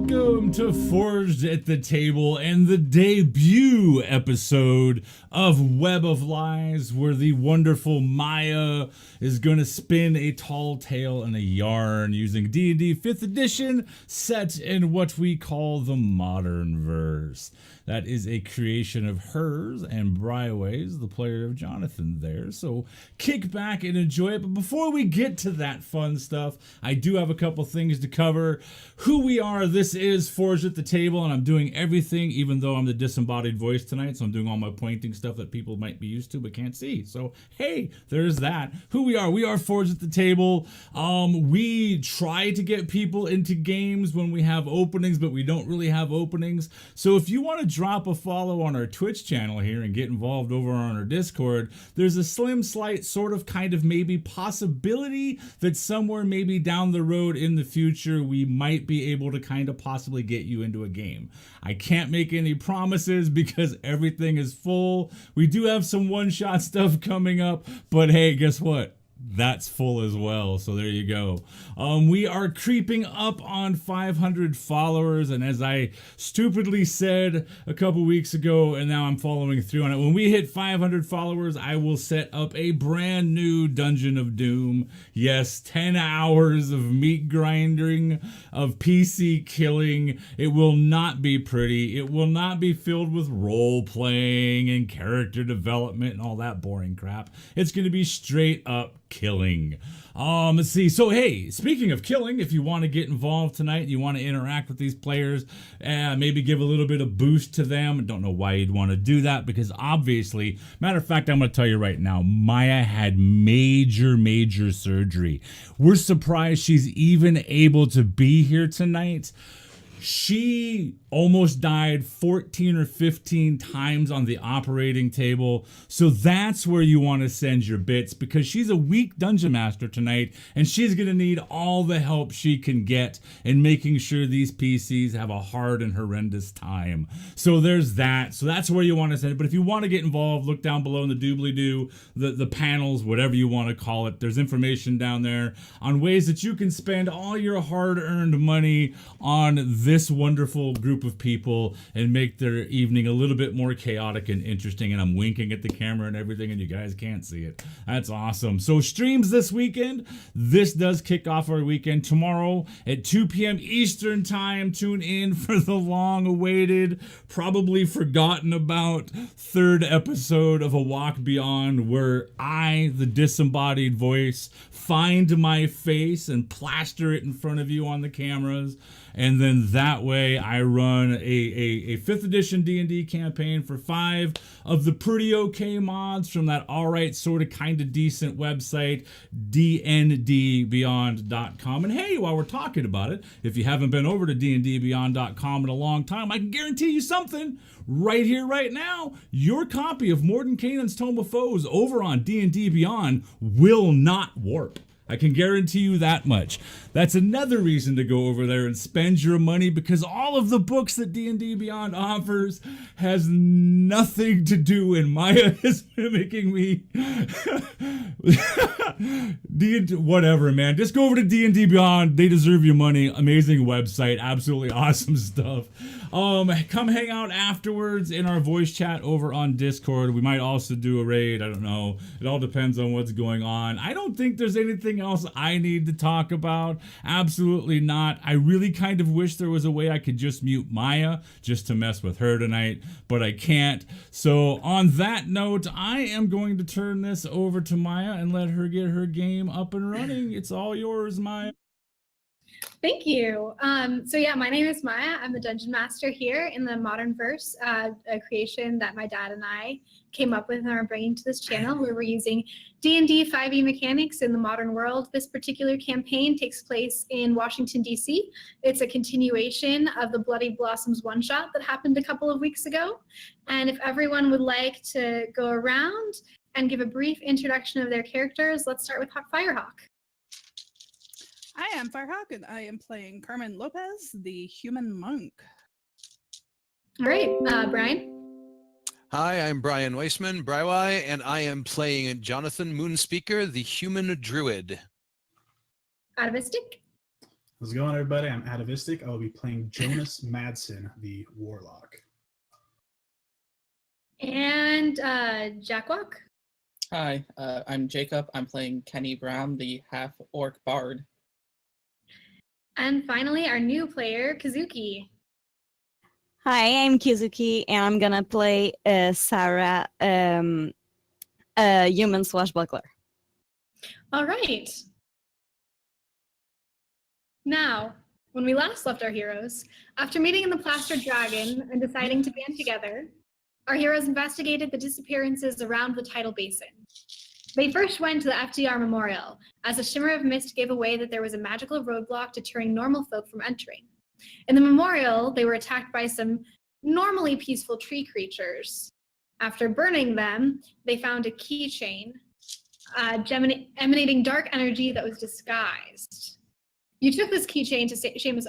Welcome to Forged at the Table and the debut episode of Web of Lies, where the wonderful Maya is going to spin a tall tale and a yarn using D&D 5th edition set in what we call the modern verse. That is a creation of hers and Bryway's, the player of Jonathan there. So kick back and enjoy it. But before we get to that fun stuff, I do have a couple things to cover. Who we are, this is Forged at the Table, and I'm doing everything, even though I'm the disembodied voice tonight, so I'm doing all my pointing stuff that people might be used to but can't see. So, hey, there's that. Who we are Forged at the Table. We try to get people into games when we have openings, but we don't really have openings. So if you want to drop a follow on our Twitch channel here and get involved over on our Discord, there's a slim, slight, sort of, kind of, maybe possibility that somewhere maybe down the road in the future we might be able to kind of possibly get you into a game. I can't make any promises because everything is full. We do have some one-shot stuff coming up, but hey, guess what? That's full as well, so there you go. We are creeping up on 500 followers, and as I stupidly said a couple weeks ago, and now I'm following through on it, when we hit 500 followers, I will set up a brand new Dungeon of Doom. Yes, 10 hours of meat grinding, of PC killing. It will not be pretty. It will not be filled with role-playing and character development and all that boring crap. It's going to be straight up killing. Let's see. So, hey, speaking of killing, if you want to get involved tonight, you want to interact with these players, maybe give a little bit of boost to them. I don't know why you'd want to do that because obviously, matter of fact, I'm going to tell you right now, Maya had major surgery. We're surprised she's even able to be here tonight. She almost died 14 or 15 times on the operating table. So that's where you want to send your bits because she's a weak dungeon master tonight and she's going to need all the help she can get in making sure these PCs have a hard and horrendous time. So there's that. So that's where you want to send it. But if you want to get involved, look down below in the doobly-doo, the panels, whatever you want to call it. There's information down there on ways that you can spend all your hard-earned money on this wonderful group of people and make their evening a little bit more chaotic and interesting. And I'm winking at the camera and everything and you guys can't see it. That's awesome. So streams this weekend. This does kick off our weekend tomorrow at 2 p.m. Eastern time. Tune in for the long awaited, probably forgotten about third episode of A Walk Beyond, where I, the disembodied voice, find my face and plaster it in front of you on the cameras. And then that way I run a 5th edition D&D campaign for 5 of the pretty okay mods from that alright sort of kind of decent website, dndbeyond.com. And hey, while we're talking about it, if you haven't been over to dndbeyond.com in a long time, I can guarantee you something right here, right now. Your copy of Mordenkainen's Tome of Foes over on D&D Beyond will not warp. I can guarantee you that much. That's another reason to go over there and spend your money because all of the books that D&D Beyond offers has nothing to do, and Maya is mimicking me. Whatever, man. Just go over to D&D Beyond. They deserve your money. Amazing website. Absolutely awesome stuff. Come hang out afterwards in our voice chat over on Discord. We might also do a raid. I don't know. It all depends on what's going on. I don't think there's anything else I need to talk about. Absolutely not. I really kind of wish there was a way I could just mute Maya just to mess with her tonight, but I can't. So on that note, I am going to turn this over to Maya and let her get her game up and running. It's all yours, Maya. Thank you. So yeah, my name is Maya. I'm the Dungeon Master here in the Modern Verse, a creation that my dad and I came up with and are bringing to this channel where we're using D&D5e mechanics in the modern world. This particular campaign takes place in Washington, D.C. It's a continuation of the Bloody Blossoms one-shot that happened a couple of weeks ago. And if everyone would like to go around and give a brief introduction of their characters, let's start with Firehawk. I am Firehawk, and I am playing Carmen Lopez, the human monk. All right, Brian. Hi, I'm Brian Weissman, Brywye, and I am playing Jonathan Moonspeaker, the human druid. Atavistic. How's it going, everybody? I'm Atavistic. I will be playing Jonas Madsen, the Warlock. And Jackwalk. Hi, I'm Jacob. I'm playing Kenny Brown, the half-orc bard. And finally, our new player, Kazuki. Hi, I'm Kizuki, and I'm gonna play Sarah, a human swashbuckler. All right. Now, when we last left our heroes, after meeting in the Plaster Dragon and deciding to band together, our heroes investigated the disappearances around the tidal basin. They first went to the FDR Memorial, as a shimmer of mist gave away that there was a magical roadblock deterring normal folk from entering. In the memorial, they were attacked by some normally peaceful tree creatures. After burning them, they found a keychain emanating dark energy that was disguised. You took this keychain to Seamus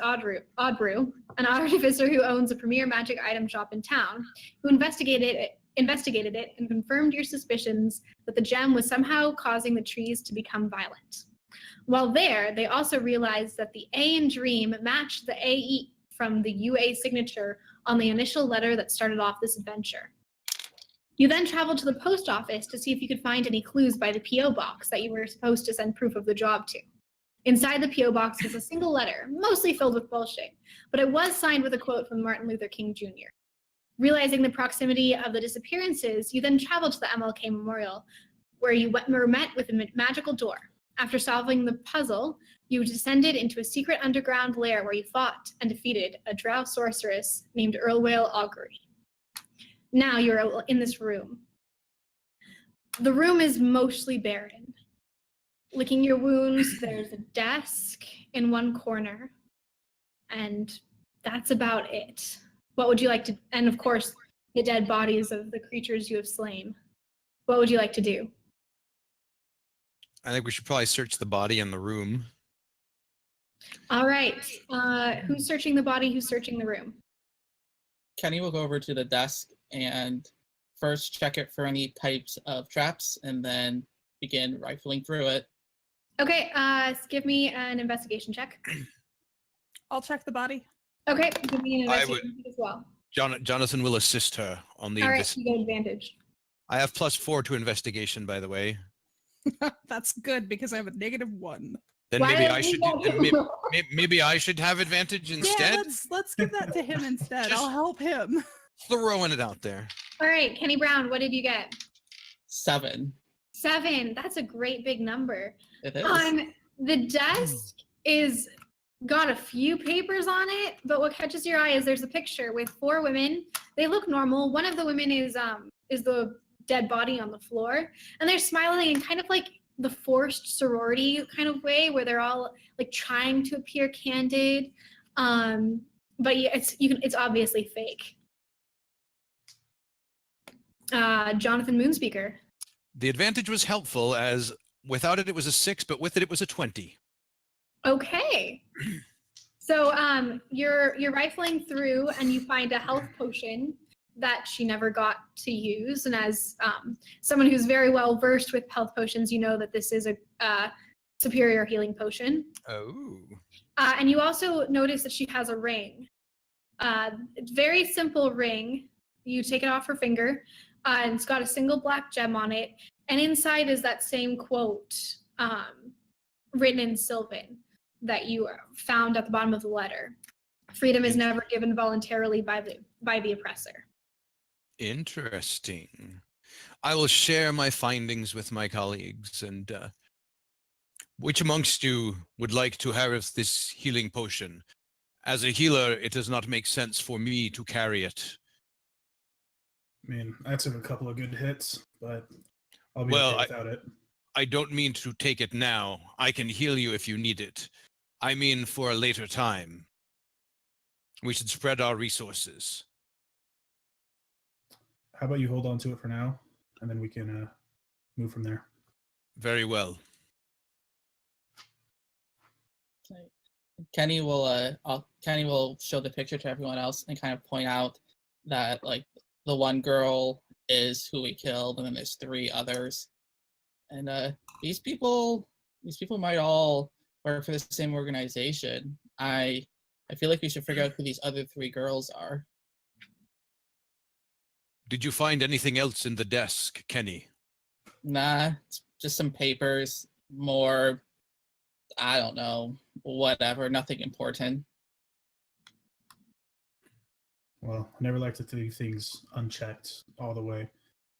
Oddbrew, an artificer who owns a premier magic item shop in town, who investigated it and confirmed your suspicions that the gem was somehow causing the trees to become violent. While there, they also realized that the A in Dream matched the AE from the UA signature on the initial letter that started off this adventure. You then traveled to the post office to see if you could find any clues by the P.O. box that you were supposed to send proof of the job to. Inside the P.O. box was a single letter, mostly filled with bullshit, but it was signed with a quote from Martin Luther King Jr. Realizing the proximity of the disappearances, you then traveled to the MLK Memorial, where you were met with a magical door. After solving the puzzle, you descended into a secret underground lair where you fought and defeated a drow sorceress named Earlwale Augury. Now you're in this room. The room is mostly barren. Licking your wounds, there's a desk in one corner, and that's about it. What would you like to, and of course, the dead bodies of the creatures you have slain. What would you like to do? I think we should probably search the body in the room. All right, who's searching the body, who's searching the room? Kenny will go over to the desk and first check it for any types of traps and then begin rifling through it. Okay, give me an investigation check. I'll check the body. Okay, give me an I investigation check as well. Jonathan will assist her on the All right, you get advantage. I have +4 to investigation, by the way. That's good because I have a -1. Then Why maybe don't I you should go- maybe I should have advantage instead. Yeah, let's give that to him instead. I'll help him. Throwing it out there. All right, Kenny Brown, what did you get? 7. 7. That's a great big number. It is. The desk is got a few papers on it, but what catches your eye is there's a picture with 4 women. They look normal. One of the women is the dead body on the floor, and they're smiling in kind of like the forced sorority kind of way, where they're all like trying to appear candid, but it's obviously fake. Jonathan Moonspeaker. The advantage was helpful, as without it, it was a 6, but with it, it was a 20. Okay. So you're rifling through and you find a health potion that she never got to use. And as someone who's very well versed with health potions, you know that this is a superior healing potion. Oh. And you also notice that she has a ring. Very simple ring. You take it off her finger, and it's got a single black gem on it. And inside is that same quote written in Sylvan that you found at the bottom of the letter. Freedom is never given voluntarily by the oppressor. Interesting. I will share my findings with my colleagues. And which amongst you would like to have this healing potion? As a healer, it does not make sense for me to carry it. I mean, I took a couple of good hits, but I'll be Well, okay without it. I don't mean to take it now. I can heal you if you need it. I mean for a later time. We should spread our resources. How about you hold on to it for now, and then we can move from there. Very well. Kenny will show the picture to everyone else and kind of point out that like the one girl is who we killed, and then there's 3 others. And these people might all work for the same organization. I feel like we should figure out who these other 3 girls are. Did you find anything else in the desk, Kenny? Nah, it's just some papers, more, I don't know, whatever, nothing important. Well, I never like to leave things unchecked all the way.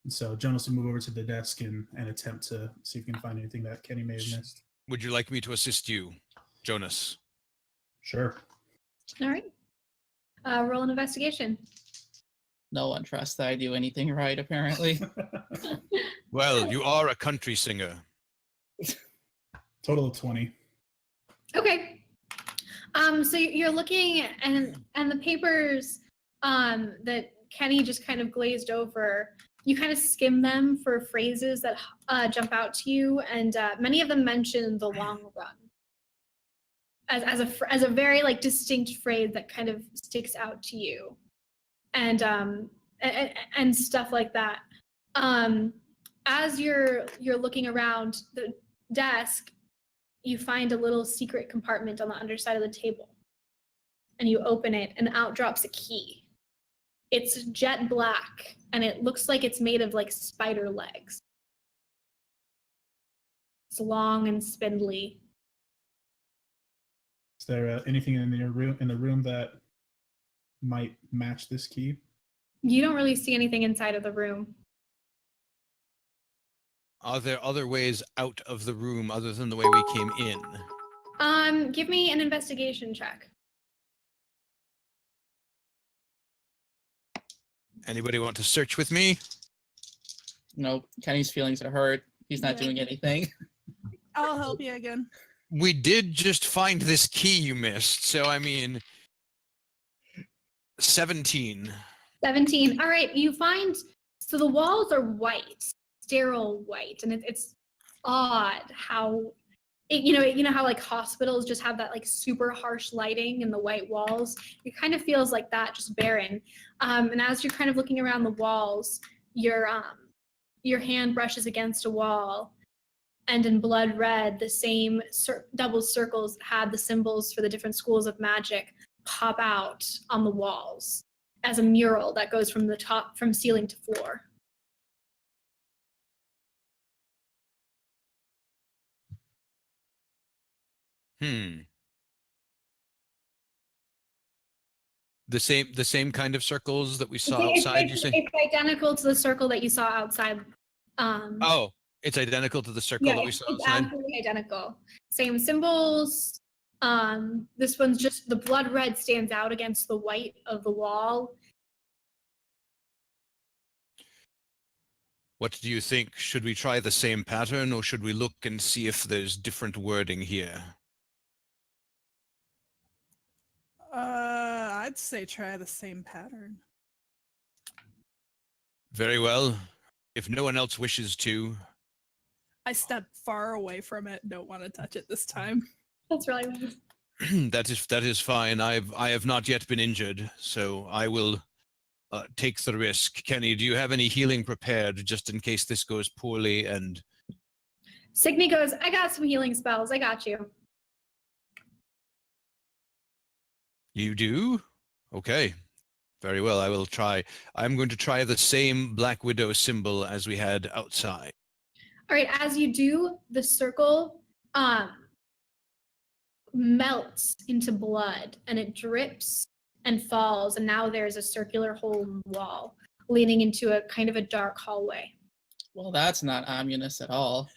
And so Jonas will move over to the desk and attempt to see if he can find anything that Kenny may have missed. Would you like me to assist you, Jonas? Sure. All right. Roll an investigation. No one trusts that I do anything right, apparently. Well, you are a country singer. Total of 20. Okay. So you're looking and the papers that Kenny just kind of glazed over, you kind of skim them for phrases that jump out to you, and many of them mention the long run as a very like distinct phrase that kind of sticks out to you, and stuff like that. As you're looking around the desk, you find a little secret compartment on the underside of the table, and you open it, and out drops a key. It's jet black, and it looks like it's made of like spider legs. It's long and spindly. Is there anything in the room that might match this key? You don't really see anything inside of the room. Are there other ways out of the room other than the way we came in? Give me an investigation check. Anybody want to search with me? Nope, Kenny's feelings are hurt. He's not Yeah. doing anything. I'll help you again. We did just find this key you missed, so I mean, 17. 17. All right, you find, so the walls are white, sterile white, and it's odd how, you know how like hospitals just have that like super harsh lighting in the white walls? It kind of feels like that, just barren. And as you're kind of looking around the walls, your hand brushes against a wall, and in blood red, the same double circles that had the symbols for the different schools of magic pop out on the walls as a mural that goes from ceiling to floor. The same kind of circles that we saw outside, you say? It's identical to the circle that you saw outside. Oh, it's identical to the circle that we saw it's outside? absolutely identical. Same symbols. This one's just the blood red stands out against the white of the wall. What do you think? Should we try the same pattern, or should we look and see if there's different wording here? I'd say try the same pattern. Very well. If no one else wishes to, I step far away from it. Don't want to touch it this time. That's really nice. that is fine. I have not yet been injured, so I will take the risk. Kenny, do you have any healing prepared just in case this goes poorly? And Signy goes, I got some healing spells. I got you. you do? Okay. Very well. I will try. I'm going to try the same Black Widow symbol as we had outside. All right, as you do, the circle melts into blood, and it drips and falls, and now there's a circular hole in the wall leading into a kind of a dark hallway. Well, that's not ominous at all.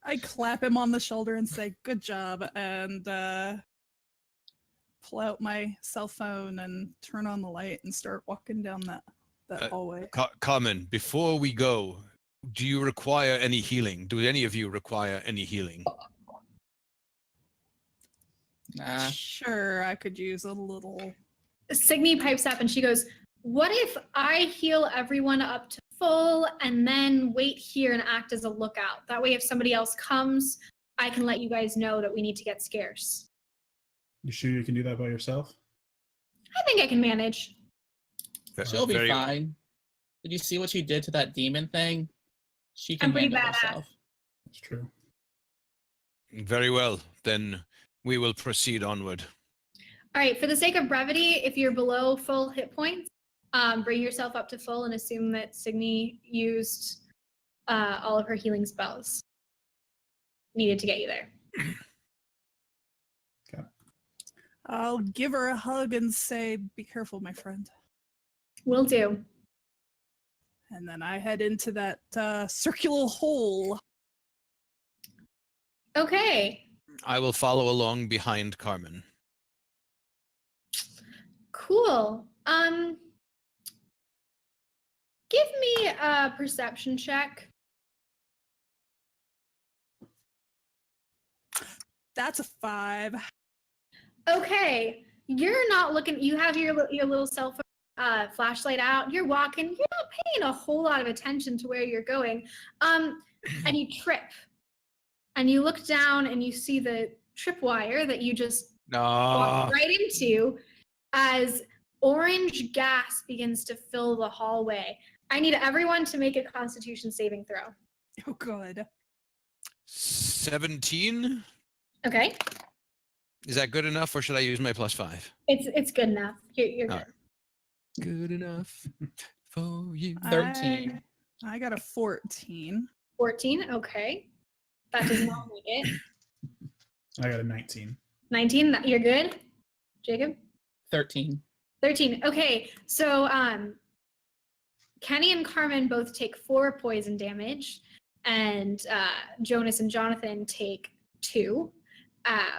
I clap him on the shoulder and say, "Good job," and pull out my cell phone and turn on the light and start walking down that hallway. Carmen, before we go, do you require any healing? Do any of you require any healing? Nah. Sure, I could use a little. Signy pipes up and she goes, what if I heal everyone up to full and then wait here and act as a lookout? That way, if somebody else comes, I can let you guys know that we need to get scarce. You sure you can do that by yourself? I think I can manage. She'll be Very- fine. Did you see what she did to that demon thing? She can I'm pretty handle badass. herself. It's true. Very well. Then we will proceed onward. All right, for the sake of brevity, if you're below full hit points, bring yourself up to full and assume that Signy used all of her healing spells needed to get you there. I'll give her a hug and say, "Be careful, my friend." Will do. And then I head into that circular hole. Okay, I will follow along behind Carmen. cool. Give me a perception check. That's a 5. Okay, you're not looking. You have your little cell phone flashlight out. You're walking. You're not paying a whole lot of attention to where you're going. And you trip, and you look down, and you see the tripwire that you just walked right into, as orange gas begins to fill the hallway. I need everyone to make a Constitution saving throw. Oh, good. 17? Okay, Is that good enough, or should I use my +5? it's good enough. You're good. All right. Good enough for you. 13. I got a 14. 14. Okay, that does not make it. I got a 19. 19. You're good, Jacob. 13. 13. Okay, so Kenny and Carmen both take 4 poison damage, and Jonas and Jonathan take 2.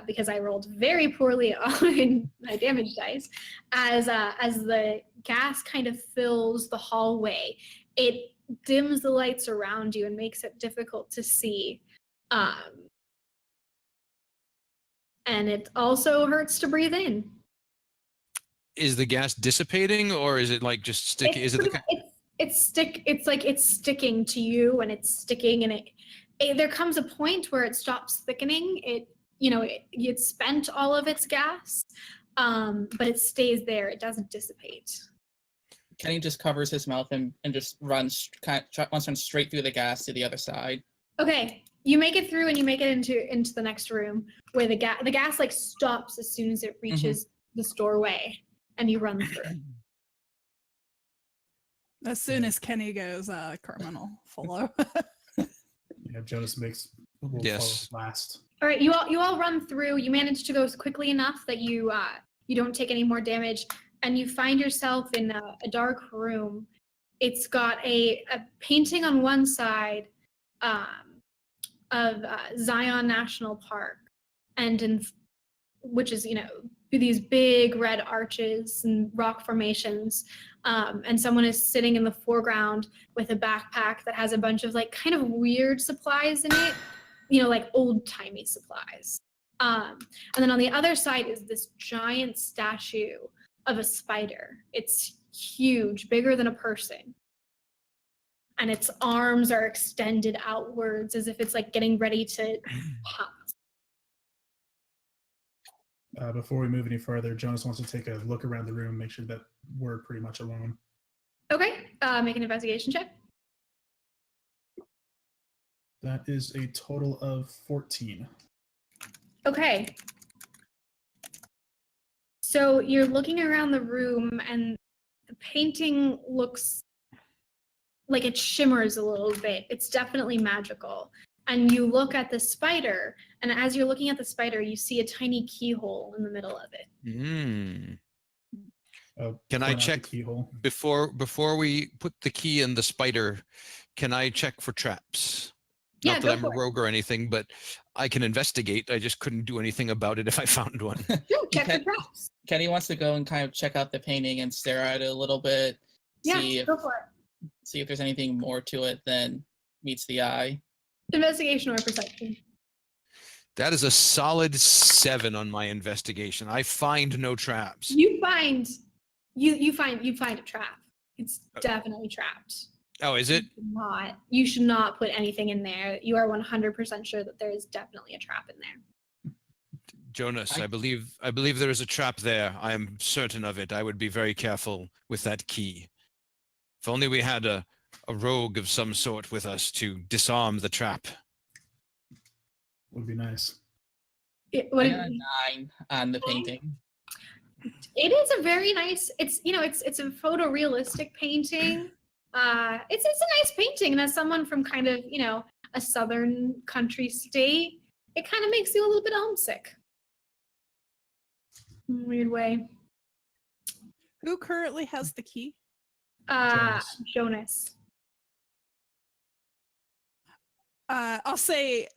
Because I rolled very poorly on my damage dice. As the gas kind of fills the hallway, it dims the lights around you and makes it difficult to see. And it also hurts to breathe in. Is the gas dissipating, or is it like just sticky? Is it the It's like it's sticking to you, and it's sticking, and it there comes a point where it stops thickening. It spent all of its gas, but it stays there. It doesn't dissipate. Kenny just covers his mouth and just wants to run straight through the gas to the other side. Okay, you make it through, and you make it into the next room where the gas like stops as soon as it reaches this doorway, and you run through. As soon as Kenny goes, Carmen will follow. Yeah, Jonas makes a little Yes. last. All right, you all run through. You manage to go quickly enough that you don't take any more damage, and you find yourself in a dark room. It's got a painting on one side of Zion National Park, and which is these big red arches and rock formations, and someone is sitting in the foreground with a backpack that has a bunch of like kind of weird supplies in it. Like old-timey supplies. And then on the other side is this giant statue of a spider. It's huge, bigger than a person. And its arms are extended outwards as if it's like getting ready to pop. Before we move any further, Jonas wants to take a look around the room, make sure that we're pretty much alone. Okay, make an investigation check. That is a total of 14. Okay. So you're looking around the room, and the painting looks like it shimmers a little bit. It's definitely magical. And you look at the spider, and as you're looking at the spider, you see a tiny keyhole in the middle of it. Can I point out the check keyhole? before we put the key in the spider? Can I check for traps? Yeah, Not go that I'm for a it. rogue or anything, but I can investigate. I just couldn't do anything about it if I found one. Check Okay. for traps. Kenny wants to go and kind of check out the painting and stare at it a little bit, Yeah, see go for it. if there's anything more to it than meets the eye. Investigation or perception. That is a solid 7 on my investigation. I find no traps. You find a trap. It's definitely trapped. Oh, is it? You should not put anything in there. You are 100% sure that there is definitely a trap in there. Jonas, I believe there is a trap there. I am certain of it. I would be very careful with that key. If only we had a rogue of some sort with us to disarm the trap. Would be nice. I got a 9 on the painting. It is a very nice. It's a photorealistic painting. It's a nice painting, and as someone from kind of a southern country state, it kind of makes you a little bit homesick. In a weird way. Who currently has the key? Jonas. I'll say,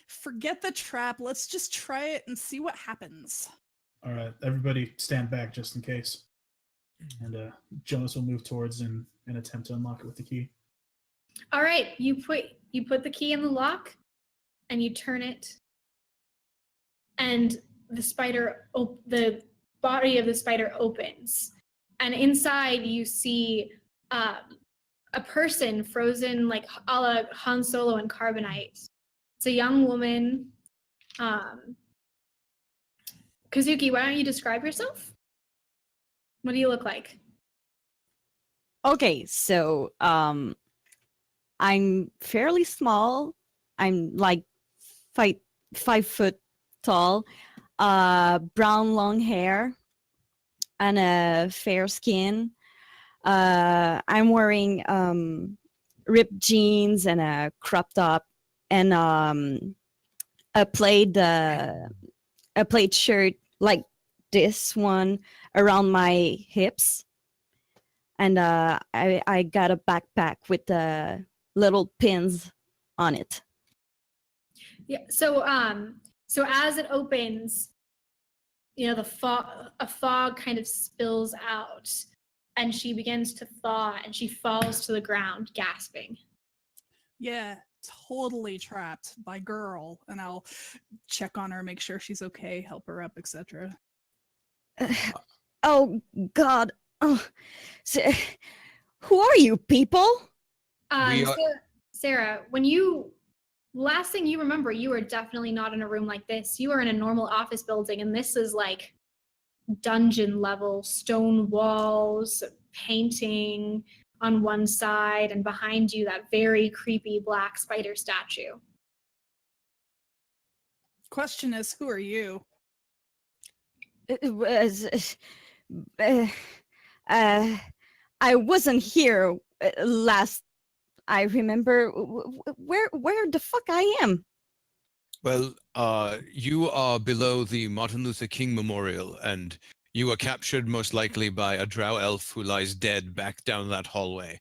forget the trap. Let's just try it and see what happens. All right, everybody stand back just in case. And Jonas will move towards and attempt to unlock it with the key. All right, you put the key in the lock, and you turn it, and the body of the spider opens, and inside you see a person frozen like a la Han Solo in carbonite. It's a young woman. Kazuki, why don't you describe yourself? What do you look like? Okay, so I'm fairly small. I'm like 5 foot tall, brown long hair, and a fair skin. I'm wearing ripped jeans and a crop top and a plaid shirt like this one around my hips. And I got a backpack with the little pins on it. Yeah. So as it opens, a fog kind of spills out, and she begins to thaw, and she falls to the ground, gasping. Yeah, totally trapped by girl, and I'll check on her, make sure she's okay, help her up, etc. Oh God! Oh, who are you people? Sarah, last thing you remember, you were definitely not in a room like this. You were in a normal office building, and this is like dungeon level, stone walls, painting on one side, and behind you that very creepy black spider statue. Question is, who are you? It was, I wasn't here last. I remember where the fuck I am. Well, you are below the Martin Luther King Memorial, and you were captured most likely by a drow elf who lies dead back down that hallway.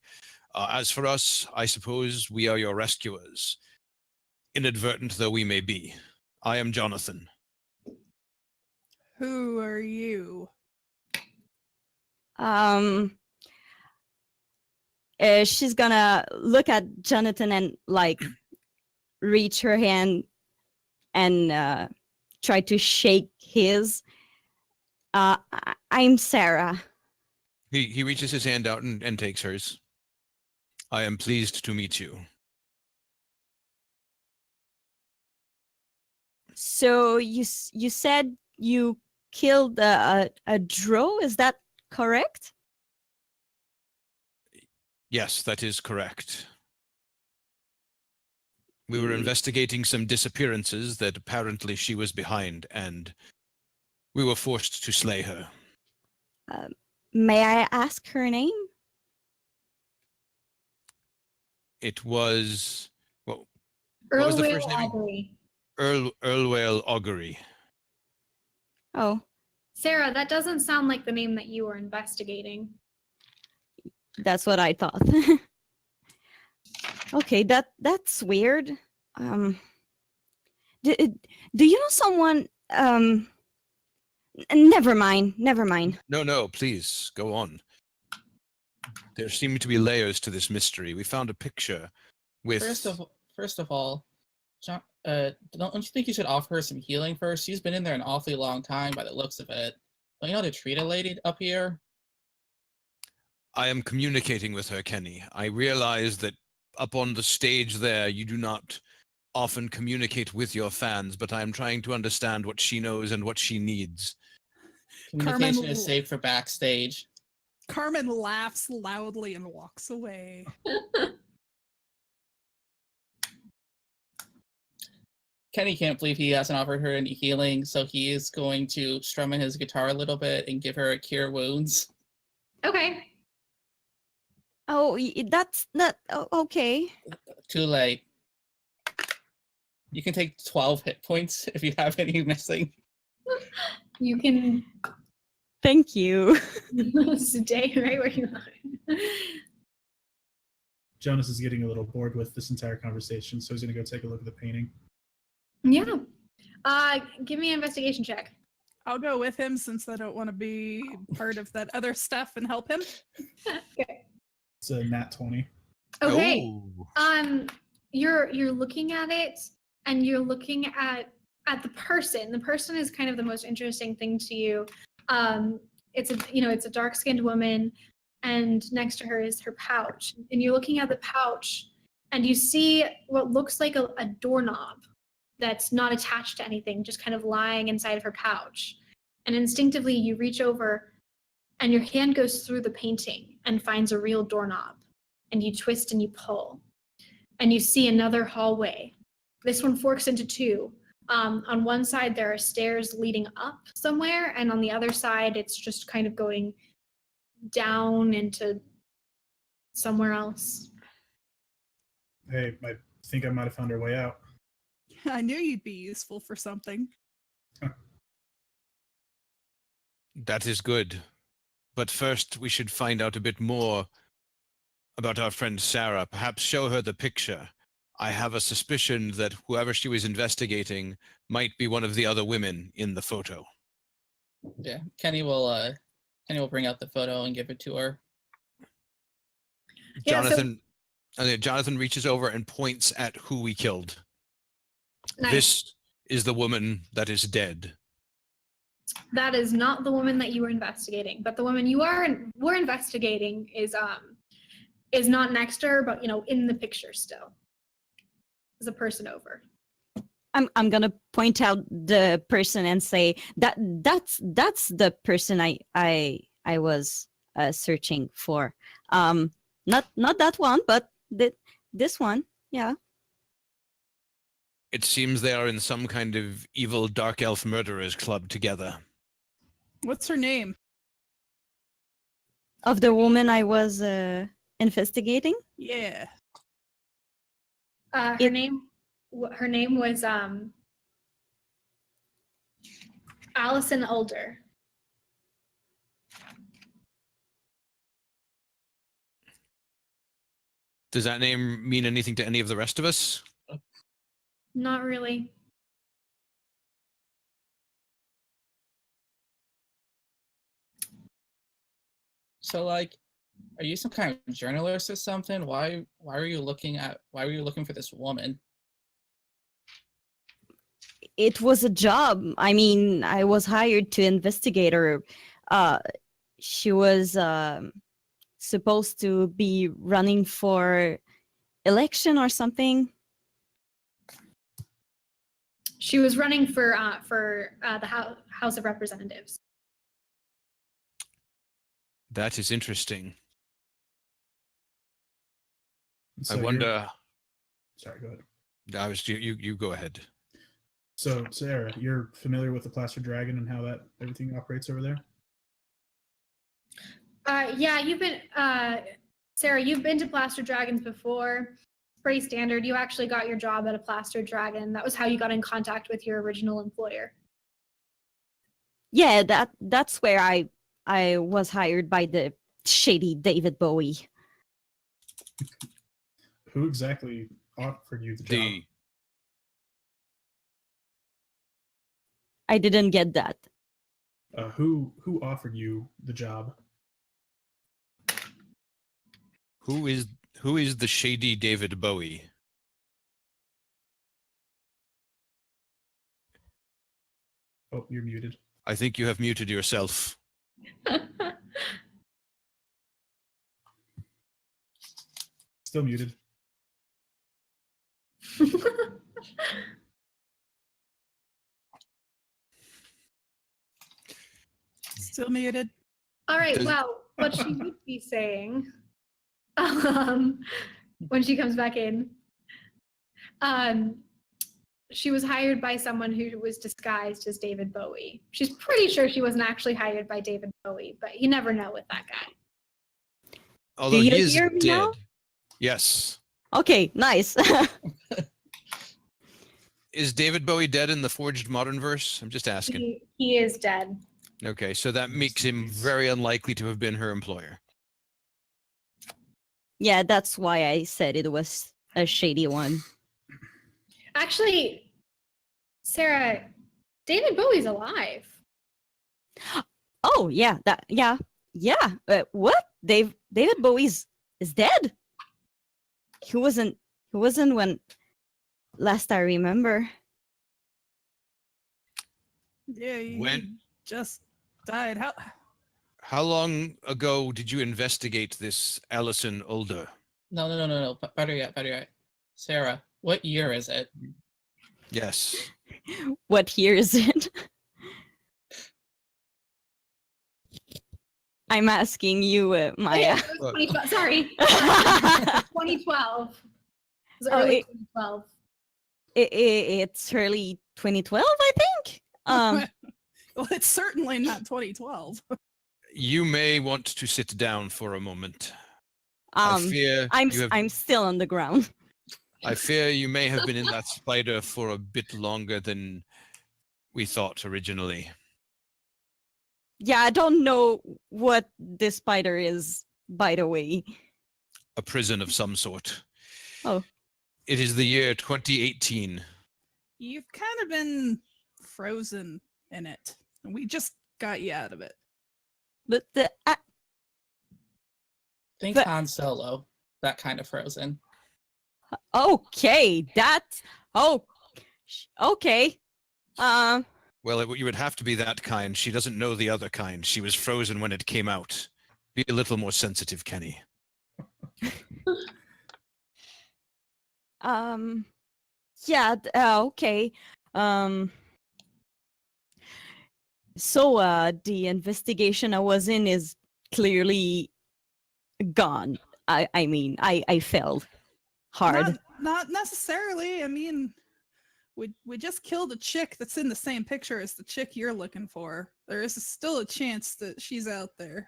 As for us, I suppose we are your rescuers, inadvertent though we may be. I am Jonathan. Who are you? She's gonna look at Jonathan and like reach her hand and try to shake his. I'm Sarah. He reaches his hand out and takes hers. I am pleased to meet you. So you said you killed a drow, is that correct? Yes, that is correct. We were investigating some disappearances that apparently she was behind, and we were forced to slay her. May I ask her name? It was... What was the first name? Earlwale Augury. Oh, Sarah, that doesn't sound like the name that you were investigating. that's what I thought. Okay, that's weird. Do you know someone? Never mind. No, please, go on. There seem to be layers to this mystery. We found a picture with... First of all, John, don't you think you should offer her some healing first? She's been in there an awfully long time by the looks of it. Don't you know how to treat a lady up here? I am communicating with her, Kenny. I realize that up on the stage there, you do not often communicate with your fans, but I am trying to understand what she knows and what she needs. Communication Carmen- is safe for backstage. Carmen laughs loudly and walks away. Kenny can't believe he hasn't offered her any healing, so he is going to strum in his guitar a little bit and give her a cure wounds. Okay. Oh, that's that. Oh, okay. Too late. You can take 12 hit points if you have any missing. You can Thank you. stay right where you are. Jonas is getting a little bored with this entire conversation, so he's going to go take a look at the painting. Yeah. Give me an investigation check. I'll go with him since I don't want to be part of that other stuff and help him. Okay. It's a nat 20. Okay. Oh. You're looking at it, and you're looking at the person. The person is kind of the most interesting thing to you. It's a dark-skinned woman, and next to her is her pouch. And you're looking at the pouch, and you see what looks like a doorknob that's not attached to anything, just kind of lying inside of her pouch. And instinctively, you reach over, and your hand goes through the painting and finds a real doorknob. And you twist and you pull. And you see another hallway. This one forks into two. On one side, there are stairs leading up somewhere, and on the other side, it's just kind of going down into somewhere else. Hey, I think I might have found our way out. I knew you'd be useful for something. That is good. But first, we should find out a bit more about our friend Sarah. Perhaps show her the picture. I have a suspicion that whoever she was investigating might be one of the other women in the photo. Yeah, Kenny will bring out the photo and give it to her. Yeah, Jonathan reaches over and points at who we killed. Nice. This is the woman that is dead. That is not the woman that you were investigating, but the woman you were investigating is not next to her, but in the picture still. Is a person over. I'm gonna point out the person and say that's the person I was searching for. Not that one, but this one. Yeah. It seems they are in some kind of evil dark elf murderers club together. What's her name? Of the woman I was investigating. Yeah. Her name was Allison Ulder. Does that name mean anything to any of the rest of us? Not really. So, like, are you some kind of journalist or something? Why were you looking for this woman? It was a job. I mean, I was hired to investigate her. She was supposed to be running for election or something. She was running for the House of Representatives. That is interesting. So I wonder. Sorry, go ahead. You go ahead. So, Sarah, you're familiar with the Plaster Dragon and how that everything operates over there? Yeah, Sarah, you've been to Plaster Dragons before. It's pretty standard. You actually got your job at a Plaster Dragon. That was how you got in contact with your original employer. Yeah, that's where I was hired by the shady David Bowie. Who exactly offered you the job? I didn't get that. Who offered you the job? Who is the shady David Bowie? Oh, you're muted. I think you have muted yourself. Still muted. Still muted. All right. Well, what she would be saying when she comes back in she was hired by someone who was disguised as David Bowie. She's pretty sure she wasn't actually hired by David Bowie, but you never know with that guy. Although you he is hear me dead. now? Yes. Okay, nice. Is David Bowie dead in the Forged Modern Verse? I'm just asking. He is dead. Okay, so that makes him very unlikely to have been her employer. Yeah, that's why I said it was a shady one. Actually, Sarah, David Bowie's alive. Oh yeah, yeah. What? David Bowie's is dead. He wasn't when last I remember. Yeah, he When? just died. How long ago did you investigate this Allison Older? No. Better yet. Sarah, what year is it? Yes. What year is it? I'm asking you, Maya. It was 2012. Sorry. 2012. It was Oh, early it- 2012. It's early 2012, I think. Well, it's certainly not 2012. You may want to sit down for a moment. I Um, fear I'm still on the ground. I fear you may have been in that spider for a bit longer than we thought originally. Yeah, I don't know what this spider is, by the way. A prison of some sort. Oh. It is the year 2018. You've kind of been frozen in it. And we just got you out of it. But Think But- Han Solo. That kind of frozen. okay, okay. Well, you would have to be that kind. She doesn't know the other kind. She was frozen when it came out. Be a little more sensitive, Kenny. Yeah, okay. So the investigation I was in is clearly gone. I mean, I failed hard. Not necessarily. I mean, we just killed a chick that's in the same picture as the chick you're looking for. There is still a chance that she's out there.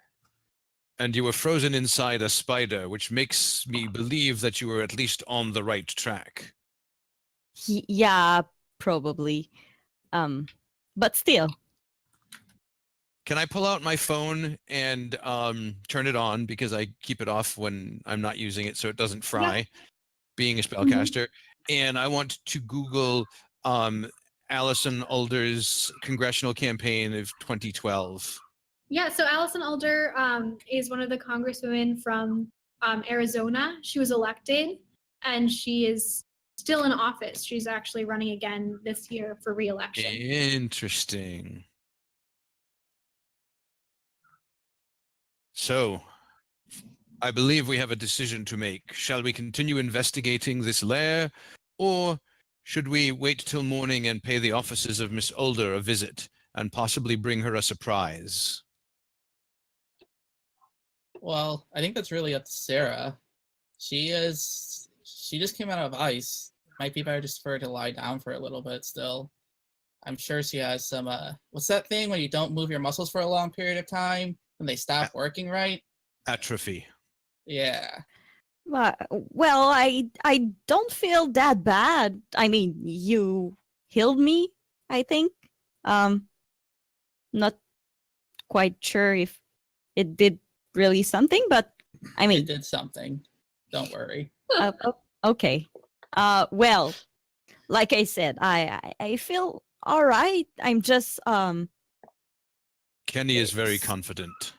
And you were frozen inside a spider, which makes me believe that you were at least on the right track. Yeah, probably. But still. Can I pull out my phone and turn it on, because I keep it off when I'm not using it so it doesn't fry, being a spellcaster. And I want to Google Allison Alder's congressional campaign of 2012. Yeah, so Allison Alder is one of the congresswomen from Arizona. She was elected, and she is still in office. She's actually running again this year for re-election. Interesting. So, I believe we have a decision to make. Shall we continue investigating this lair, or should we wait till morning and pay the offices of Miss Older a visit and possibly bring her a surprise? Well, I think that's really up to Sarah. She just came out of ice. Might be better just for her to lie down for a little bit still. I'm sure she has some what's that thing when you don't move your muscles for a long period of time and they stop working right? Atrophy. Yeah. Well, I don't feel that bad. I mean, you healed me, I think. Not quite sure if it did really something, but I It mean, did something. Don't worry. okay. Well, like I said, I feel all right. I'm just Kenny is very confident.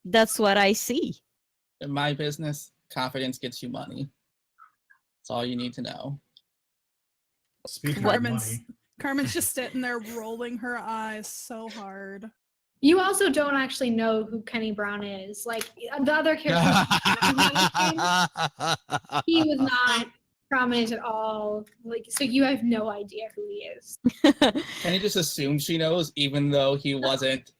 that's what I see. In my business, confidence gets you money. That's all you need to know. Speaking What- of money, Carmen's just sitting there rolling her eyes so hard. You also don't actually know who Kenny Brown is. Like the other character, he was not prominent at all. Like, so you have no idea who he is. Can he just assume she knows, even though he wasn't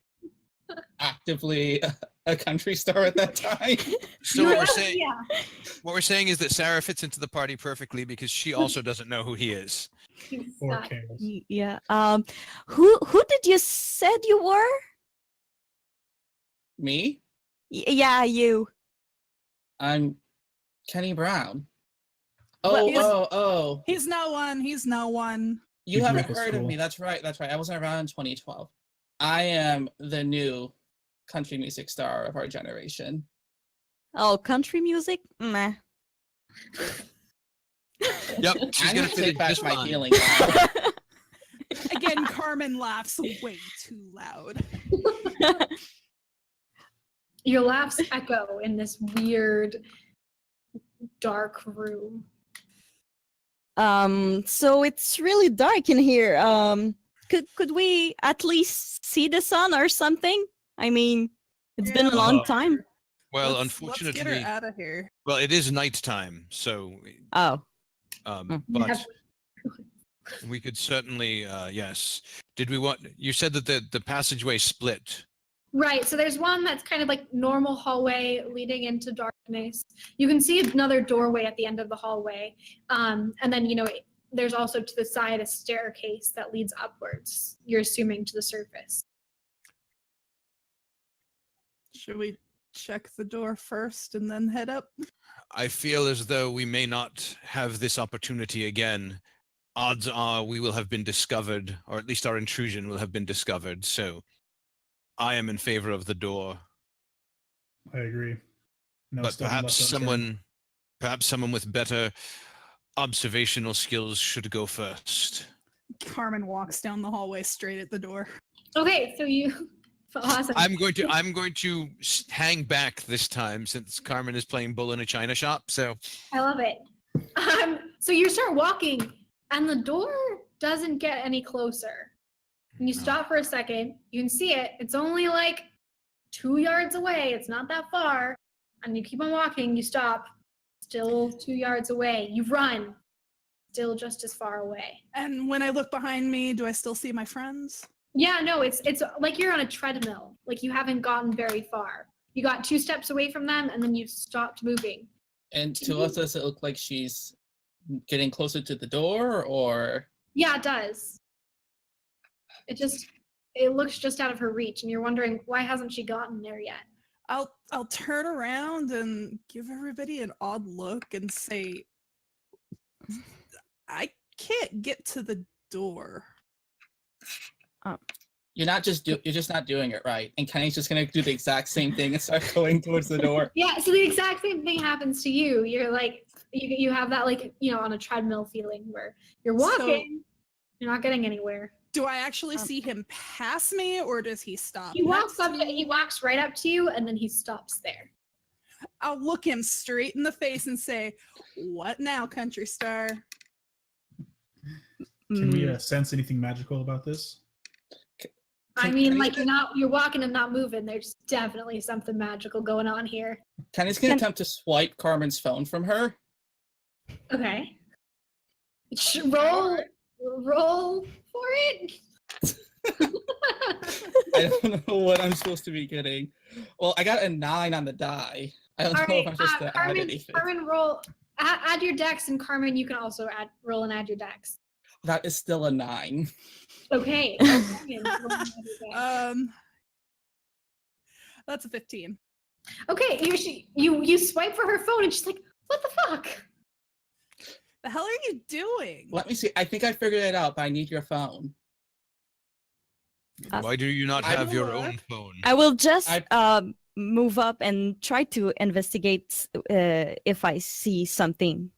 actively a country star at that time? So what we're saying, Yeah. What we're saying is that Sarah fits into the party perfectly because she also doesn't know who he is. Or Suck. cares. Yeah. Who did you said you were? Me? Yeah, you. I'm Kenny Brown. Well, Oh. He's no one. He's no one. You You grew haven't up with heard of school. me. That's right. I wasn't around in 2012. I am the new country music star of our generation. Oh, country music? Meh. Yep, she's I'm gonna gonna fit take in back just my fine. feelings. Again, Carmen laughs way too loud. Your laughs echo in this weird, dark room. So it's really dark in here. Could we at least see the sun or something? I mean, it's been a long time. Well, Let's get unfortunately, her out of here. well, it is nighttime, so Oh. but we could certainly yes. Did we want? You said that the passageway split. Right, so there's one that's kind of like normal hallway leading into darkness. You can see another doorway at the end of the hallway. And then, there's also to the side a staircase that leads upwards, you're assuming to the surface. Should we check the door first and then head up? I feel as though we may not have this opportunity again. Odds are we will have been discovered, or at least our intrusion will have been discovered. So I am in favor of the door. I agree. No But stone perhaps left unturned. someone with better observational skills should go first. Carmen walks down the hallway straight at the door. Okay, so you... Awesome. I'm going to hang back this time since Carmen is playing bull in a china shop. So I love it. So you start walking, and the door doesn't get any closer. And you stop for a second. You can see it. It's only like 2 yards away. It's not that far. And you keep on walking. You stop. Still 2 yards away. You run. Still just as far away. And when I look behind me, do I still see my friends? Yeah, no, it's like you're on a treadmill. Like you haven't gotten very far. You got 2 steps away from them, and then you stopped moving. And to us, does it look like she's getting closer to the door, or? Yeah, it does. It looks just out of her reach, and you're wondering why hasn't she gotten there yet? I'll turn around and give everybody an odd look and say, I can't get to the door. You're just not doing it right. And Kenny's just gonna do the exact same thing and start going towards the door. Yeah, so the exact same thing happens to you. You're like, you have that like, on a treadmill feeling where you're walking, you're not getting anywhere. Do I actually see him pass me, or does he stop? He walks next to me? he walks right up to you, and then he stops there. I'll look him straight in the face and say, "What now, country star?" Can we sense anything magical about this? I mean, like you're walking and not moving. There's definitely something magical going on here. Kenny's gonna attempt to swipe Carmen's phone from her. Okay. Roll for it. I don't know what I'm supposed to be getting. Well, I got a 9 on the die. I don't All know right, if I'm supposed to add Carmen, anything. Carmen, add your dex, and Carmen, you can also roll and add your dex. That is still a 9. Okay. Carmen, roll and add your dex. That's a 15. Okay, you swipe for her phone, and she's like, "What the fuck?" The hell are you doing? Let me see. I think I figured it out, but I need your phone. Why do you not I have your will, own phone? I will just move up and try to investigate if I see something.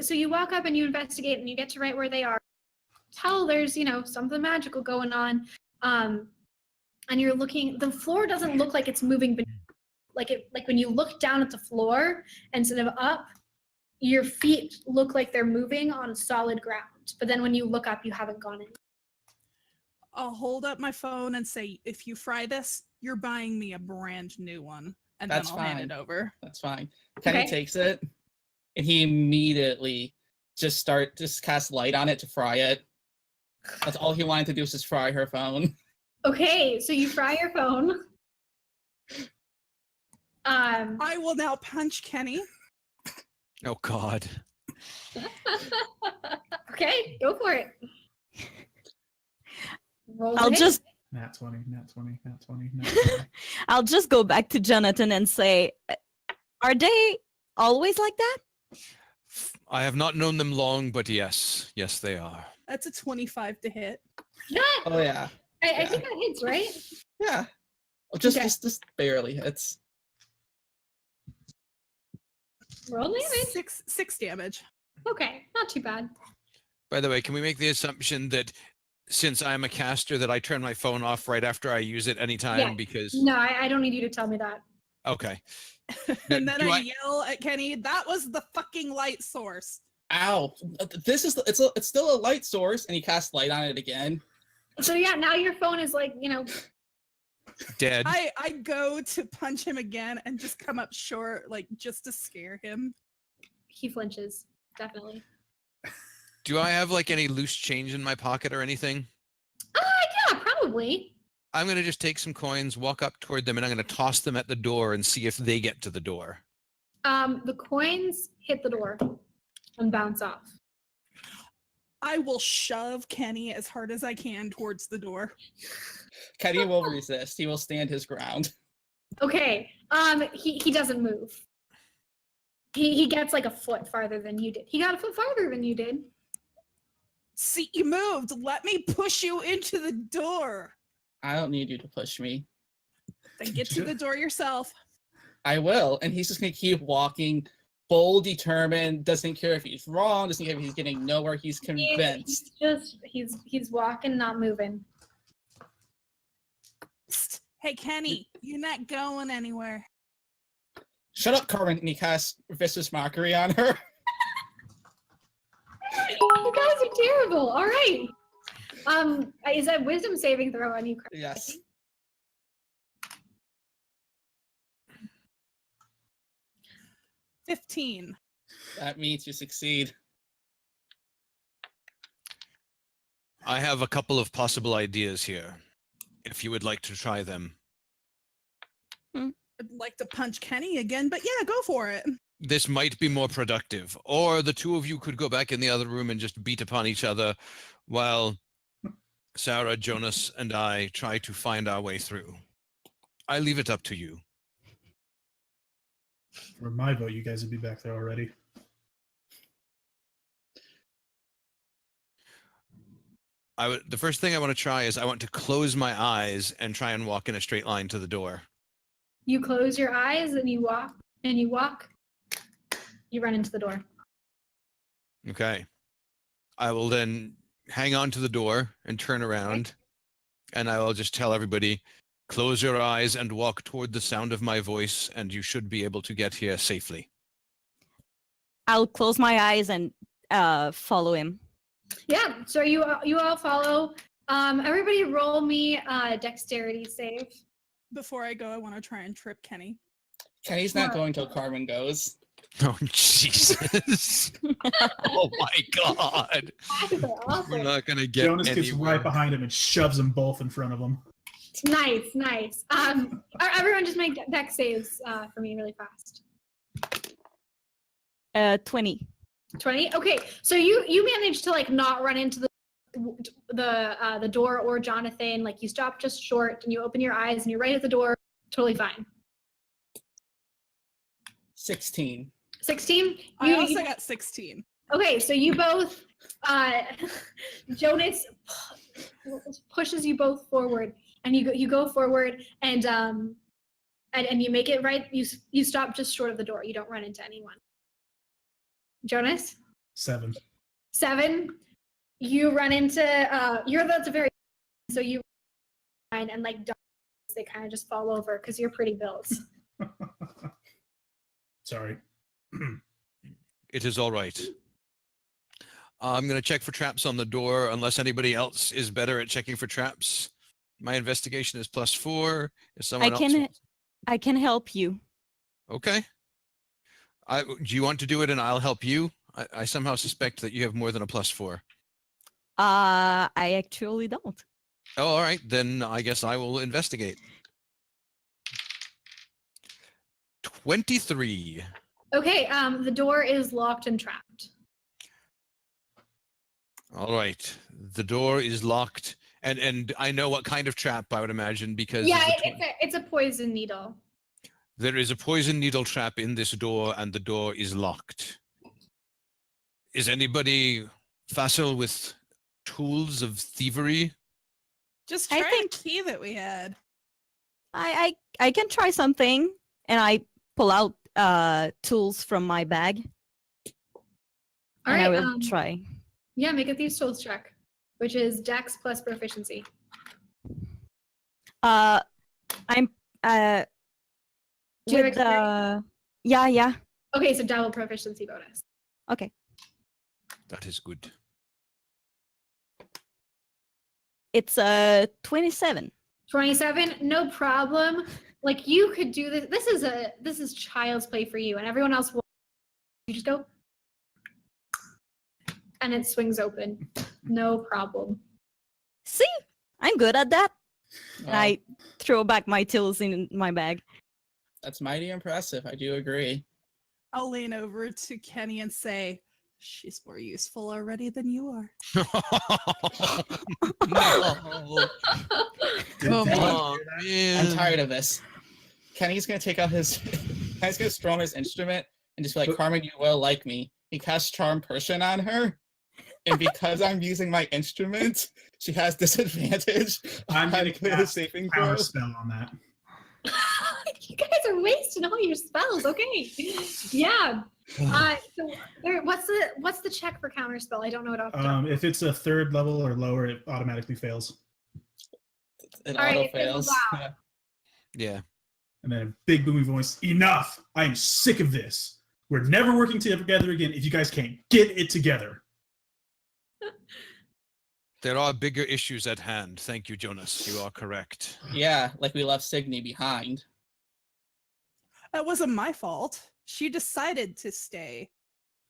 So you walk up and you investigate, and you get to right where they are. Tell there's something magical going on, and you're looking. The floor doesn't look like it's moving, like when you look down at the floor instead of up, your feet look like they're moving on solid ground. But then when you look up, you haven't gone in. I'll hold up my phone and say, "If you fry this, you're buying me a brand new one," and That's then I'll hand fine. it over. That's fine. Kenny takes it, and he immediately just cast light on it to fry it. That's all he wanted to do was just fry her phone. Okay, so you fry your phone. I will now punch Kenny. Oh God. Okay, go for it. Roll to I'll hit. just Nat 20, nat 20, nat 20, nat 20. I'll just go back to Jonathan and say, are they always like that? I have not known them long, but yes, they are. That's a 25 to hit. Yeah, Oh yeah. I think that hits, right? Yeah. Oh, just Okay. just barely. It's Roll damage. Six damage. Okay, not too bad. By the way, can we make the assumption that since I'm a caster, that I turn my phone off right after I use it anytime? Yeah. Because No, I don't need you to tell me that. okay. And then do I I- yell at Kenny, that was the fucking light source. ow. This is it's still a light source, and he casts light on it again. So yeah, now your phone is like, Dead. I go to punch him again and just come up short, like just to scare him. he flinches. Definitely. Do I have like any loose change in my pocket or anything? Yeah, probably. I'm gonna just take some coins, walk up toward them, and I'm gonna toss them at the door and see if they get to the door. The coins hit the door and bounce off. I will shove Kenny as hard as I can towards the door. Kenny will resist. He will stand his ground. Okay. He doesn't move. He gets like a foot farther than you did. He got a foot farther than you did. See, you moved. Let me push you into the door. I don't need you to push me. Then get to the door yourself. I will. And he's just gonna keep walking, bold, determined, doesn't care if he's wrong, doesn't care if he's getting nowhere, he's convinced. He's walking, not moving. Psst. Hey, Kenny, you're not going anywhere. Shut up, Carmen, and he casts vicious mockery on her. You guys are terrible. All right. Is that wisdom saving throw on you? Carmen? Yes. $15. That means you succeed. I have a couple of possible ideas here, if you would like to try them. I'd like to punch Kenny again, but yeah, go for it. This might be more productive, or the two of you could go back in the other room and just beat upon each other while Sarah, Jonas, and I try to find our way through. I leave it up to you. For my vote, you guys would be back there already. The first thing I want to try is I want to close my eyes and try and walk in a straight line to the door. You close your eyes and you walk and you walk. You run into the door. Okay. I will then hang on to the door and turn around, and I will just tell everybody, close your eyes and walk toward the sound of my voice, and you should be able to get here safely. I'll close my eyes and follow him. Yeah. So you all follow. Everybody roll me a dexterity save. Before I go, I want to try and trip Kenny. Kenny's not going till Carmen goes. Oh, Jesus. Oh, my God. Guys are awesome. We're not going to get Jonas gets anywhere. right behind him and shoves them both in front of him. Nice. Everyone just make dex saves for me really fast. 20. 20. Okay, so you managed to like not run into the door or Jonathan. Like you stop just short and you open your eyes and you're right at the door. Totally fine. 16. 16. I also got 16. Okay, so you both, Jonas pushes you both forward, and you go forward, and you make it right. You stop just short of the door. You don't run into anyone. Jonas, 7. 7. You run into that's a very so you and like dogs, they kind of just fall over because you're pretty built. Sorry. It is all right. I'm going to check for traps on the door unless anybody else is better at checking for traps. My investigation is +4. If someone else I can help you. Okay. Do you want to do it and I'll help you? I somehow suspect that you have more than a +4. I actually don't. Oh, all right. Then I guess I will investigate. 23. Okay, the door is locked and trapped. All right. The door is locked. And I know what kind of trap, I would imagine, because Yeah, it's it's a poison needle. there is a poison needle trap in this door, and the door is locked. Is anybody facile with tools of thievery? Just I try think- a key that we had. I can try something, and I pull out tools from my bag, All and I right. will try. Yeah, make a thieves tools check, which is Dex plus proficiency. I'm Do you have with the yeah. Okay, so double proficiency bonus. Okay, That is good. it's 27. 27, no problem. Like you could do this. This is child's play for you, and everyone else will. You just go, and it swings open. No problem. See, I'm good at that. And Well, I throw back my tools in my bag. that's mighty impressive. I do agree. I'll lean over to Kenny and say, "She's more useful already than you are." No. Come on, man. I'm tired of this. Kenny's gonna take out his. Kenny's gonna throw on his instrument and just be like, "Carmen, you will like me." He casts Charm Person on her, and because I'm using my instrument, she has disadvantage. I'm gonna on the cast saving Power throw. spell on that. You guys are wasting all your spells. Okay. Yeah. So what's the check for counter spell? I don't know what off the top. If it's a 3rd level or lower, it automatically fails. It All right, auto it says fails. wow. Yeah. And then a big booming voice, enough! I am sick of this. We're never working together again if you guys can't get it together. There are bigger issues at hand. Thank you, Jonas. You are correct. Yeah, like we left Signy behind. That wasn't my fault. She decided to stay.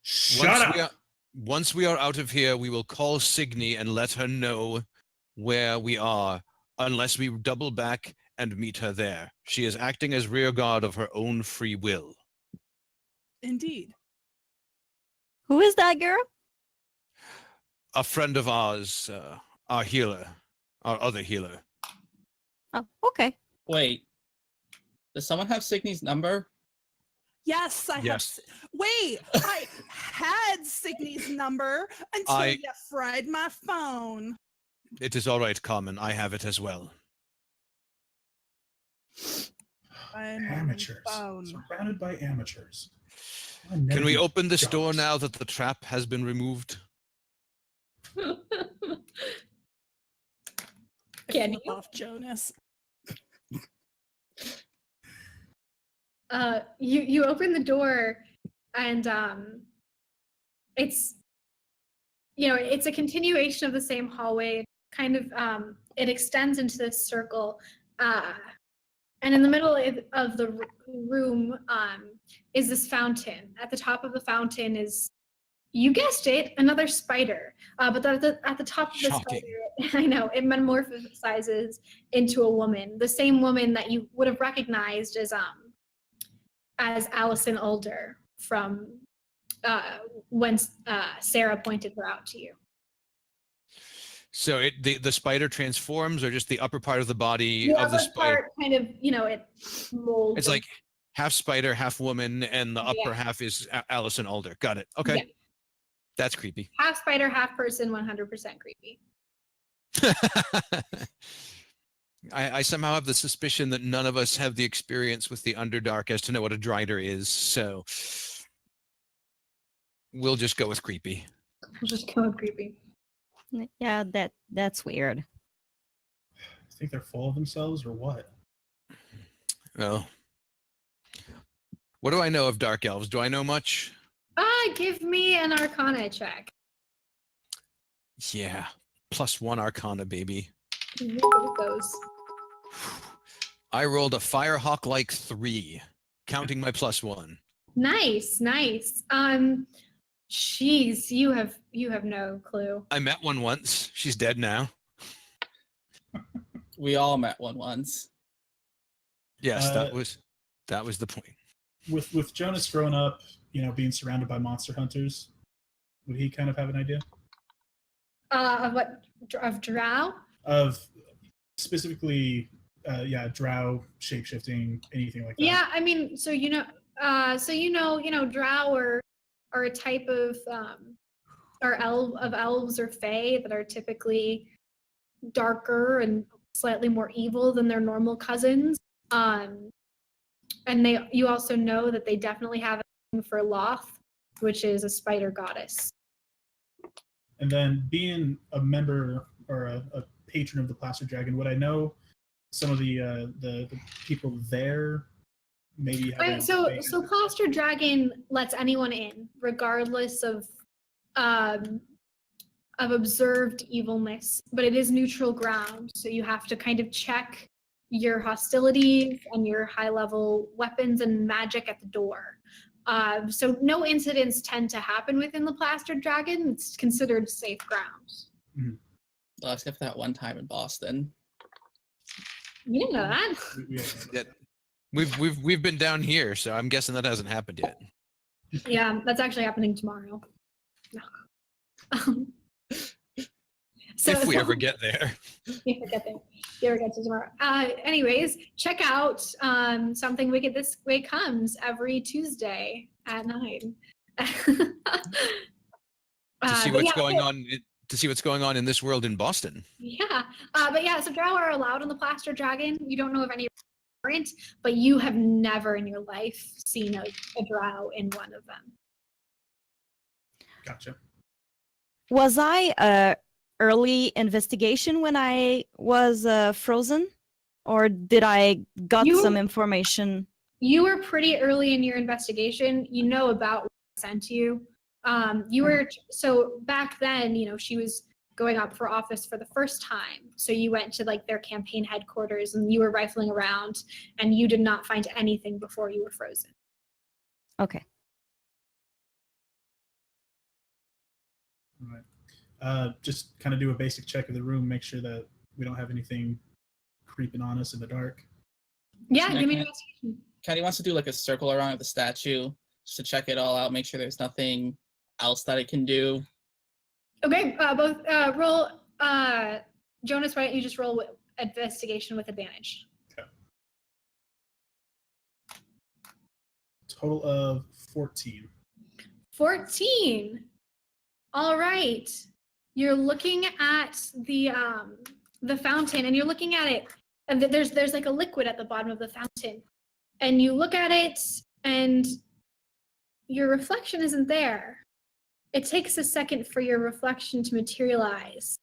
Shut up! Once we are out of here, we will call Signy and let her know where we are, unless we double back and meet her there. She is acting as rear guard of her own free will. Indeed. Who is that girl? A friend of ours, our healer, our other healer. Oh, okay. Wait, does someone have Signy's number? Yes, I Yes. have. Wait, I had Signy's number until you fried my phone. It is all right, Carmen. I have it as well. Amateurs. Phone. Surrounded by amateurs. Can we open this door now that the trap has been removed? Can Flip you? off Jonas? You open the door, and it's it's a continuation of the same hallway. Kind of it extends into this circle, and in the middle of the room is this fountain. At the top of the fountain is, you guessed it, another spider. But at the top of the Shocking. spider, I know, it metamorphosizes into a woman, the same woman that you would have recognized as Allison Alder from when Sarah pointed her out to you. So the spider transforms, or just the upper part of the body The of the upper spider? part kind of, it molds. It's like half spider, half woman, and the upper Yeah. half is Allison Alder. Got it. Okay. Yeah. That's creepy. half spider, half person, 100% creepy. I somehow have the suspicion that none of us have the experience with the Underdark as to know what a Drider is, so we'll just go with creepy. We'll just go with creepy. Yeah, that's weird. Think they're full of themselves or what? Well, what do I know of Dark Elves? Do I know much? Give me an Arcana check. Yeah. +1 Arcana, baby. Here it goes. I rolled a Firehawk-like 3, counting my +1. Nice. Jeez, you have no clue. I met one once. She's dead now. We all met one once. Yes, that was the point. with Jonas growing up, being surrounded by monster hunters, would he kind of have an idea Of what? Of drow? of specifically, drow, shapeshifting, anything like that? Yeah, I mean, drow are a type of elves or fae that are typically darker and slightly more evil than their normal cousins. And you also know that they definitely have a thing for Loth, which is a spider goddess. And then being a member or a patron of the Plaster Dragon, would I know some of the people there? Maybe. So Plaster Dragon lets anyone in, regardless of observed evilness, but it is neutral ground, so you have to kind of check your hostilities and your high-level weapons and magic at the door. So no incidents tend to happen within the Plastered Dragon. It's considered safe ground. Mm-hmm. Well, except for that one time in Boston. You didn't know that? We've been down here, so I'm guessing that hasn't happened yet. Yeah, that's actually happening tomorrow. If we ever get there. If we get there. If you ever get to tomorrow. Anyways, check out Something Wicked This Way Comes every Tuesday at 9. To see what's going on. To see what's going on in this world in Boston. Yeah, so drow are allowed on the Plaster Dragon. You don't know of any aren't, but you have never in your life seen a drow in one of them. Gotcha. Was I early investigation when I was frozen, or did I got some information? You were pretty early in your investigation. You know about what sent you. You were so back then. She was going up for office for the first time. So you went to their campaign headquarters and you were rifling around, and you did not find anything before you were frozen. Okay. All right. Just kind of do a basic check of the room, make sure that we don't have anything creeping on us in the dark. Yeah, give me an investigation. Caddy wants to do a circle around the statue just to check it all out, make sure there's nothing else that it can do. Okay, both roll. Jonas, why don't you just roll investigation with advantage? Okay. Total of 14. 14. All right. You're looking at the fountain, and you're looking at it, and there's a liquid at the bottom of the fountain, and you look at it, and your reflection isn't there. It takes a second for your reflection to materialize,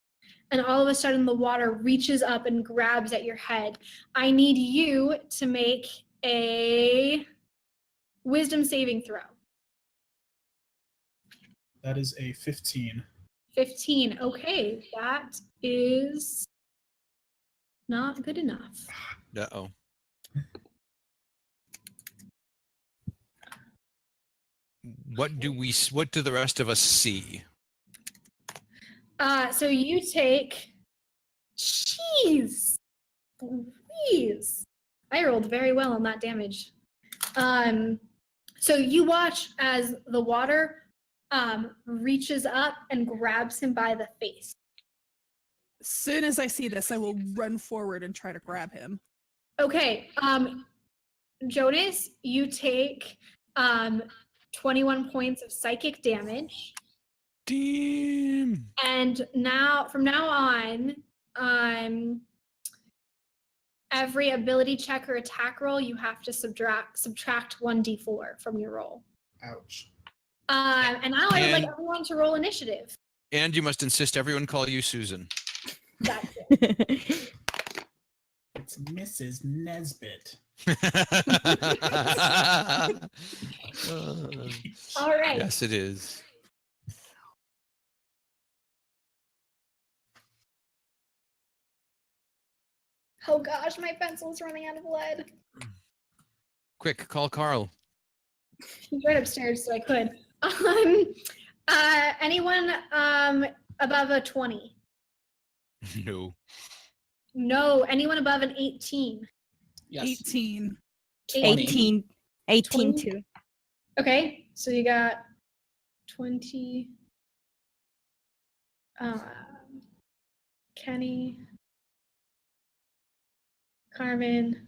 and all of a sudden the water reaches up and grabs at your head. I need you to make a wisdom saving throw. That is a 15. 15. Okay, that is not good enough. Uh-oh. What do the rest of us see? So you take, jeez, please. I rolled very well on that damage. So you watch as the water reaches up and grabs him by the face. As soon as I see this, I will run forward and try to grab him. Okay, Jonas, you take 21 points of psychic damage. Damn. And from now on, every ability check or attack roll, you have to subtract 1d4 from your roll. Ouch. And now I would like everyone to roll initiative. And you must insist everyone call you Susan. That's it. It's Mrs. Nesbit. All right. Yes, it is. Oh gosh, my pencil's running out of lead. Quick, call Carl. He's right upstairs, so I could. Anyone above a 20? No. No. Anyone above an 18? Yes. 18. 20. 18. 18 20. too. Okay, so you got 20. Kenny, Carmen,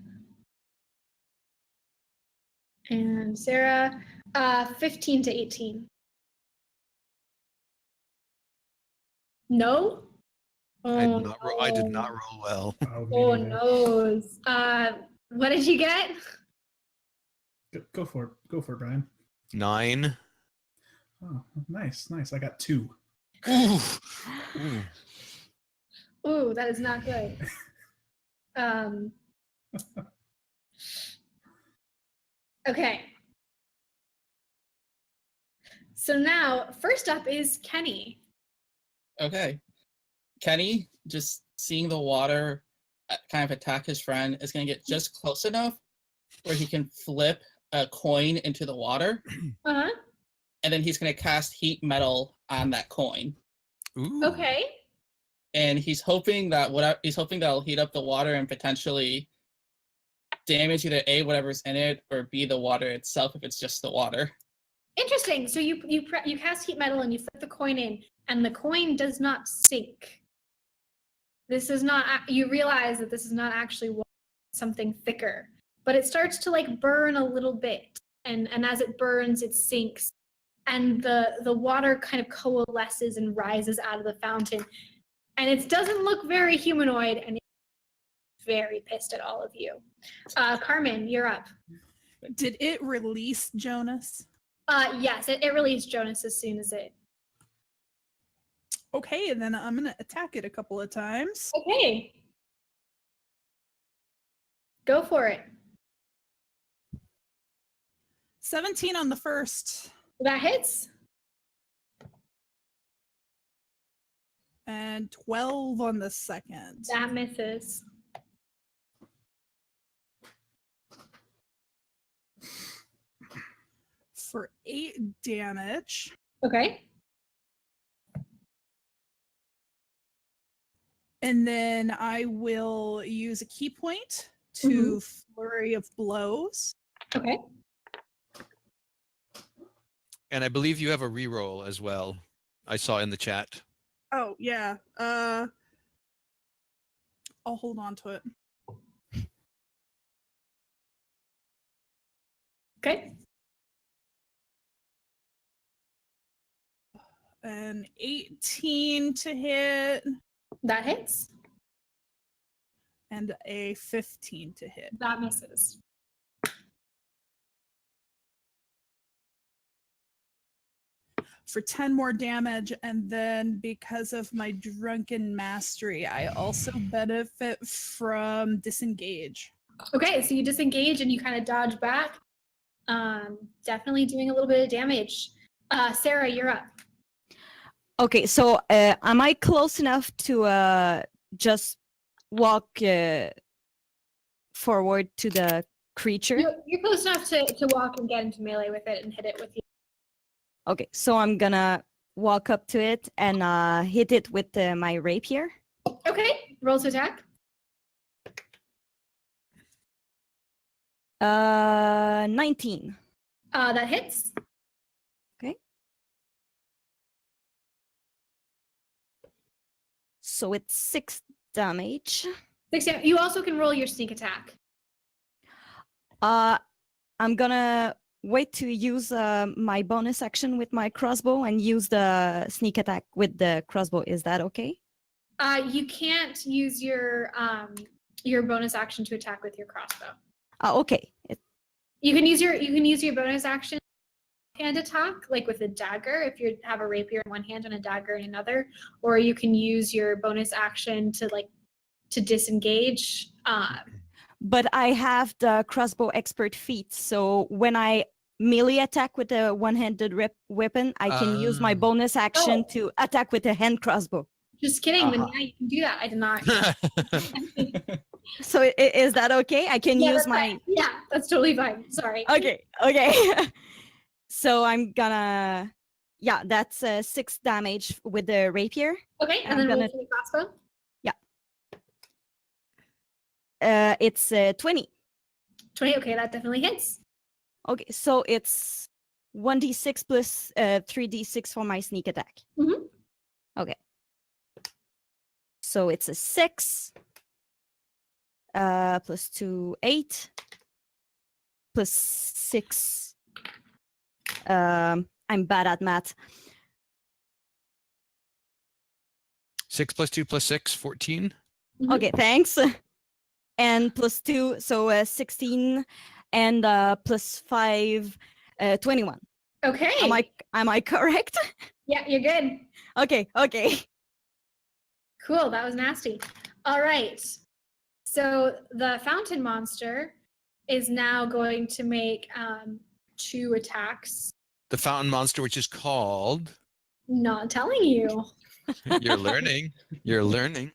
and Sarah. 15 to 18. No? I Oh, did not. I did no. not roll well. Oh, me Oh, neither. noes. What did you get? Go for it. Go for it, Brian. 9. Oh, nice, nice. I got 2. Ooh. Ooh. Ooh, that is not good. Okay. So now, first up is Kenny. Okay. Kenny, just seeing the water kind of attack his friend, is going to get just close enough where he can flip a coin into the water, Uh-huh. and then he's going to cast heat metal on that coin. Ooh. Okay. And he's hoping that that'll heat up the water and potentially damage either A, whatever's in it, or B, the water itself if it's just the water. Interesting. So you cast heat metal and you flip the coin in, and the coin does not sink. This is not. You realize that this is not actually something thicker, but it starts to like burn a little bit, and as it burns, it sinks, and the water kind of coalesces and rises out of the fountain, and it doesn't look very humanoid, and it's very pissed at all of you. Carmen, you're up. Did it release Jonas? Yes, it released Jonas as soon as it. Okay, then I'm gonna attack it a couple of times. Okay. Go for it. 17 on the first, That hits. and 12 on the second. That misses. For 8 damage. Okay. And then I will use a key point to flurry of blows. Okay. And I believe you have a reroll as well. I saw in the chat. Oh yeah. I'll hold on to it. Okay. An 18 to hit That hits. and a 15 to hit. That misses. For 10 more damage, and then because of my drunken mastery, I also benefit from disengage. Okay, so you disengage and you kind of dodge back. Definitely doing a little bit of damage. Sarah, you're up. Okay, so am I close enough to just walk forward to the creature? You're close enough to walk and get into melee with it and hit it with you. Okay, so I'm gonna walk up to it and hit it with my rapier. Okay, roll to attack. 19. That hits. So it's 6 damage. 6 damage. You also can roll your sneak attack. I'm gonna wait to use my bonus action with my crossbow and use the sneak attack with the crossbow. Is that okay? You can't use your bonus action to attack with your crossbow. Okay. You can use your bonus action hand attack, like with a dagger, if you have a rapier in one hand and a dagger in another, or you can use your bonus action to disengage. But I have the crossbow expert feat, so when I melee attack with a one-handed weapon, I can use my bonus action to attack with a hand crossbow. Just kidding. Then yeah, you can do that. I did not. So is that okay? I can use my. Fine. Yeah, that's totally fine. Sorry. Okay. So I'm gonna. Yeah, that's 6 damage with the rapier. Okay, and then roll for the crossbow. Yeah. It's 20. 20. Okay, that definitely hits. Okay, so it's 1d6 plus 3d6 for my sneak attack. Mhm. Okay. So it's a 6 plus 2, 8 plus 6. I'm bad at math. 6 plus 2 plus 6, 14. Mhm. Okay, thanks. And plus 2, so 16, and plus 5, 21. Okay. Am I correct? Yeah, you're good. Okay. Cool. That was nasty. All right. So the fountain monster is now going to make 2 attacks. The fountain monster, which is called. Not telling you. You're learning. You're learning.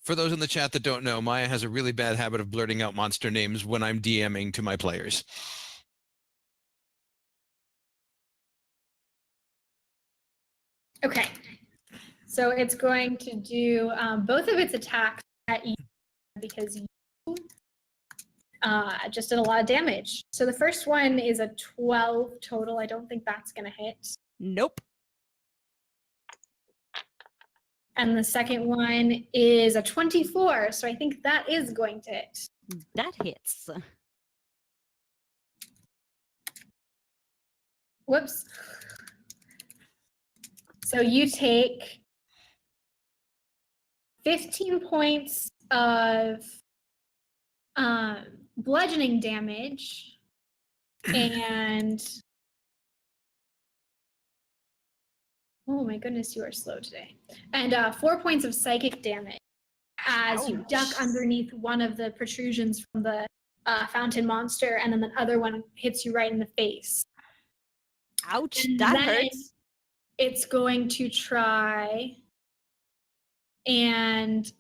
For those in the chat that don't know, Maya has a really bad habit of blurting out monster names when I'm DMing to my players. Okay. So it's going to do both of its attacks at you because you just did a lot of damage. So the first one is a 12 total. I don't think that's going to hit. Nope. And the second one is a 24. So I think that is going to hit. That hits. Whoops. So you take 15 points of bludgeoning damage and oh my goodness, you are slow today. And 4 points of psychic damage as you duck underneath one of the protrusions from the fountain monster, and then the other one hits you right in the face. Ouch, And that then hurts. It's going to try and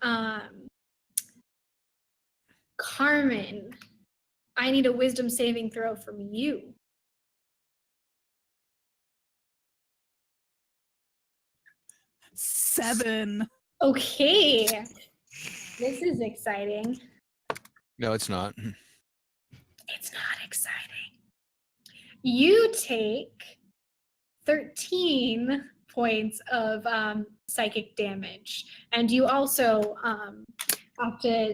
Carmen, I need a wisdom saving throw from you. Seven. Okay. This is exciting. No, it's not. It's not exciting. You take 13 points of psychic damage, and you also have to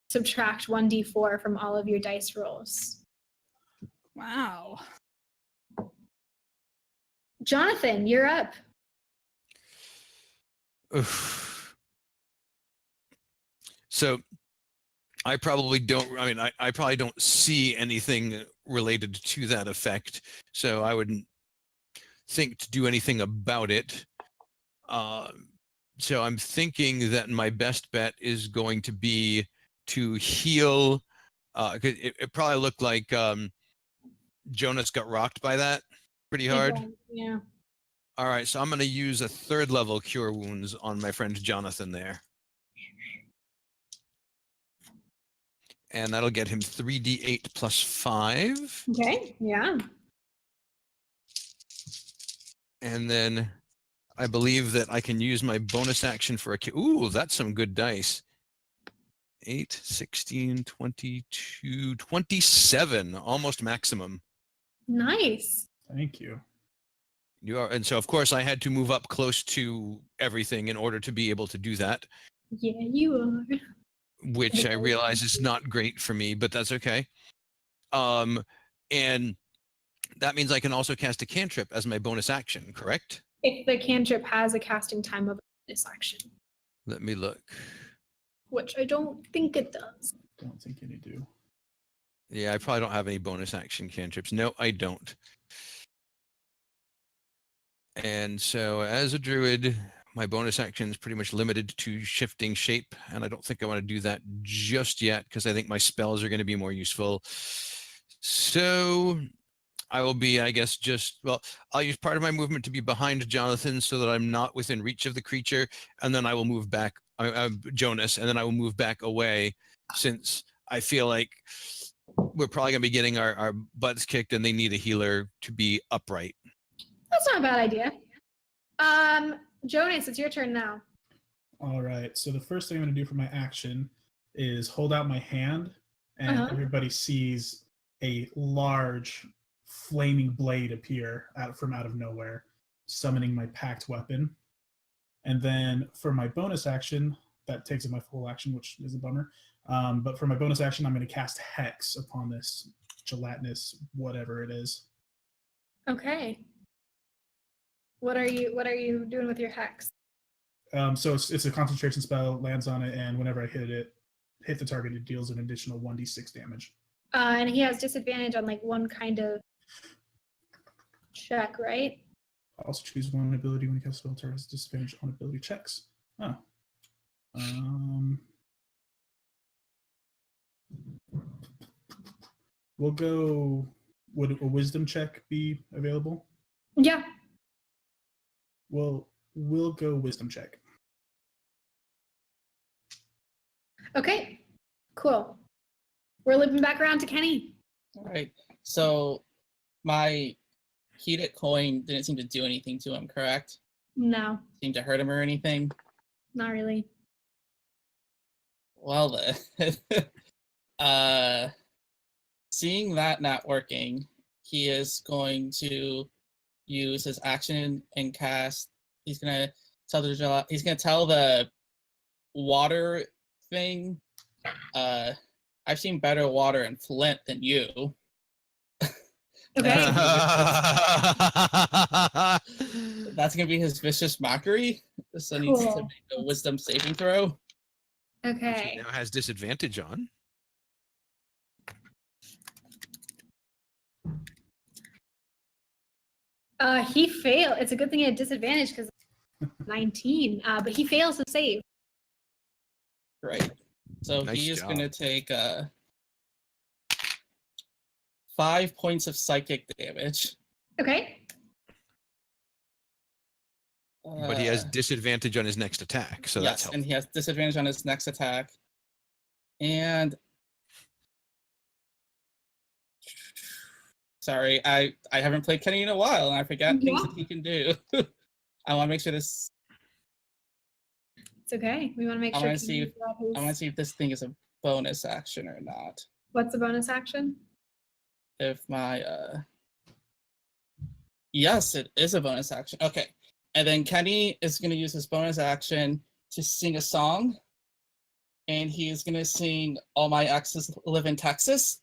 subtract 1d4 from all of your dice rolls. Wow. Jonathan, you're up. Oof. So I probably don't, I probably don't see anything related to that effect. So I wouldn't think to do anything about it. So I'm thinking that my best bet is going to be to heal. It probably looked like Jonas got rocked by that pretty hard. Yeah. All right, so I'm going to use a 3rd level Cure Wounds on my friend Jonathan there. And that'll get him 3d8 plus 5. Okay, yeah. And then I believe that I can use my bonus action for a... Ooh, that's some good dice. 8, 16, 22, 27, almost maximum. Nice. Thank you. You are, and so of course I had to move up close to everything in order to be able to do that. Yeah, you are. Which I realize is not great for me, but that's okay. And that means I can also cast a cantrip as my bonus action, correct? If the cantrip has a casting time of this action, Let me look. which I don't think it does. Don't think any do. Yeah, I probably don't have any bonus action cantrips. No, I don't. And so as a druid, my bonus action is pretty much limited to shifting shape, and I don't think I want to do that just yet because I think my spells are going to be more useful. So I will be, I guess, I'll use part of my movement to be behind Jonathan so that I'm not within reach of the creature, and then I will move back, Jonas, and then I will move back away since I feel like we're probably going to be getting our butts kicked and they need a healer to be upright. That's not a bad idea. Jonas, it's your turn now. All right. So the first thing I'm going to do for my action is hold out my hand, and everybody sees a large flaming blade appear from out of nowhere, summoning my packed weapon. And then for my bonus action, that takes up my full action, which is a bummer. But for my bonus action, I'm going to cast Hex upon this gelatinous whatever it is. Okay. What are you doing with your hex? So it's a concentration spell, lands on it, and whenever I hit the target, it deals an additional 1d6 damage. And he has disadvantage on like one kind of check, right? Also choose one ability when you cast spell target has disadvantage on ability checks. Oh. We'll go. Would a wisdom check be available? Yeah. Well, we'll go wisdom check. Okay. Cool. We're looping back around to Kenny. All right. So my heated coin didn't seem to do anything to him, correct? No, Seem to hurt him or anything? not really. Well then. Seeing that not working, he is going to use his action and cast. He's gonna tell the water thing. I've seen better water in Flint than you. Okay. That's gonna be his vicious mockery. So he needs to Cool. make a wisdom saving throw. Which Okay. he now has disadvantage on. He failed. It's a good thing he had disadvantage because 19. But he fails to save. Right. So Nice he is job. gonna take 5 points of psychic damage. Okay. But he has disadvantage on his next attack, so that's yes, helpful. and he has disadvantage on his next attack. And sorry, I haven't played Kenny in a while, and I forgot things that he can do. I want to make sure this. It's okay. We want to make I sure. wanna see Kenny's got his- I want to see if this thing is a bonus action or not. What's the bonus action? If my yes, it is a bonus action. Okay, and then Kenny is going to use his bonus action to sing a song, and he is going to sing "All My Exes Live in Texas."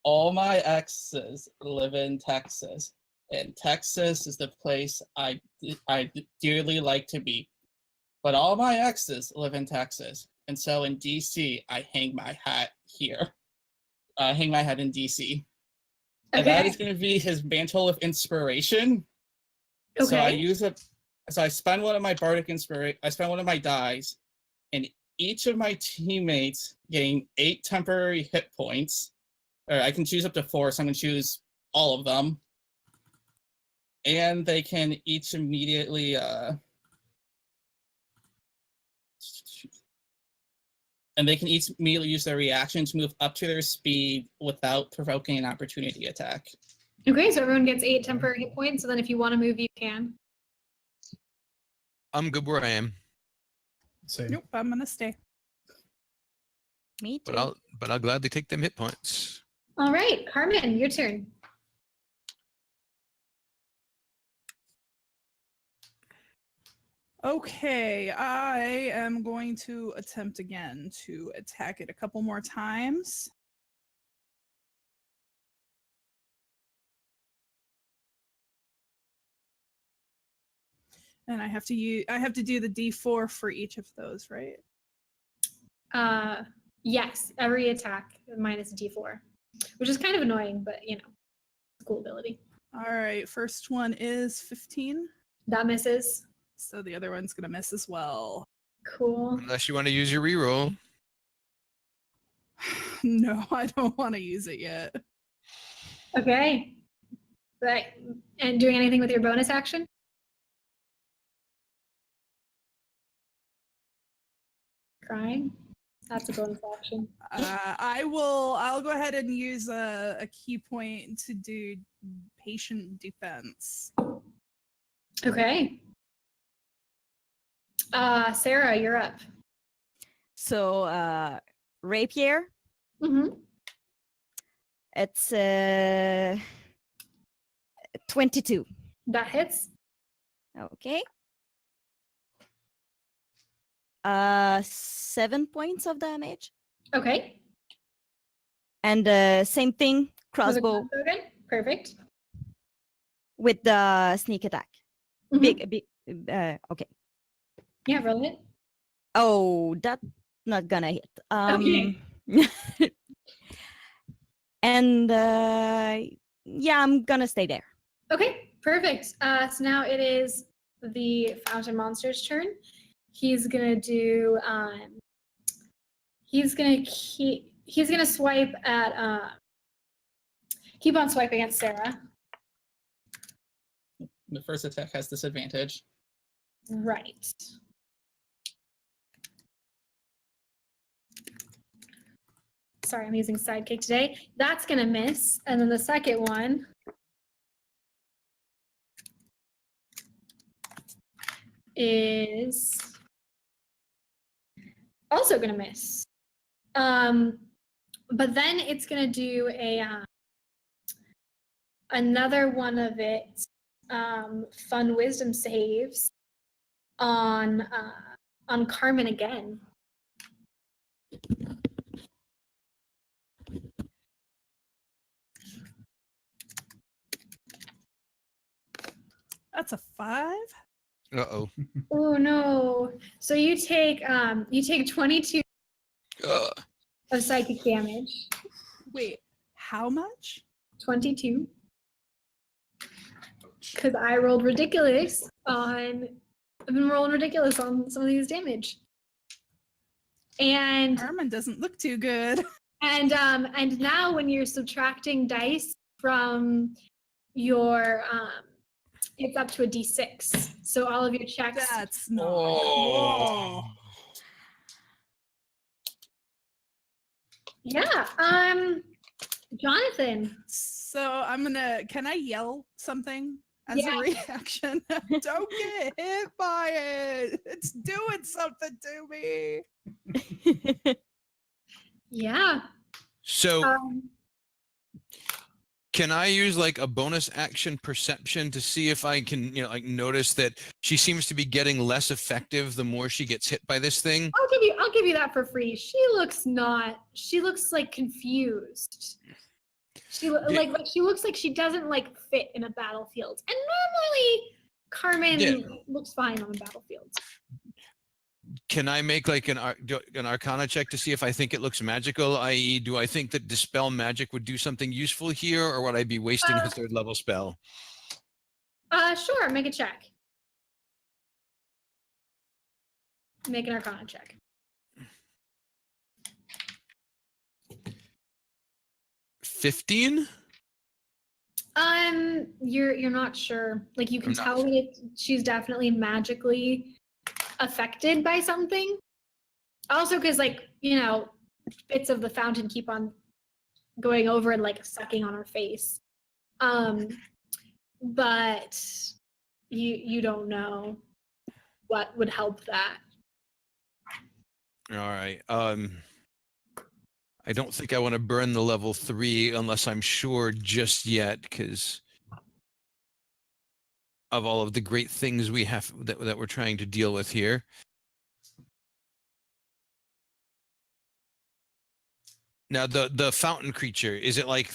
All my exes live in Texas, and Texas is the place I dearly like to be. But all my exes live in Texas, and so in DC, I hang my hat here. Hang my hat in DC. And that Okay. is going to be his mantle of inspiration. Okay. So I use it. So I spend one of my bardic inspiration. I spend one of my dies, and each of my teammates gain 8 temporary hit points. Or I can choose up to 4, so I'm going to choose all of them. And they can each immediately. And they can each immediately use their reaction to move up to their speed without provoking an opportunity attack. Okay, so everyone gets 8 temporary hit points. So then if you want to move, you can. I'm good where I am, Same. Nope, I'm gonna stay. Me too. but I'll gladly take them hit points. All right, Carmen, your turn. Okay, I am going to attempt again to attack it a couple more times. And I have to do the D4 for each of those, right? Yes, every attack minus D4, which is kind of annoying, but you know, cool ability. All right, first one is 15. That misses. So the other one's gonna miss as well. Cool. Unless you want to use your reroll. No, I don't want to use it yet. Okay. Right. And doing anything with your bonus action? Crying? That's a bonus action. I'll go ahead and use a key point to do patient defense. Okay. Sarah, you're up. So, rapier, Mm-hmm. It's 22. That hits. Okay. 7 points of damage. Okay. And same thing, With a crossbow crossbow again. Perfect. with the sneak attack. Mhm. Big. Okay. Yeah, roll it. Oh, that's not gonna hit. Okay. And yeah, I'm gonna stay there. Okay, perfect. So now it is the fountain monster's turn. He's gonna do. He's gonna swipe at. Keep on swiping at Sarah. The first attack has disadvantage. Right. Sorry, I'm using sidekick today. That's gonna miss, and then the second one. Is also gonna miss. But then it's gonna do a another one of its fun wisdom saves on Carmen again. That's a 5. Uh-oh. Oh no! So you take 22 of psychic damage. Wait, how much? 22. Because I rolled ridiculous on. I've been rolling ridiculous on some of these damage. And Carmen doesn't look too good. and now when you're subtracting dice from your it's up to a d6. So all of your checks. That's not. Oh. Yeah. Jonathan. So can I yell something as Yeah. a reaction? Don't get hit by it. It's doing something to me. Yeah. So can I use like a bonus action perception to see if I can, like notice that she seems to be getting less effective the more she gets hit by this thing? I'll give you that for free. She looks like confused. She looks like she doesn't like fit in a battlefield. And normally Carmen looks fine on a battlefield. Can I make like an Arcana check to see if I think it looks magical? I.e., do I think that Dispel Magic would do something useful here, or would I be wasting a third level spell? Sure, make a check. Make an Arcana check. 15? You're not sure. Like you can I'm not tell that she's definitely magically affected by something. Also, because bits of the fountain keep on going over and like sucking on her face. But you don't know what would help that. All right. I don't think I want to burn the level 3 unless I'm sure just yet, because of all of the great things we have that we're trying to deal with here. Now, the fountain creature, is it like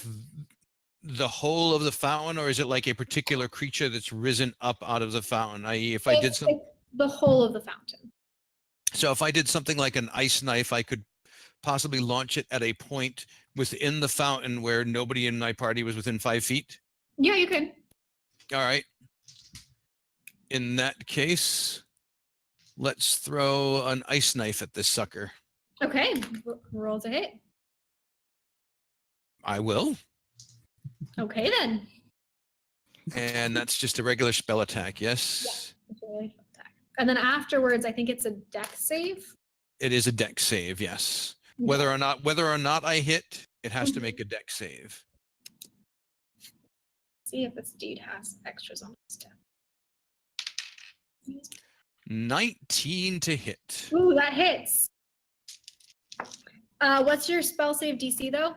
the whole of the fountain, or is it like a particular creature that's risen up out of the fountain? I.e., if I did something, It's the whole of the fountain. so if I did something like an ice knife, I could possibly launch it at a point within the fountain where nobody in my party was within 5 feet. Yeah, you could. All right. In that case, let's throw an ice knife at this sucker. Okay, roll to hit. I will. Okay then. And that's just a regular spell attack, yes? It's a really fun attack. And then afterwards, I think it's a dex save. It is a dex save, yes. Whether or not I hit, it has to make a dex save. See if this dude has extras on his stuff. 19 to hit. Ooh, that hits. What's your spell save DC though?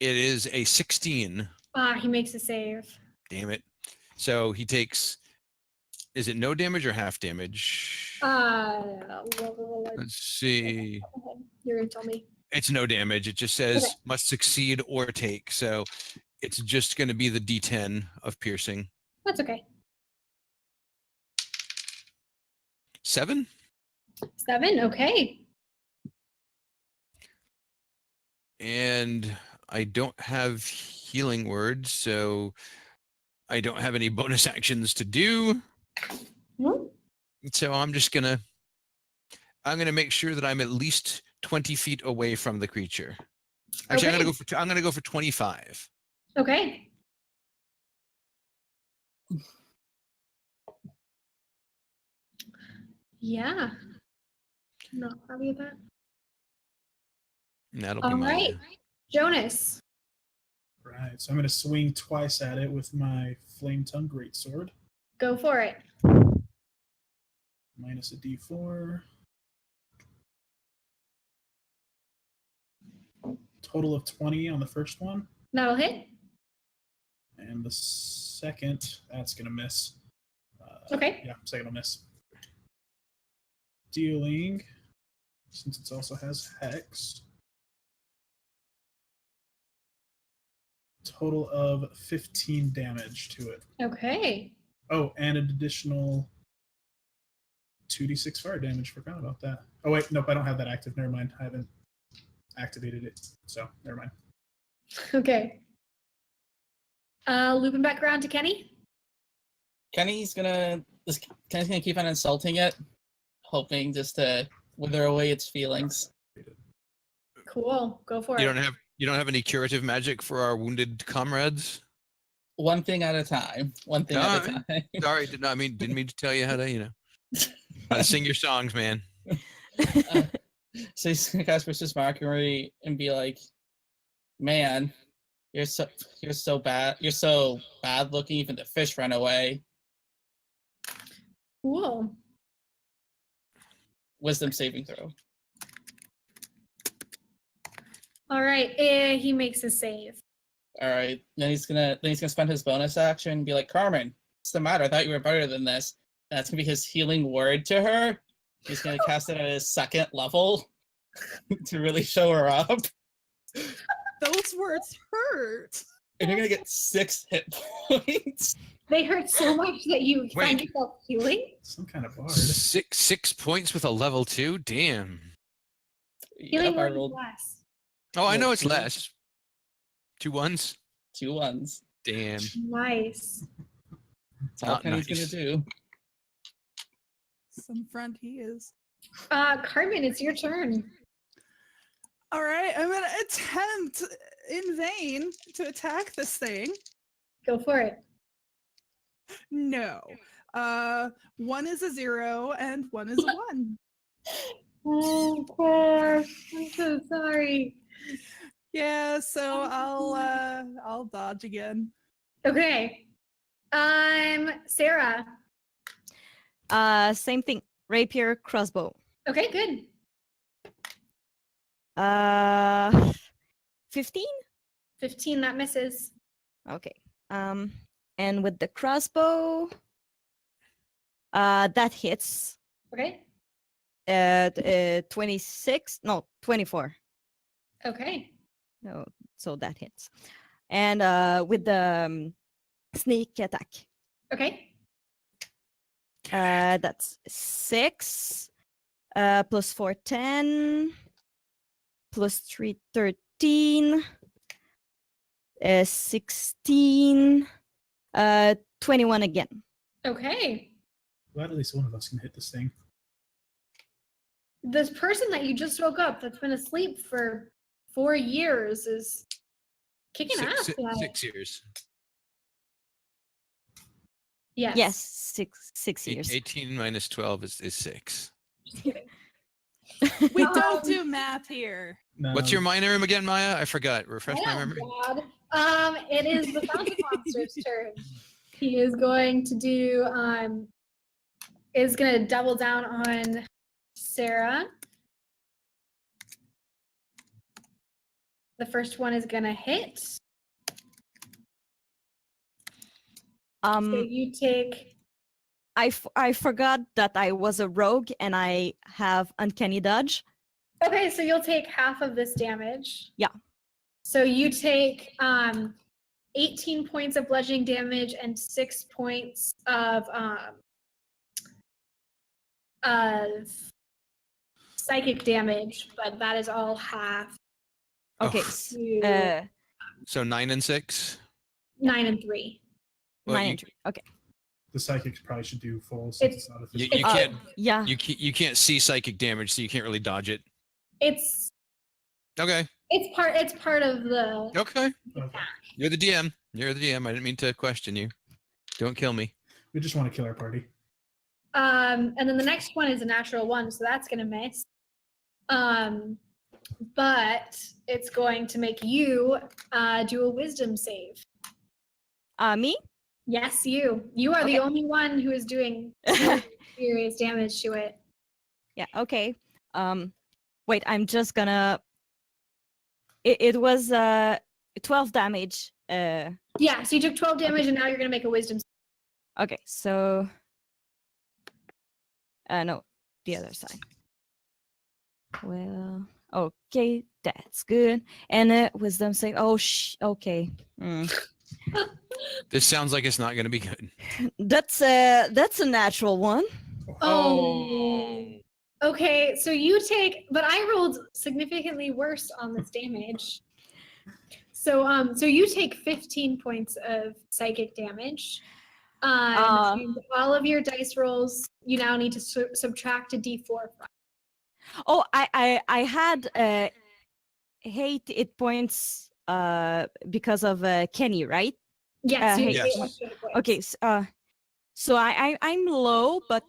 It is a 16. He makes a save. Damn it. So he takes, is it no damage or half damage? Let's see. You're gonna tell me. It's no damage. It just says Okay. must succeed or take. So it's just going to be the D10 of piercing. That's okay. 7? 7. Okay. And I don't have healing words, so I don't have any bonus actions to do. Hmm? So I'm gonna make sure that I'm at least 20 feet away from the creature. Actually, Okay. I'm gonna go for 25. Okay. Yeah. Not happy with that. And that'll be All my right. Jonas. Right. So I'm going to swing twice at it with my Flame Tongue Greatsword. Go for it. Minus a d4. Total of 20 on the first one. That'll hit. And the second, that's going to miss. Okay. Yeah, second will miss. Dealing, since it also has Hex, total of 15 damage to it. Okay. Oh, and an additional 2d6 fire damage. Forgot about that. Oh, wait, nope, I don't have that active. Never mind. I haven't activated it, so never mind. Okay. Looping back around to Kenny. Kenny's gonna keep on insulting it, hoping just to wither away its feelings. Cool. Go for You it. don't have any curative magic for our wounded comrades? One thing at a time. One thing at a time. Sorry, didn't mean to tell you how to, how to sing your songs, man. So he's gonna cast Vicious Mockery and be like, "Man, you're so bad. You're so bad looking. Even the fish ran away." Cool. Wisdom saving throw. All right. He makes a save. All right. Then he's gonna spend his bonus action and be like, "Carmen, what's the matter? I thought you were better than this." And that's gonna be his healing word to her. He's gonna cast it at his second level to really show her up. Those words hurt. And you're gonna get 6 hit points. They hurt so much that you find Wait. yourself healing. Some kind of bard. 6 points with a level 2? Damn. Healing Yep, I word is rolled less. Oh, I know Roll it's 2. less. 2 1s? 2 1s. Damn. Nice. That's all Not Kenny's nice. gonna do. Some friend he is. Carmen, it's your turn. All right, I'm gonna attempt in vain to attack this thing. Go for it. No. 1 is a 0 and 1 is a 1. Oh, poor. I'm so sorry. Yeah, so I'll dodge again. Okay. Sarah. Same thing. Rapier, crossbow. Okay, good. 15? 15, that misses. Okay. And with the crossbow, that hits. Okay. 26? No, 24. Okay. No, so that hits. And with the sneak attack, Okay. that's 6 plus 4, 10 plus 3, 13 16 21 again. Okay. Glad at least one of us can hit this thing. This person that you just woke up that's been asleep for 4 years is kicking ass tonight. 6 years. Yes. Yes, 6 years. 18 minus 12 is 6. Just kidding. We don't do math here. No, What's your mind name again, Maya? I forgot. Refresh my Oh, memory. God. It is the fountain monster's turn. He is going to do is going to double down on Sarah. The first one is gonna hit. So you take. I forgot that I was a rogue and I have uncanny dodge. Okay, so you'll take half of this damage. Yeah. So you take 18 points of bludgeoning damage and 6 points of psychic damage, but that is all half. Okay. To So 9 and 6. 9 and 3. Well, 9 you, and 3. Okay. The psychics probably should do full since it's not a you, physical. you can't Yeah. you can't see psychic damage, so you can't really dodge it. It's Okay. It's part of the. Okay. Okay. You're the DM. You're the DM. I didn't mean to question you. Don't kill me. We just want to kill our party. And then the next one is a natural 1, so that's gonna miss. But it's going to make you do a wisdom save. Me? Yes, you. You are the Okay. only one who is doing serious damage to it. Yeah. Okay. Wait. I'm just gonna. It was 12 damage. Yeah, so you took 12 damage, and now you're gonna make a wisdom save. Okay. So. No, the other side. Well. Okay, that's good. And wisdom save. Oh, okay. This sounds like it's not going to be good. That's a natural one. Oh. Okay, so you take, but I rolled significantly worse on this damage. So you take 15 points of psychic damage. And all of your dice rolls, you now need to subtract a d4 from. Oh, I had 8 hit points because of Kenny, right? Yes, you Yes. take 8 extra hit points. Okay, so I'm low, but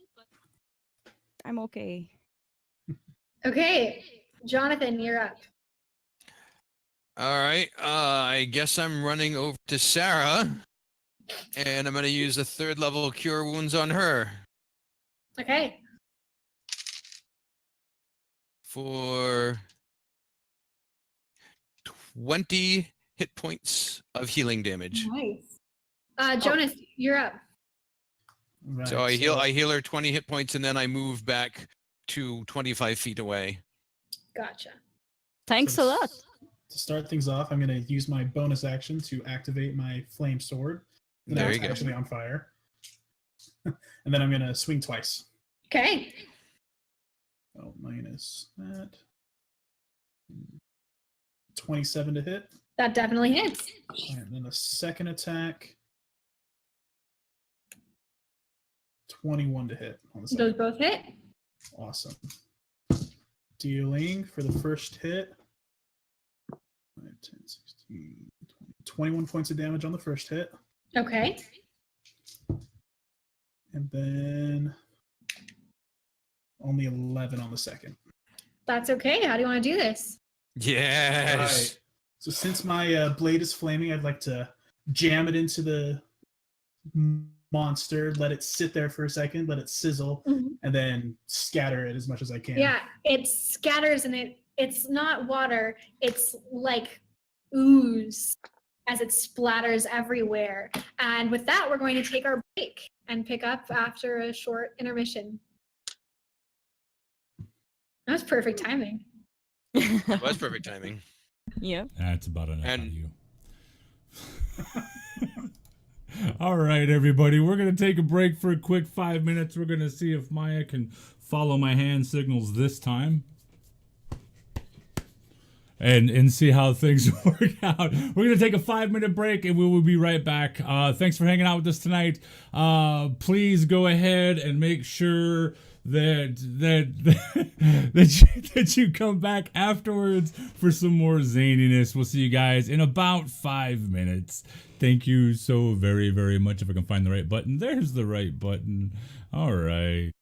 I'm okay. Okay, Jonathan, you're up. All right. I guess I'm running over to Sarah, and I'm going to use a 3rd level cure wounds on her Okay. for 20 hit points of healing damage. Nice. Jonas, you're up. Right, So I heal her 20 hit points, and then I move back to 25 feet away. Gotcha. Thanks So a lot. To start things off, I'm going to use my bonus action to activate my flame sword. And There now you it's go. actually on fire. And then I'm going to swing twice. Okay. Oh, minus that. 27 to hit. That definitely hits. And then a second attack. 21 to hit on the second. Those both hit. Awesome. Dealing for the first hit. 5, 10, 16, 20, 21 points of damage on the first hit. Okay. And then only 11 on the second. That's okay. How do you want to do this? Yes. Alright. So since my blade is flaming, I'd like to jam it into the monster, let it sit there for a second, let it sizzle, and then scatter it as much as I can. Yeah, it scatters and it's not water, it's like ooze as it splatters everywhere. And with that, we're going to take our break and pick up after a short intermission. That was perfect timing. That was perfect timing. Yeah. That's about enough And- of you. All right, everybody. We're going to take a break for a quick 5 minutes. We're going to see if Maya can follow my hand signals this time. And see how things work out. We're going to take a 5-minute break and we will be right back. Thanks for hanging out with us tonight. Please go ahead and make sure that you come back afterwards for some more zaniness. We'll see you guys in about 5 minutes. Thank you so very, very much. If I can find the right button. There's the right button. All right.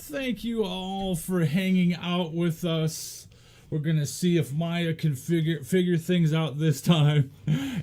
thank you all for hanging out with us. We're gonna see if Maya can figure things out this time.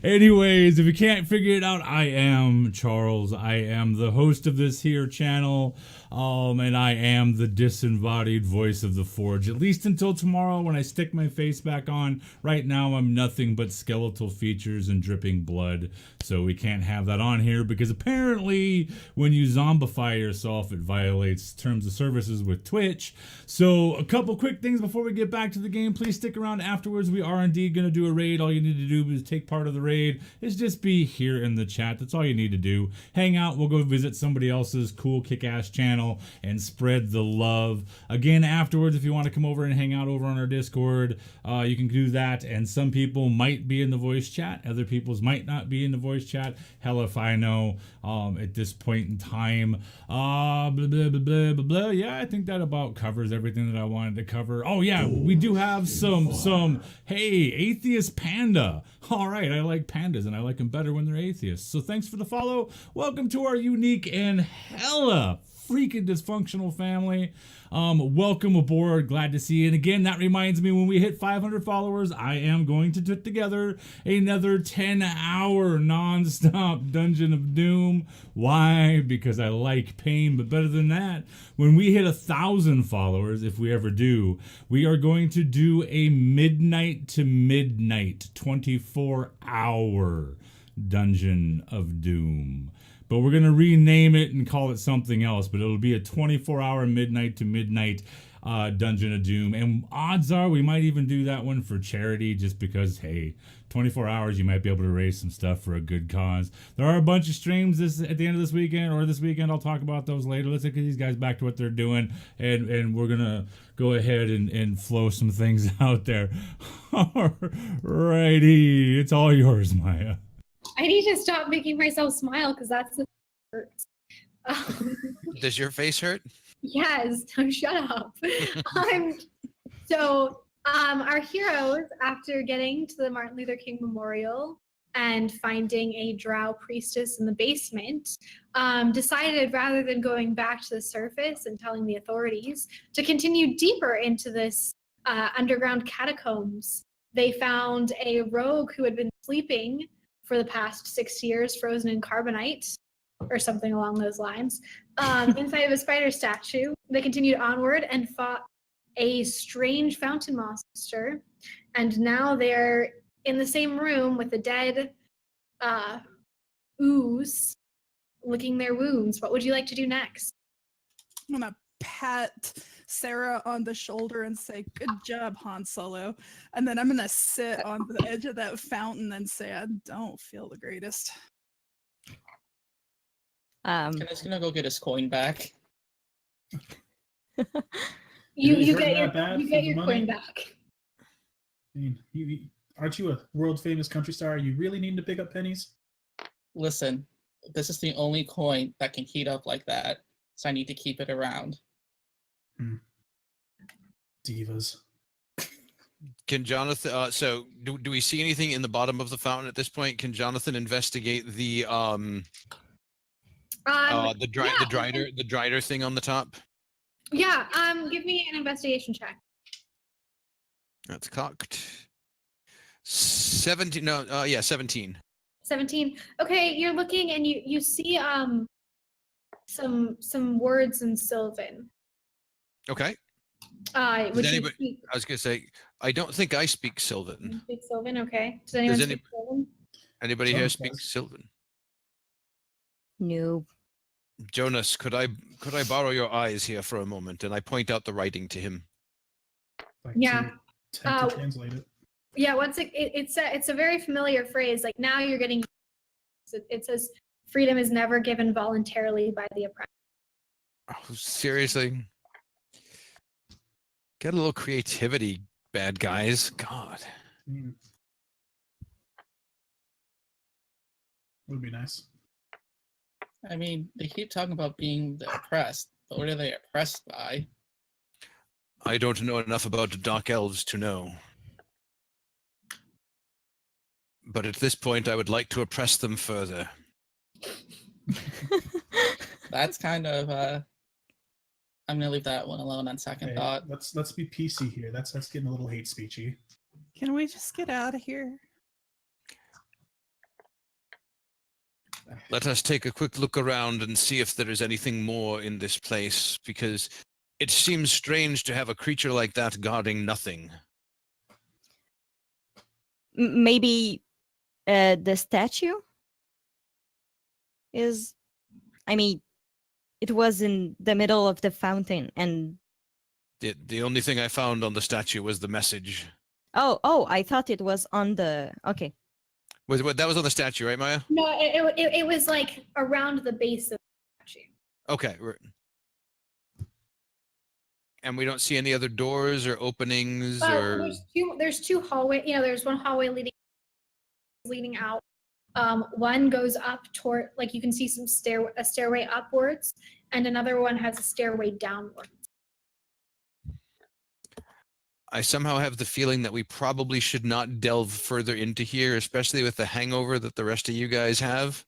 Anyways, if you can't figure it out, I am Charles. I am the host of this here channel, and I am the disembodied voice of the Forge. At least until tomorrow, when I stick my face back on. Right now, I'm nothing but skeletal features and dripping blood, so we can't have that on here because apparently, when you zombify yourself, it violates terms of services with Twitch. So, a couple quick things before we get back to the game. Please stick around afterwards. We are indeed going to do a raid. All you need to do is take part of the raid. Is just be here in the chat. That's all you need to do. Hang out. We'll go visit somebody else's cool kick-ass channel and spread the love. Again, afterwards, if you want to come over and hang out over on our Discord, you can do that. And some people might be in the voice chat. Other people's might not be in the voice chat. Hell if I know at this point in time. Blah, blah, blah, blah, blah, blah. Yeah, I think that about covers everything that I wanted to cover. Oh, yeah, we do have some hey, atheist panda. All right, I like pandas and I like them better when they're atheists. So thanks for the follow. Welcome to our unique and hella freaking dysfunctional family. Welcome aboard. Glad to see you. And again, that reminds me, when we hit 500 followers, I am going to put together another 10-hour non-stop Dungeon of Doom. Why? Because I like pain. But better than that, when we hit 1,000 followers, if we ever do, we are going to do a midnight to midnight 24-hour Dungeon of Doom. But we're going to rename it and call it something else. But it'll be a 24-hour midnight to midnight Dungeon of Doom. And odds are we might even do that one for charity just because, hey, 24 hours, you might be able to raise some stuff for a good cause. There are a bunch of streams at the end of this weekend or this weekend. I'll talk about those later. Let's get these guys back to what they're doing. And we're going to go ahead and flow some things out there. Alrighty. It's all yours, Maya. I need to stop making myself smile because that's the hurts. Does your face hurt? Yes, shut up. Our heroes, after getting to the Martin Luther King Memorial and finding a drow priestess in the basement, decided rather than going back to the surface and telling the authorities to continue deeper into this underground catacombs. They found a rogue who had been sleeping for the past 6 years, frozen in carbonite, or something along those lines, inside of a spider statue. They continued onward and fought a strange fountain monster, and now they're in the same room with the dead ooze, licking their wounds. What would you like to do next? I'm gonna pat Sarah on the shoulder and say, "Good job, Han Solo." And then I'm gonna sit on the edge of that fountain and say, "I don't feel the greatest." Kenneth's gonna go get his coin back. You hurting get that bad you for get the your money? coin back. I mean, aren't you a world famous country star? You really need to pick up pennies? Listen, this is the only coin that can heat up like that, so I need to keep it around. Divas. Can Jonathan? So, do we see anything in the bottom of the fountain at this point? Can Jonathan investigate the drider thing on the top? Yeah. Give me an investigation check. That's cocked. 17. No. Yeah. 17. 17. Okay, you're looking and you see some words in Sylvan. Okay. Which you anybody- speak. I was gonna say I don't think I speak Sylvan. You speak Sylvan, okay. Does anyone Does speak Sylvan? Anybody here Jonas speak does. Sylvan? No. Jonas, could I borrow your eyes here for a moment? And I point out the writing to him. Like, Yeah. to attempt to translate it. Yeah, it's a very familiar phrase. Like now you're getting it says freedom is never given voluntarily by the oppressed. Oh, seriously? Get a little creativity, bad guys. God. I mean, would be nice. I mean, they keep talking about being the oppressed, but what are they oppressed by? I don't know enough about the Dark Elves to know. But at this point, I would like to oppress them further. That's kind of I'm gonna leave that one alone on second Hey, thought. let's be PC here. That's getting a little hate speechy. Can we just get out of here? Let us take a quick look around and see if there is anything more in this place, because it seems strange to have a creature like that guarding nothing. Maybe the statue is. I mean, it was in the middle of the fountain, and The only thing I found on the statue was the message. oh, I thought it was on the. Okay. That was on the statue, right, Maya? No, it was like around the base of the statue. Okay. And we don't see any other doors or openings or. There's two hallway. There's one hallway leading out. One goes up toward, like, you can see a stairway upwards, and another one has a stairway downwards. I somehow have the feeling that we probably should not delve further into here, especially with the hangover that the rest of you guys have.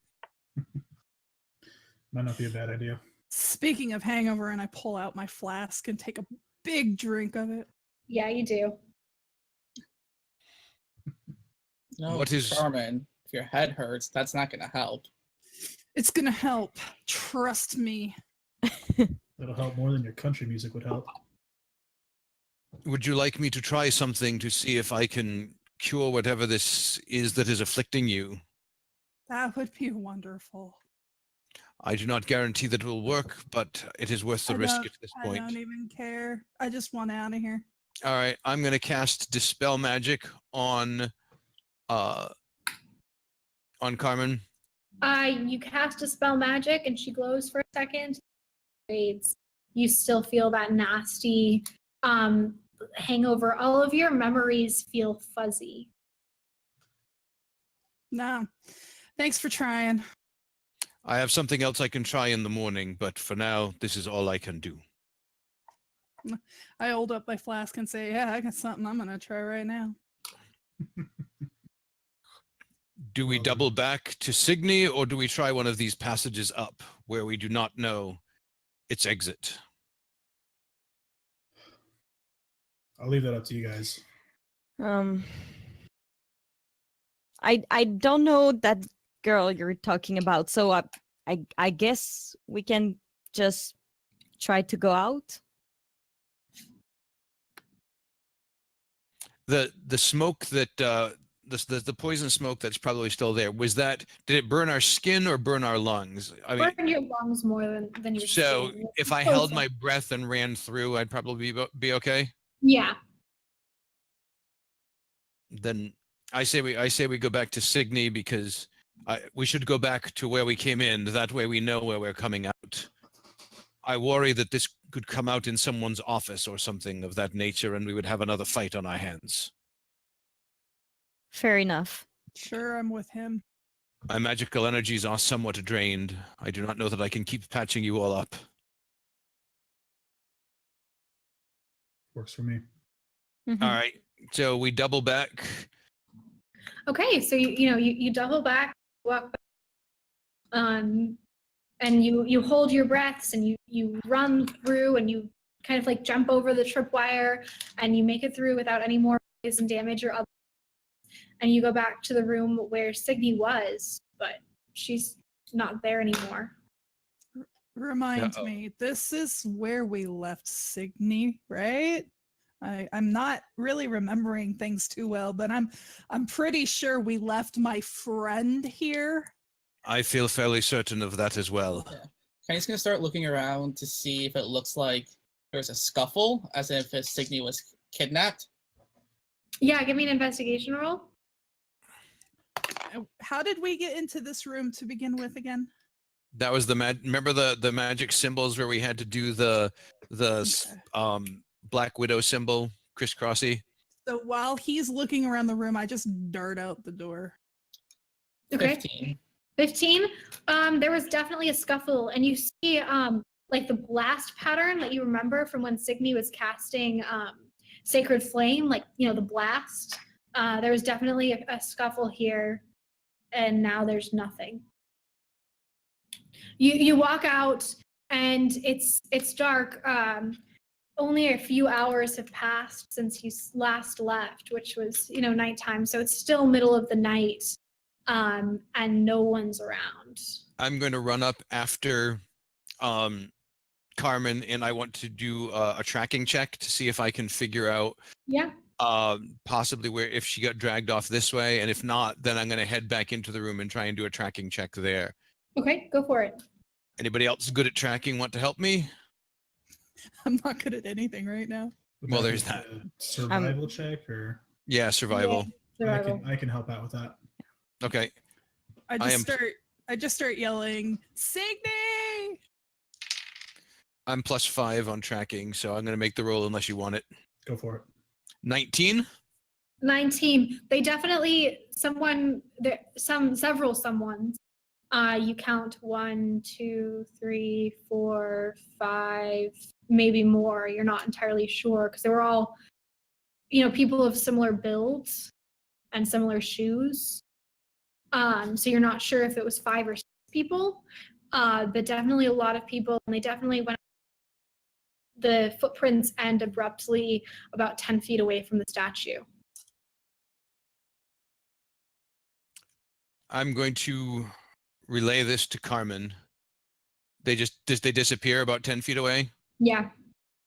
Might not be a bad idea. Speaking of hangover, and I pull out my flask and take a big drink of it. Yeah, you do. No, What is- Carmen? If your head hurts, that's not gonna help. It's gonna help. Trust me. That'll help more than your country music would help. Would you like me to try something to see if I can cure whatever this is that is afflicting you? That would be wonderful. I do not guarantee that it will work, but it is worth the I risk don't- at this I point. don't even care. I just want out of here. All right, I'm going to cast Dispel Magic on Carmen. You cast a spell magic, and she glows for a second. Fades. You still feel that nasty hangover. All of your memories feel fuzzy. No. Thanks for trying. I have something else I can try in the morning, but for now, this is all I can do. I hold up my flask and say, yeah, I got something I'm going to try right now. Do we Well, double back to Signy, or do we try one of these passages up where we do not know its exit? I'll leave that up to you guys. I don't know that girl you're talking about, so I guess we can just try to go out. The smoke that the poison smoke that's probably still there, did it burn our skin or burn our lungs? I mean, Burn your lungs more than your so skin. if I held my breath and ran through, I'd probably be okay. Yeah. Then I say we go back to Signy, because we should go back to where we came in. That way we know where we're coming out. I worry that this could come out in someone's office or something of that nature, and we would have another fight on our hands. Fair enough. Sure, I'm with him. My magical energies are somewhat drained. I do not know that I can keep patching you all up. Works for me. Mhm. All right, so we double back. Okay, so you double back, walk back, and you hold your breaths, and you run through, and you kind of like jump over the tripwire, and you make it through without any more poison damage or other. And you go back to the room where Signy was, but she's not there anymore. Remind Uh-oh. me, this is where we left Signy, right? I'm not really remembering things too well, but I'm pretty sure we left my friend here. I feel fairly certain of that as well. Yeah. Kenny's gonna start looking around to see if it looks like there's a scuffle, as if Signy was kidnapped. Yeah, give me an investigation roll. How did we get into this room to begin with again? That was remember the magic symbols where we had to do the Black Widow symbol, crisscrossy? So while he's looking around the room, I just dart out the door. Okay. 15. 15. There was definitely a scuffle, and you see like the blast pattern that you remember from when Signy was casting Sacred Flame, like the blast. There was definitely a scuffle here, and now there's nothing. You walk out, and it's dark. Only a few hours have passed since you last left, which was, nighttime. So it's still middle of the night, and no one's around. I'm going to run up after Carmen, and I want to do a tracking check to see if I can figure out Yeah. possibly if she got dragged off this way, and if not, then I'm going to head back into the room and try and do a tracking check there. Okay, go for it. Anybody else good at tracking want to help me? I'm not good at anything right now. Would Well, that there's be that. a survival check, or Yeah, survival. Survival. I can help out with that. Okay. I just start yelling, Signy! I'm +5 on tracking, so I'm going to make the roll unless you want it. Go for it. 19? 19. They definitely several someones. You count 1, 2, 3, 4, 5, maybe more. You're not entirely sure because they were all, people of similar builds and similar shoes. So you're not sure if it was 5 or 6 people, but definitely a lot of people, and they definitely went. The footprints end abruptly about 10 feet away from the statue. I'm going to relay this to Carmen. They disappear about 10 feet away? Yeah,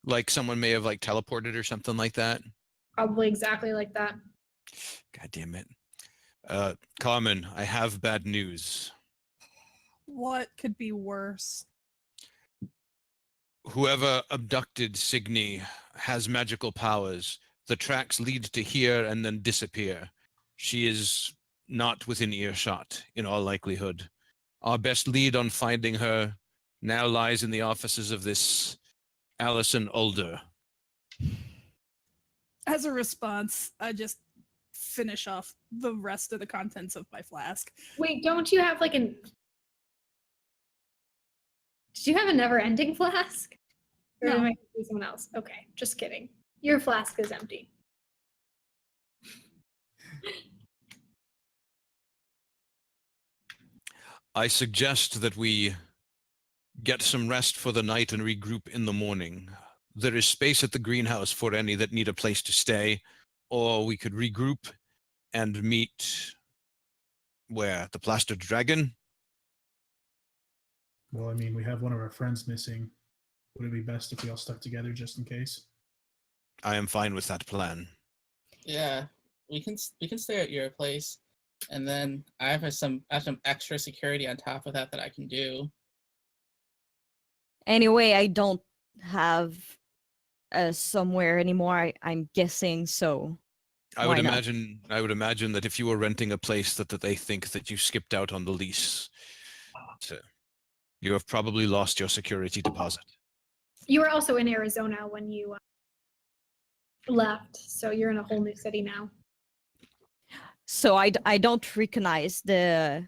Like someone may have teleported or something like that? probably exactly like that. God damn it. Carmen, I have bad news. What could be worse? Whoever abducted Signy has magical powers. The tracks lead to here and then disappear. She is not within earshot, in all likelihood. Our best lead on finding her now lies in the offices of this Allison Ulder. As a response, I just finish off the rest of the contents of my flask. Wait, don't you have did you have a never-ending flask? Or No. am I confusing someone else? Okay, just kidding. Your flask is empty. I suggest that we get some rest for the night and regroup in the morning. There is space at the greenhouse for any that need a place to stay, or we could regroup and meet where? The Plastered Dragon? Well, I mean, we have one of our friends missing. Would it be best if we all stuck together just in case? I am fine with that plan. Yeah, we can stay at your place, and then I have some extra security on top of that I can do. Anyway, I don't have somewhere anymore. I'm guessing so. I would Why not? imagine that if you were renting a place that they think that you skipped out on the lease, so you have probably lost your security deposit. You were also in Arizona when you left, so you're in a whole new city now. So I don't recognize the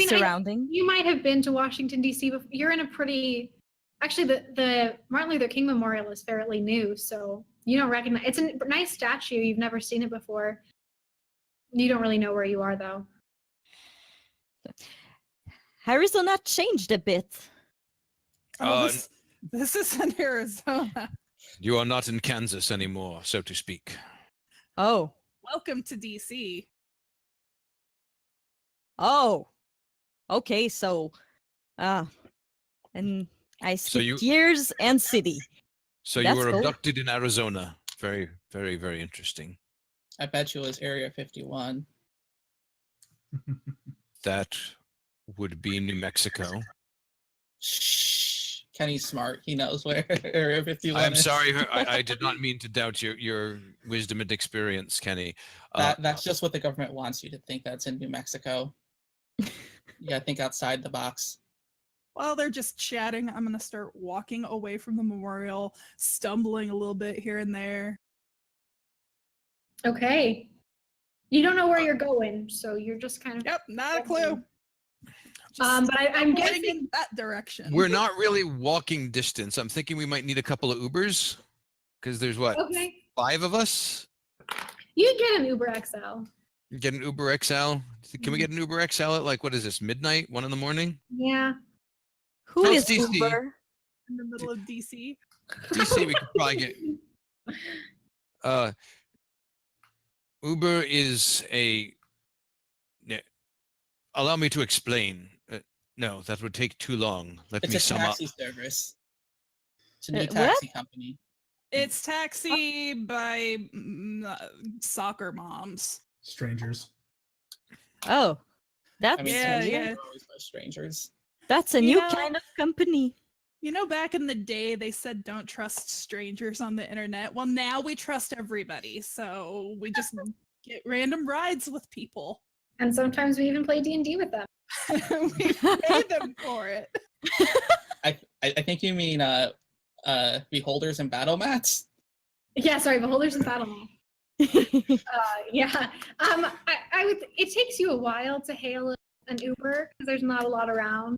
surrounding. You might have been to Washington, D.C., but you're in a pretty... Actually, the Martin Luther King Memorial is fairly new, so you don't recognize... It's a nice statue. You've never seen it before. You don't really know where you are, though. Arizona changed a bit. Oh, this is in Arizona. You are not in Kansas anymore, so to speak. Oh. Welcome to DC. Oh. Okay, so and I skipped years and city. So That's you were cool. abducted in Arizona. Very, very, very interesting. I bet you it was Area 51. That would be New Mexico. Shh. Kenny's smart. He knows where Area 51 I'm is. sorry. I did not mean to doubt your wisdom and experience, Kenny. That's just what the government wants you to think, that's in New Mexico. You gotta think outside the box. While they're just chatting, I'm going to start walking away from the memorial, stumbling a little bit here and there. Okay. You don't know where you're going, so you're just kind of... Yep, not a clue. But I'm going guessing... in that direction. We're not really walking distance. I'm thinking we might need a couple of Ubers because there's what, Okay. 5 of us? You get an Uber XL. Get an Uber XL. Can we get an Uber XL at what is this, midnight, 1 in the morning? Yeah. Who Well, is it's DC. Uber? In the middle of DC. DC, we could probably get. Uber is a. Allow me to explain. No, that would take too long. Let It's me a sum up. taxi service. It's a new What? taxi company. It's taxi by soccer moms. Strangers. Oh, that's I mean, Yeah, taxis yeah. are always by strangers. that's a You new know- kind of company. You know, back in the day, they said don't trust strangers on the internet. Well, now we trust everybody, so we just get random rides with people. And sometimes we even play D&D with them. We pay them for it. I think you mean beholders and battle mats. Yeah, sorry, beholders and battle. Yeah. I would. It takes you a while to hail an Uber because there's not a lot around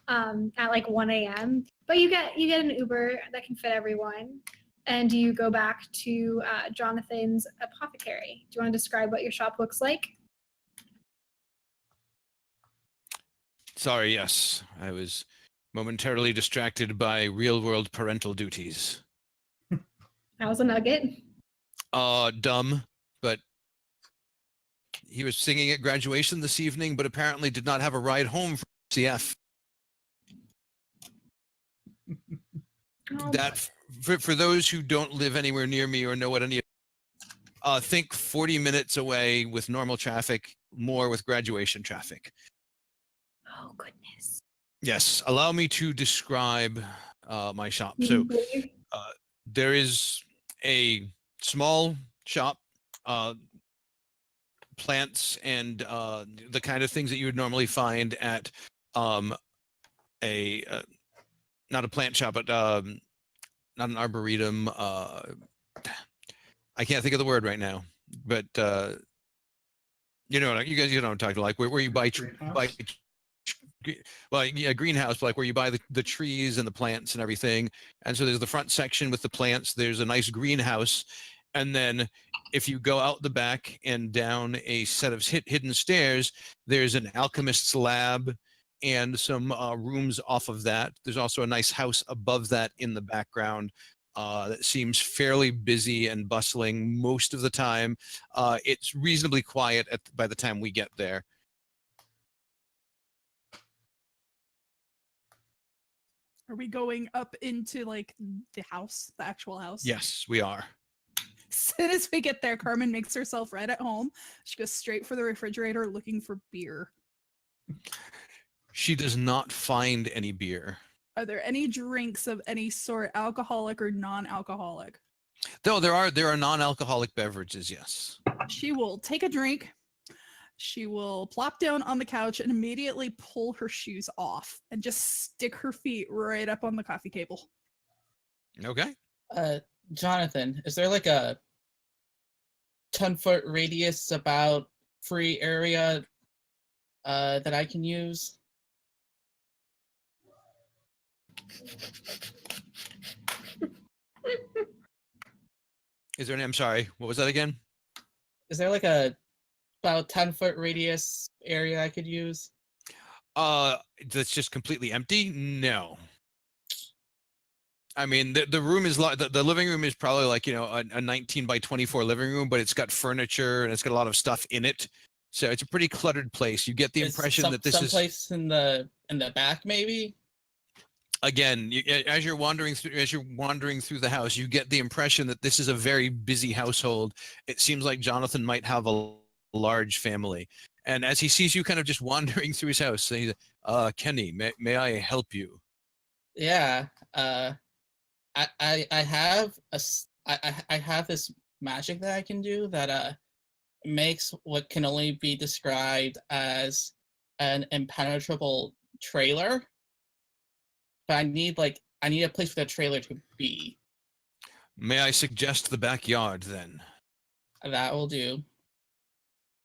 at like 1 a.m. But you get an Uber that can fit everyone, and you go back to Jonathan's apothecary. Do you want to describe what your shop looks like? Sorry, yes. I was momentarily distracted by real-world parental duties. That was a nugget. Dumb, but he was singing at graduation this evening, but apparently did not have a ride home from CF. Oh, That for those who don't live anywhere near me or know what any think 40 minutes away with normal traffic, more with graduation traffic. oh goodness. Yes, allow me to describe my shop. So Mhm. there is a small shop, plants and the kind of things that you would normally find at a not a plant shop, but not an arboretum. I can't think of the word right now, but you know, you guys, you know what I'm talking like where you buy well, yeah, greenhouse, like where you buy the trees and the plants and everything. And so there's the front section with the plants. There's a nice greenhouse. And then if you go out the back and down a set of hidden stairs, there's an alchemist's lab and some rooms off of that. There's also a nice house above that in the background that seems fairly busy and bustling most of the time. It's reasonably quiet by the time we get there. Are we going up into like the house, the actual house? Yes, we are. As soon as we get there, Carmen makes herself right at home. She goes straight for the refrigerator looking for beer. She does not find any beer. Are there any drinks of any sort, alcoholic or non-alcoholic? Though there are non-alcoholic beverages, yes. She will take a drink. She will plop down on the couch and immediately pull her shoes off and just stick her feet right up on the coffee table. Okay. Jonathan, is there like a 10-foot radius about free area that I can use? Is there any, I'm sorry, what was that again? Is there like a about 10-foot radius area I could use? That's just completely empty? No. I mean, the room is the living room is probably like, you know, a 19 by 24 living room, but it's got furniture and it's got a lot of stuff in it. So it's a pretty cluttered place. You get the impression that this is someplace in the back, maybe. Again, as you're wandering through the house, you get the impression that this is a very busy household. It seems like Jonathan might have a large family. And as he sees you kind of just wandering through his house, he's Kenny, may I help you? Yeah. I have I have this magic that I can do that makes what can only be described as an impenetrable trailer. But I need a place for the trailer to be. May I suggest the backyard then? That will do.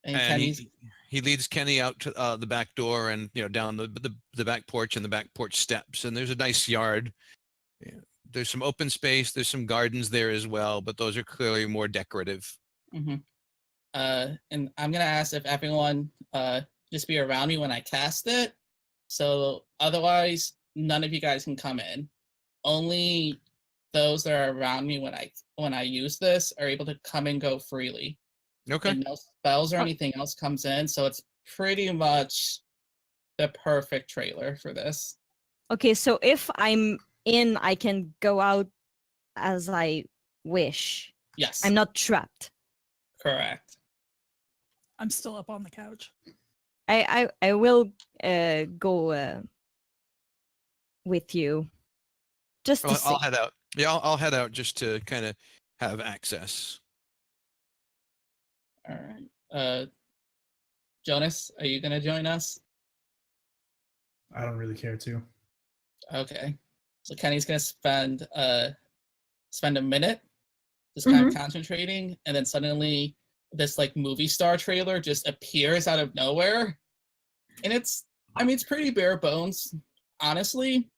And And Kenny's he leads Kenny out to the back door and, you know, down the back porch and the back porch steps. And there's a nice yard. Yeah. There's some open space. There's some gardens there as well, but those are clearly more decorative. Mm-hmm. And I'm gonna ask if everyone just be around me when I cast it. So otherwise, none of you guys can come in. Only those that are around me when I use this are able to come and go freely. Okay. And no spells or anything else comes in, so it's pretty much the perfect trailer for this. Okay, so if I'm in, I can go out as I wish. Yes. I'm not trapped. Correct. I'm still up on the couch. I will go with you. Just to I'll see. head out. Yeah, I'll head out just to kind of have access. All right. Jonas, are you gonna join us? I don't really care to. Okay. So Kenny's gonna spend a minute just kind of concentrating, and then suddenly this like movie star trailer just appears out of nowhere. And it's pretty bare bones, honestly,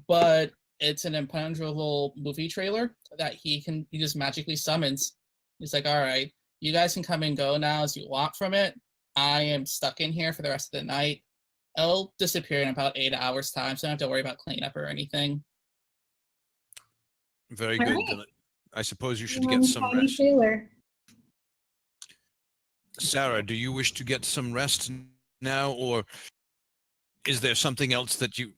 but it's an impenetrable movie trailer that he just magically summons. He's like, all right, you guys can come and go now as you want from it. I am stuck in here for the rest of the night. It'll disappear in about 8 hours time, so I don't have to worry about cleanup or anything. Very All good, right. Dylan. I suppose you should get some Tiny rest. trailer. Sarah, do you wish to get some rest now, or is there something else that you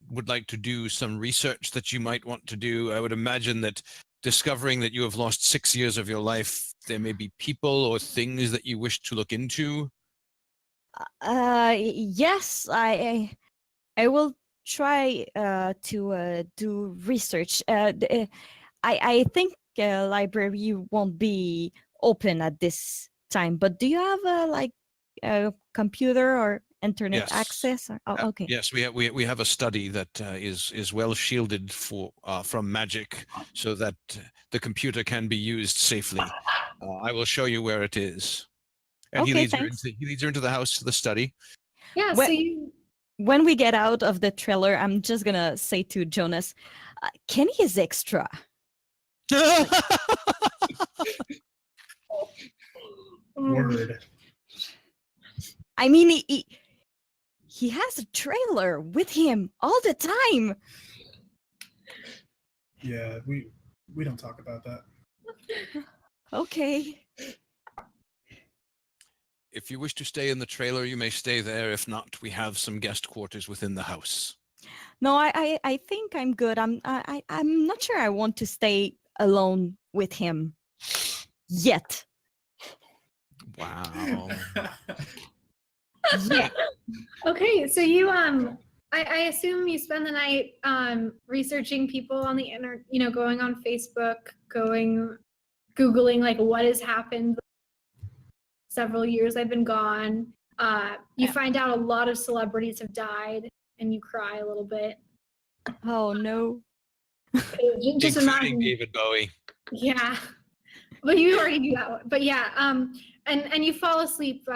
would like to do, some research that you might want to do? I would imagine that discovering that you have lost 6 years of your life, there may be people or things that you wish to look into. Yes, I will try to do research. I think library won't be open at this time. But do you have a computer or internet Yes. access? Oh, okay. Yes, we have a study that is well shielded from magic, so that the computer can be used safely. I will show you where it is. And Okay, he leads her into the house to the study. Yeah, Well- so you When we get out of the trailer, I'm just gonna say to Jonas, Kenny is extra. Word. I mean, he has a trailer with him all the time. Yeah, we don't talk about that. Okay. If you wish to stay in the trailer, you may stay there. If not, we have some guest quarters within the house. No, I think I'm good. I'm not sure I want to stay alone with him yet. Wow. Yeah. okay, so you I assume you spend the night researching people on the internet, going on Facebook, Googling like what has happened several years I've been gone. You find out a lot of celebrities have died and you cry a little bit. Oh no. Just Including imagine. David Bowie. Yeah. But you already do that one. But yeah, and you fall asleep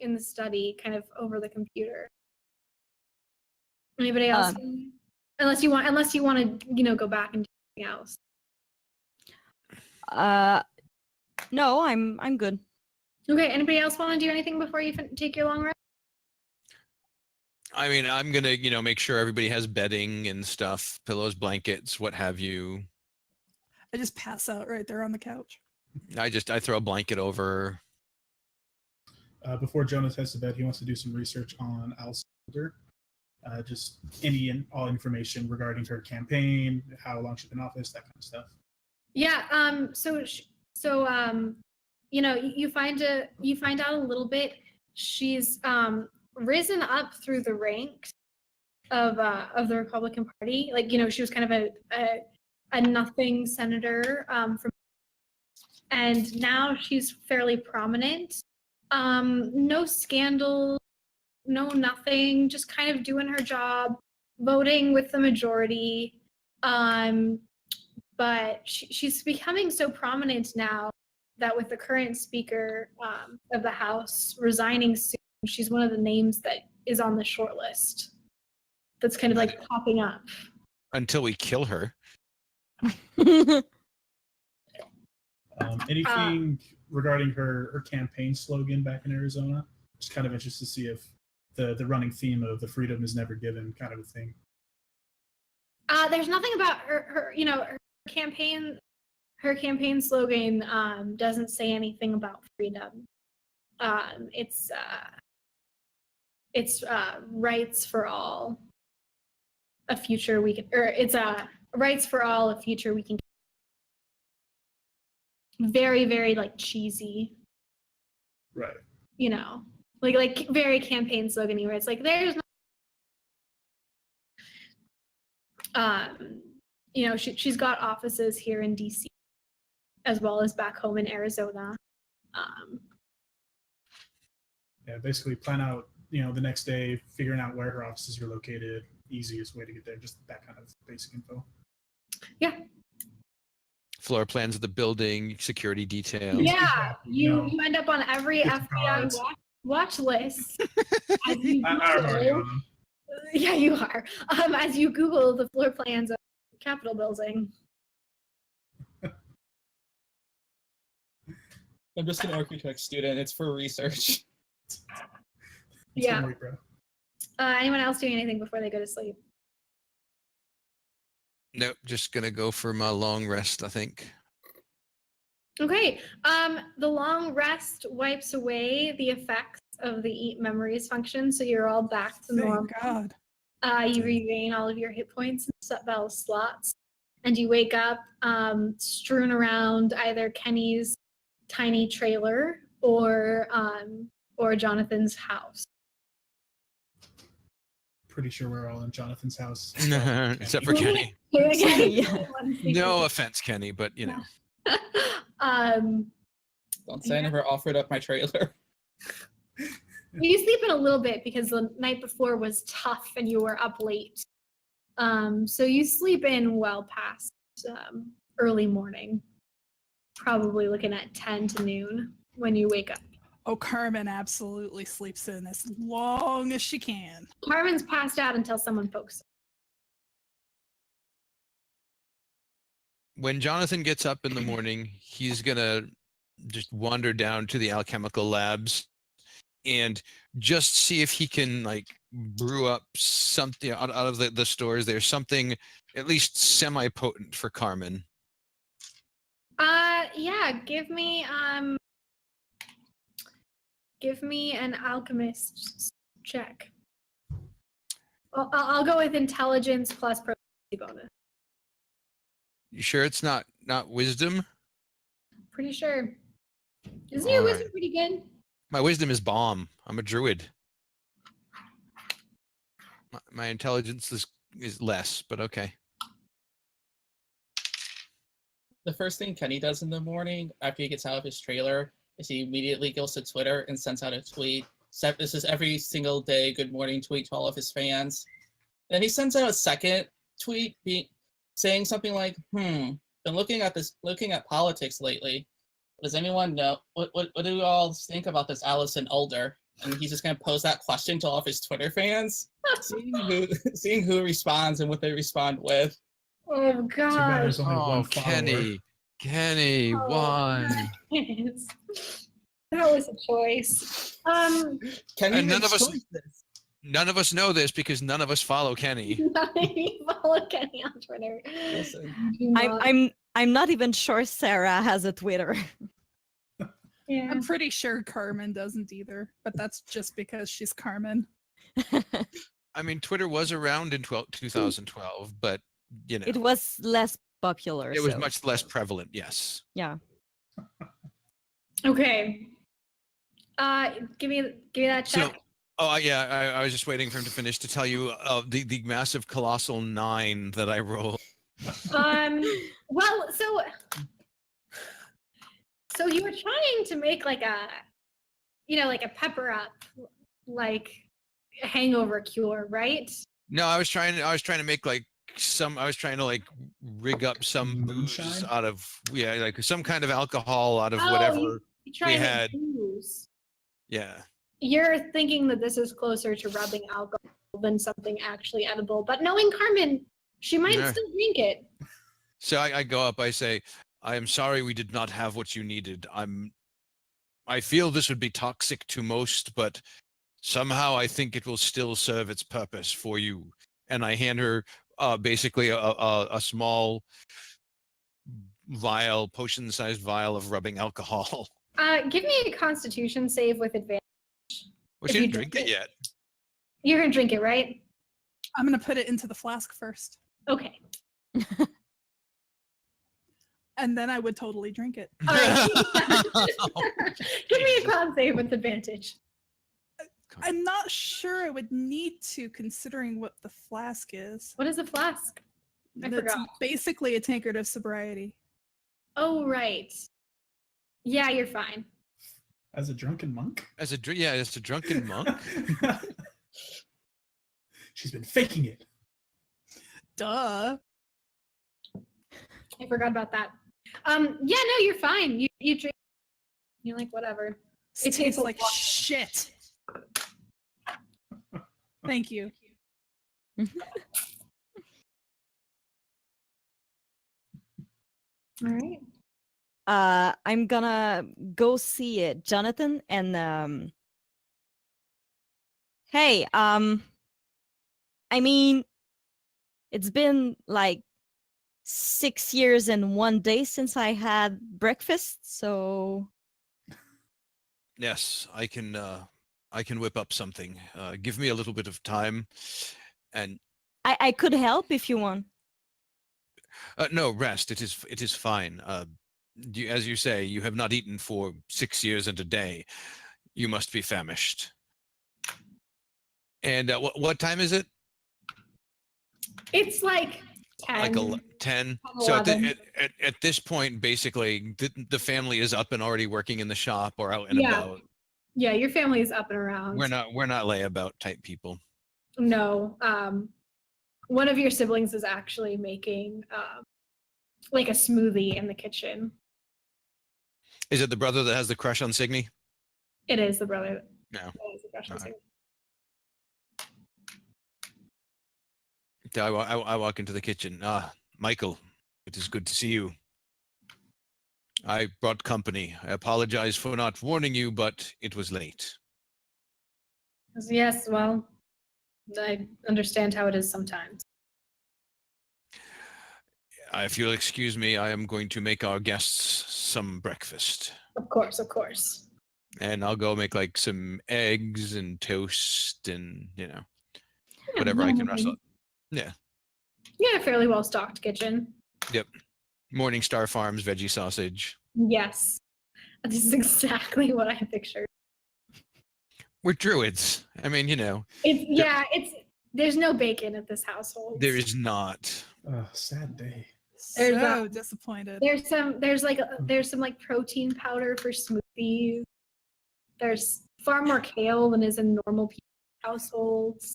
in the study kind of over the computer. Anybody else? Unless you want to, go back and do something else. No, I'm good. Okay, anybody else want to do anything before you take your long rest? I mean, I'm gonna, make sure everybody has bedding and stuff, pillows, blankets, what have you. I just pass out right there on the couch. I throw a blanket over. Before Jonas heads to bed, he wants to do some research on Al's shoulder. Just any and all information regarding her campaign, how long she's been in office, that kind of stuff. Yeah. You find out a little bit. She's risen up through the ranks of the Republican Party. Like, she was kind of a nothing senator and now she's fairly prominent. No scandal, no nothing, just kind of doing her job, voting with the majority. But she's becoming so prominent now that with the current speaker of the House resigning soon, she's one of the names that is on the short list. That's kind of like popping up. Until we kill her. Anything regarding her campaign slogan back in Arizona? Just kind of interested to see if the running theme of the freedom is never given kind of a thing. There's nothing about her, her campaign. Her campaign slogan doesn't say anything about freedom. It's rights for all, a future we can, or it's rights for all, a future we can. Very, very like cheesy. Right. Like very campaign slogan-y, where it's like there's no, she's got offices here in DC as well as back home in Arizona. Yeah, basically plan out, the next day, figuring out where her offices are located, easiest way to get there, just that kind of basic info. Yeah. Floor plans of the building, security details. Yeah, Exactly, you end up on every gift FBI cards. watch list. As you I'm already Google, on them. yeah, you are. As you Google the floor plans of the Capitol building. I'm just an architect student. It's for research. Yeah. Homework, bro. Anyone else doing anything before they go to sleep? Nope, just gonna go for my long rest, I think. Okay. The long rest wipes away the effects of the eat memories function, so you're all back to normal. Thank God. You regain all of your hit points and spell slots, and you wake up strewn around either Kenny's tiny trailer or Jonathan's house. Pretty sure we're all in Jonathan's house. Except for Kenny. Yeah. No offense, Kenny, but you know. Don't say I never offered up my trailer. You sleep in a little bit because the night before was tough and you were up late. So you sleep in well past early morning, probably looking at 10 to noon when you wake up. Oh, Carmen absolutely sleeps in as long as she can. Carmen's passed out until someone pokes her. When Jonathan gets up in the morning, he's gonna just wander down to the alchemical labs and just see if he can like brew up something out of the stores. There's something at least semi-potent for Carmen. Yeah, give me an alchemist check. I'll go with intelligence plus proficiency bonus. You sure it's not wisdom? Pretty sure. Isn't your All wisdom right. pretty good? My wisdom is bomb. I'm a druid. My intelligence is less, but okay. The first thing Kenny does in the morning after he gets out of his trailer is he immediately goes to Twitter and sends out a tweet. This is every single day good morning tweet to all of his fans. Then he sends out a second tweet saying something like, been looking at politics lately. Does anyone know what do you all think about this Allison Alder? And he's just gonna pose that question to all of his Twitter fans, seeing who responds and what they respond with. Oh Too bad god. there's only one follower. Kenny, Oh, why? nice. That was a choice. Kenny And none makes of us- choices. None of us know this because none of us follow Kenny. You follow Kenny on Twitter. Listen. You do not. I'm not even sure Sarah has a Twitter. Yeah. I'm pretty sure Carmen doesn't either, but that's just because she's Carmen. I mean, Twitter was around in 2012, but you know, It was less popular. it was so, much less prevalent. Yes. yeah. Okay. Give me that check. So, yeah, I was just waiting for him to finish to tell you the massive colossal 9 that I rolled. Well, so you were trying to make like a pepper up, like a hangover cure, right? No, I was trying to make like I was trying to like rig up some booze Moonshine? out of like some kind of alcohol out of Oh, whatever. You try to had. make booze. Yeah. You're thinking that this is closer to rubbing alcohol than something actually edible, but knowing Carmen, she might Yeah. still drink it. So I go up, I say, I am sorry we did not have what you needed. I feel this would be toxic to most, but somehow I think it will still serve its purpose for you. And I hand her basically a small vial, potion-sized vial of rubbing alcohol. Give me a Constitution save with advantage. Well, If she you didn't drink it yet. You're gonna drink it, right? I'm gonna put it into the flask first, Okay. and then I would totally drink it. All right. Give me a con save with advantage. I'm not sure I would need to, considering what the flask is. What is a flask? I That's forgot. basically a tankard of sobriety. Oh, right. Yeah, you're fine. As a drunken monk? As a drunken monk. She's been faking it. Duh. I forgot about that. Yeah, no, you're fine. You drink. You're like whatever. It tastes tastes like water. shit. Thank you. All right. I'm gonna go see it, Jonathan, and hey, I mean, it's been like 6 years and 1 day since I had breakfast, so Yes, I can whip up something. Give me a little bit of time, and I could help if you want. no, rest. It is fine. As you say, you have not eaten for 6 years and a day. You must be famished. And what time is it? It's like 10. Like 10. So 11. at this point, basically, the family is up and already working in the shop or out and Yeah. about. Yeah, your family is up and around. We're not layabout type people. No. One of your siblings is actually making like a smoothie in the kitchen. Is it the brother that has the crush on Signy? It is the brother. No. That has the crush on Alright. Signy. I walk into the kitchen. Michael, it is good to see you. I brought company. I apologize for not warning you, but it was late. Yes, well, I understand how it is sometimes. If you'll excuse me, I am going to make our guests some breakfast. Of course, of course. And I'll go make like some eggs and toast and, Yeah, whatever I can normally. rustle. Yeah. You got a fairly well stocked kitchen. Morningstar Farms veggie sausage. Yes. This is exactly what I pictured. We're druids. I mean, It's there's no bacon at this household. there is not. Sad day. There's So disappointed. There's some like protein powder for smoothies. There's far more kale than is in normal people's households.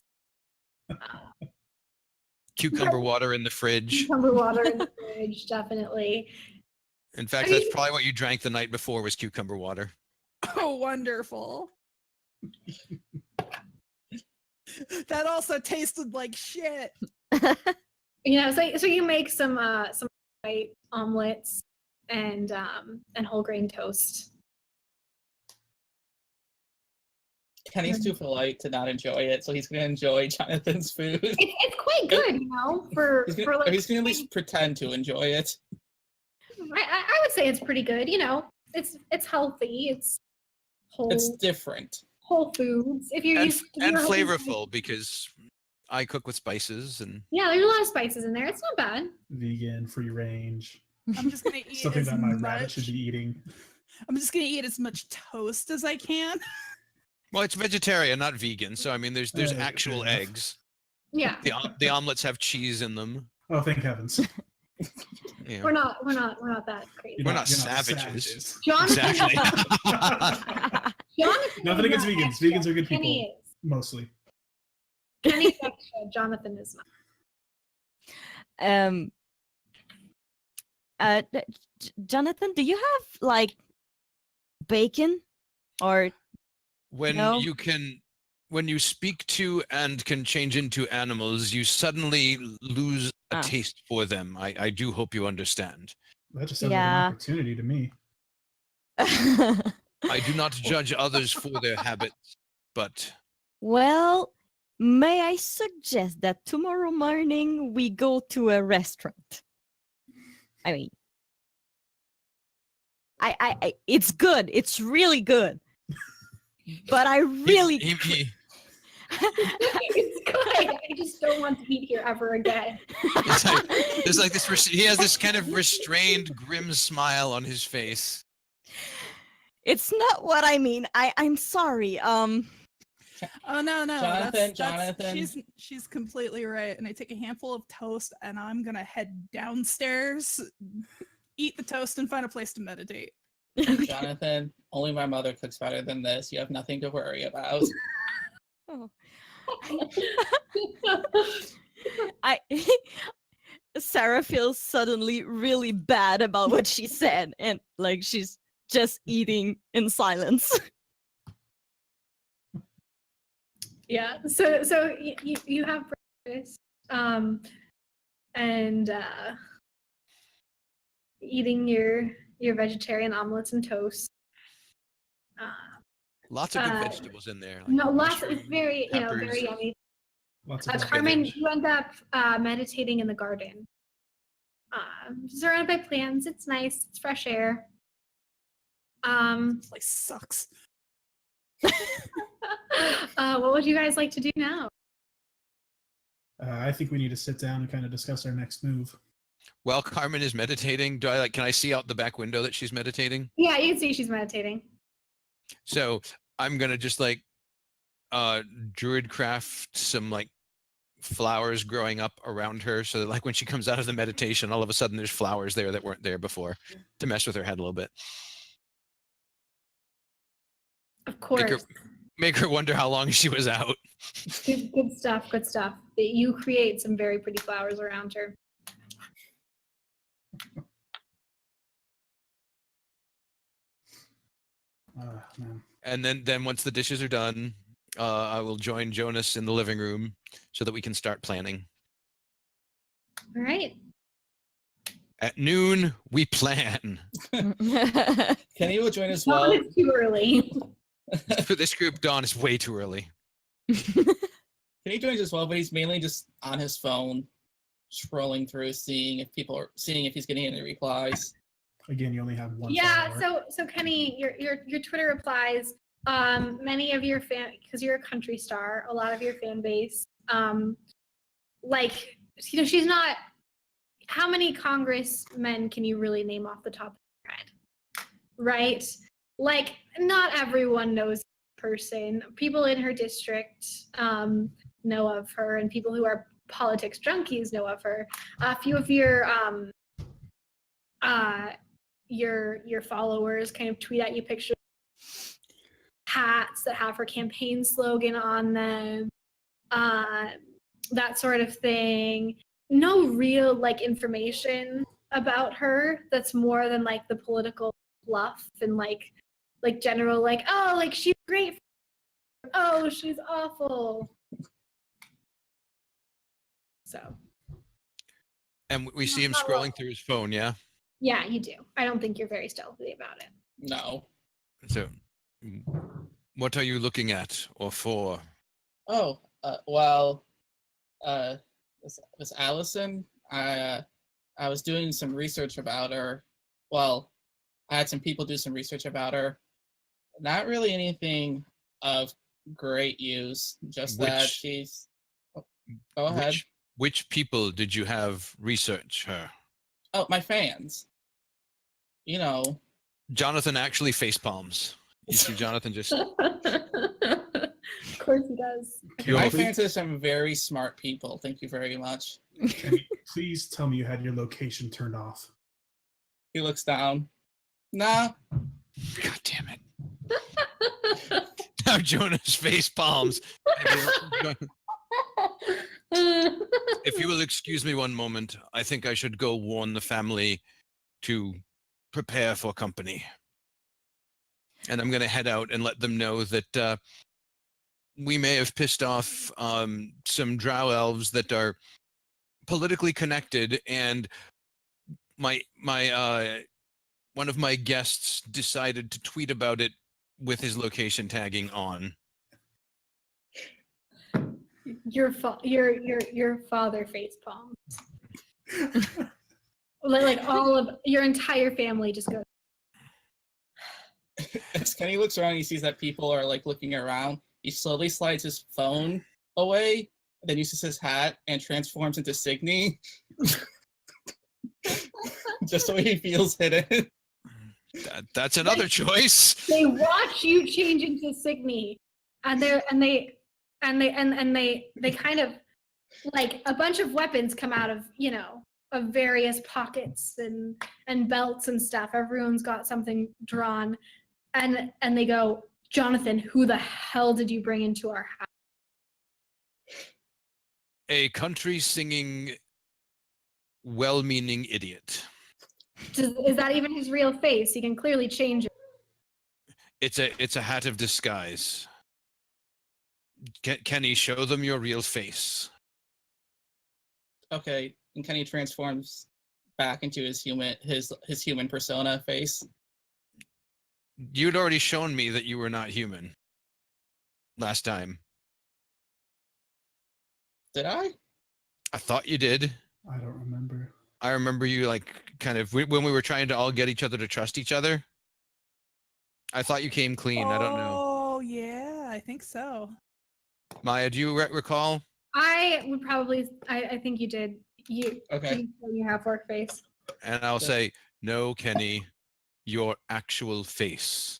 Cucumber water in the fridge. Cucumber water in the fridge, definitely. In fact, that's probably what you drank the night before was cucumber water. Oh, wonderful. That also tasted like shit. So you make some white omelets and whole grain toast. Kenny's too polite to not enjoy it, so he's gonna enjoy Jonathan's food. It's quite good, for He's for like. gonna at least pretend to enjoy it. I would say it's pretty good. It's healthy. It's whole. It's different. Whole foods. If you're And, used to and your whole foods- flavorful because I cook with spices and Yeah, there's a lot of spices in there. It's not bad. Vegan, free range. I'm just gonna eat Something as that my much. rabbit should be eating. I'm just gonna eat as much toast as I can. well, it's vegetarian, not vegan. So I mean, there's actual fair enough. eggs. Yeah, The omelets have cheese in them. Oh, thank heavens. You know, we're not that crazy. We're not You're savages. Jonathan, Exactly. Jonathan Nothing is against not vegans. extra. Vegans are good Kenny people. is. Mostly. Kenny's extra. Jonathan is not. Jonathan, do you have like bacon or when No. when you speak to and can change into animals, you suddenly lose a Ah. taste for them. I do hope you understand. That just sounds Yeah. like an opportunity to me. I do not judge others for their habits, but well, may I suggest that tomorrow morning we go to a restaurant? I mean, I it's good. It's really good. But I really It's good. I just don't want to eat here ever again. There's like this. He has this kind of restrained, grim smile on his face. It's not what I mean. I'm sorry. Oh no, Jonathan. She's completely right. And I take a handful of toast and I'm gonna head downstairs, eat the toast, and find a place to meditate. Jonathan, only my mother cooks better than this. You have nothing to worry about. Oh. I Sarah feels suddenly really bad about what she said, and like she's just eating in silence. Yeah. So you have breakfast, and eating your vegetarian omelets and toast. Lots of good vegetables in there. Like No, lots. It's mushrooms, very peppers. very yummy. Lots of Carmen, spinach. you end up meditating in the garden, surrounded by plants. It's nice. It's fresh air. This place sucks. What would you guys like to do now? I think we need to sit down and kind of discuss our next move. While Carmen is meditating, can I see out the back window that she's meditating? Yeah, you can see she's meditating. So I'm gonna just like druid craft some like flowers growing up around her, so that like when she comes out of the meditation, all of a sudden there's flowers there that weren't there before, to mess with her head a little bit. Of course. Make her wonder how long she was out. Good stuff. Good stuff. You create some very pretty flowers around her. Man. And then once the dishes are done, I will join Jonas in the living room so that we can start planning. All right. At noon, we plan. Can you join as Well, well? it's too early. For this group, dawn is way too early. Can he join as well? But he's mainly just on his phone, scrolling through, seeing if he's getting any replies. Again, you only have one. Yeah. follower. So Kenny, your Twitter replies. Many of your because you're a country star, a lot of your fan base, like she's not. How many congressmen can you really name off the top of your head? Right? Like, not everyone knows the person. People in her district know of her, and people who are politics junkies know of her. A few of your followers kind of tweet at you pictures of hats that have her campaign slogan on them, that sort of thing. No real like information about her that's more than like the political fluff and like general like, oh, like she's great, oh, she's awful. So. And we see him scrolling through his phone, yeah? Yeah, you do. I don't think you're very stealthy about it. No. So, what are you looking at or for? Oh, this Allison, I was doing some research about her. Well, I had some people do some research about her. Not really anything of great use, just that she's... Oh, go ahead. Which people did you have research her? Oh, my fans. You know. Jonathan actually facepalms. You see Jonathan just... Of course he does. My fans are some very smart people. Thank you very much. Can you please tell me you had your location turned off? He looks down. Nah. God damn it. Now Jonas face palms. If you will excuse me one moment, I think I should go warn the family to prepare for company. And I'm going to head out and let them know that we may have pissed off some drow elves that are politically connected, and my one of my guests decided to tweet about it with his location tagging on. your father face palm. Like all of your entire family just goes. As Kenny looks around, he sees that people are like looking around. He slowly slides his phone away, then uses his hat and transforms into Signy, just so he feels hidden. That's another choice. They watch you change into Signy, and they kind of like a bunch of weapons come out of of various pockets and belts and stuff. Everyone's got something drawn, and they go, Jonathan, who the hell did you bring into our house? A country singing, well-meaning idiot. Is that even his real face? He can clearly change it. It's a hat of disguise. Kenny, show them your real face. Okay, and Kenny transforms back into his human persona face. You'd already shown me that you were not human last time. Did I? I thought you did. I don't remember. I remember you like kind of when we were trying to all get each other to trust each other. I thought you came clean. I don't know. Oh yeah, I think so. Maya, do you recall? I would probably. I think you did. Okay. You have work face. And I'll say, no, Kenny, your actual face.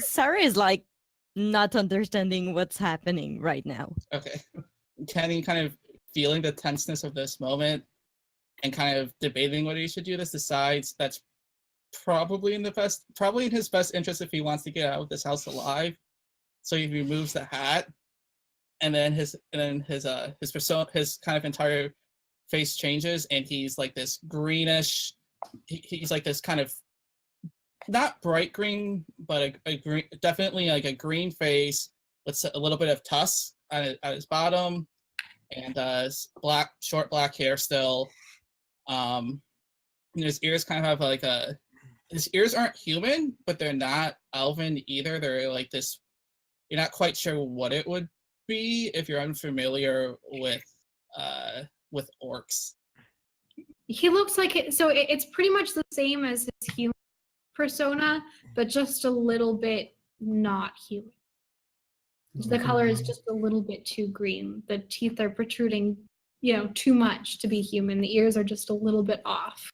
Sarah is like not understanding what's happening right now. Okay. Kenny kind of feeling the tenseness of this moment and kind of debating whether he should do this, decides that's probably in his best interest if he wants to get out of this house alive. So he removes the hat, and then his persona, his kind of entire face changes, and he's like this greenish. He's like this kind of not bright green, but a green, definitely like a green face with a little bit of tusk at his bottom, and short black hair still. And his ears kind of have like his ears aren't human, but they're not elven either. They're like this. You're not quite sure what it would be if you're unfamiliar with orcs. He looks like it. So it's pretty much the same as his human persona, but just a little bit not human. The color is just a little bit too green. The teeth are protruding, too much to be human. The ears are just a little bit off.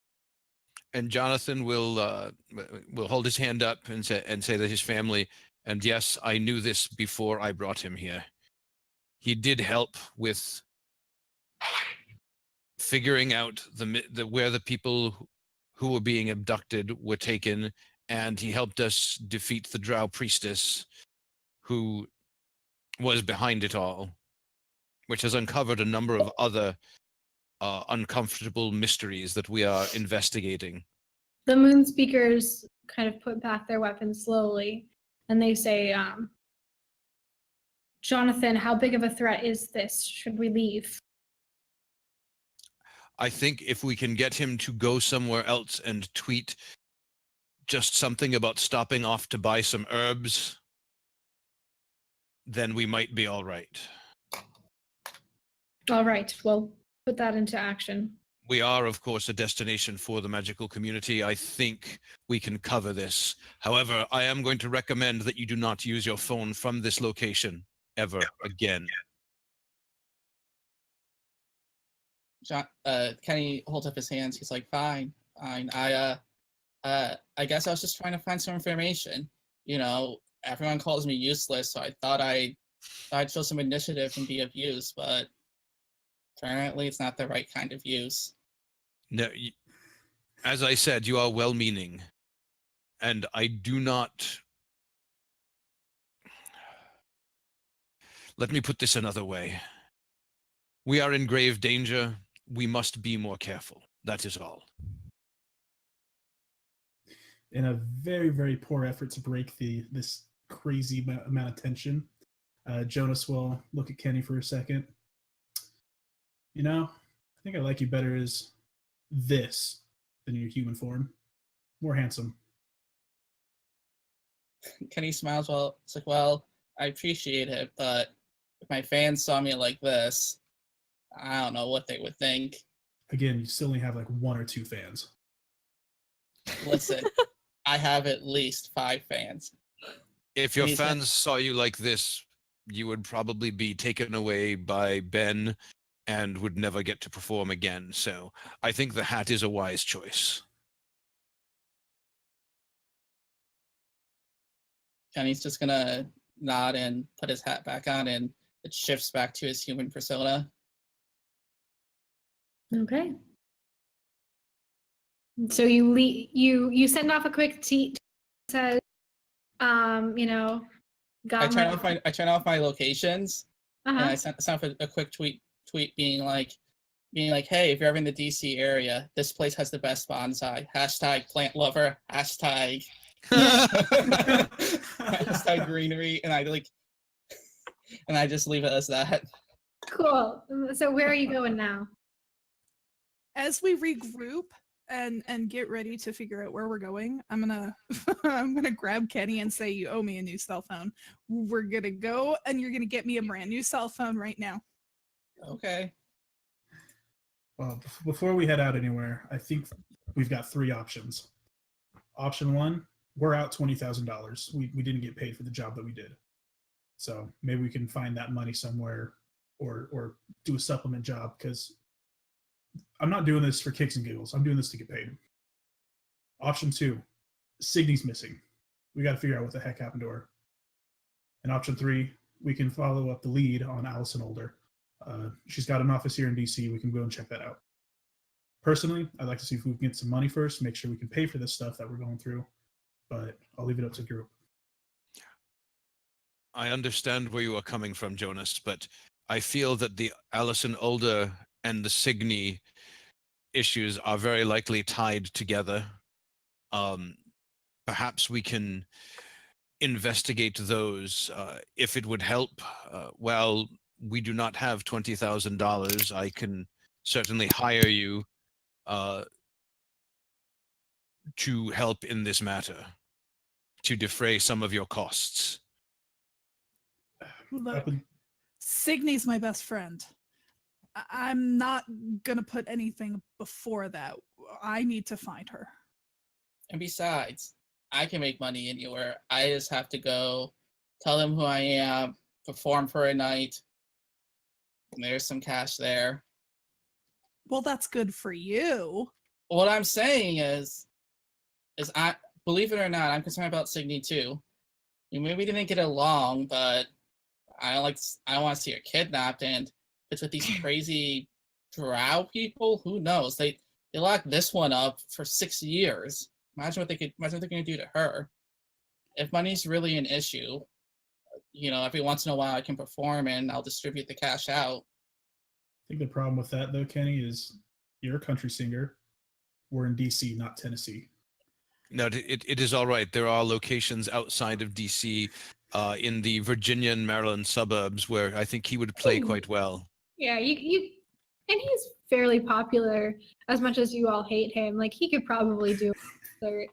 And Jonathan will hold his hand up and say that his family. And yes, I knew this before I brought him here. He did help with figuring out where the people who were being abducted were taken, and he helped us defeat the Drow priestess who was behind it all, which has uncovered a number of other uncomfortable mysteries that we are investigating. The moon speakers kind of put back their weapons slowly, and they say, Jonathan, how big of a threat is this? Should we leave? I think if we can get him to go somewhere else and tweet just something about stopping off to buy some herbs, then we might be all right. All right, well, put that into action. We are, of course, a destination for the magical community. I think we can cover this. However, I am going to recommend that you do not use your phone from this location ever again. Kenny holds up his hands. He's like, fine. I guess I was just trying to find some information. Everyone calls me useless, so I thought I'd show some initiative and be of use, but apparently it's not the right kind of use. No, as I said, you are well-meaning, and I do not... Let me put this another way. We are in grave danger. We must be more careful. That is all. In a very, very poor effort to break this crazy amount of tension, Jonas will look at Kenny for a second. I think I like you better as this than your human form. More handsome. Kenny smiles. It's like, well, I appreciate it, but if my fans saw me like this, I don't know what they would think. Again, you still only have like 1 or 2 fans. Listen, I have at least 5 fans. If your He's a- fans saw you like this, you would probably be taken away by Ben and would never get to perform again. So I think the hat is a wise choice. Kenny's just gonna nod and put his hat back on, and it shifts back to his human persona. Okay. So you send off a quick tweet that says, you know, I got turn off my locations, and uh-huh. I sent off a quick tweet being like, hey, if you're ever in the DC area, this place has the best bonsai. Hashtag plant lover. Hashtag hashtag greenery, and I just leave it as that. Cool. So where are you going now? As we regroup and get ready to figure out where we're going, I'm gonna I'm gonna grab Kenny and say, you owe me a new cell phone. We're gonna go and you're gonna get me a brand new cell phone right now. Okay. Well, before we head out anywhere, I think we've got 3 options. Option 1, we're out $20,000. We didn't get paid for the job that we did. So maybe we can find that money somewhere or do a supplement job, because I'm not doing this for kicks and giggles. I'm doing this to get paid. Option 2, Signy's missing. We got to figure out what the heck happened to her. And option 3, we can follow up the lead on Allison Older. She's got an office here in DC. We can go and check that out. Personally, I'd like to see if we can get some money first, make sure we can pay for this stuff that we're going through. But I'll leave it up to the group. I understand where you are coming from, Jonas, but I feel that the Allison Older and the Signy issues are very likely tied together. Perhaps we can investigate those. If it would help, well, we do not have $20,000. I can certainly hire you to help in this matter, to defray some of your costs. Look, Signy's my best friend. I'm not gonna put anything before that. I need to find her. And besides, I can make money anywhere. I just have to go tell them who I am, perform for a night, and there's some cash there. Well, that's good for you. What I'm saying is I believe it or not, I'm concerned about Signy too. Maybe we didn't get along, but I don't want to see her kidnapped, and if it's with these crazy drow people, who knows? They locked this one up for 6 years. Imagine what they're gonna do to her. If money's really an issue, every once in a while I can perform and I'll distribute the cash out. I think the problem with that, though, Kenny, is you're a country singer. We're in DC, not Tennessee. No, it is all right. There are locations outside of DC, in the Virginia and Maryland suburbs, where I think he would play quite well. Yeah, you and he's fairly popular. As much as you all hate him, like he could probably do it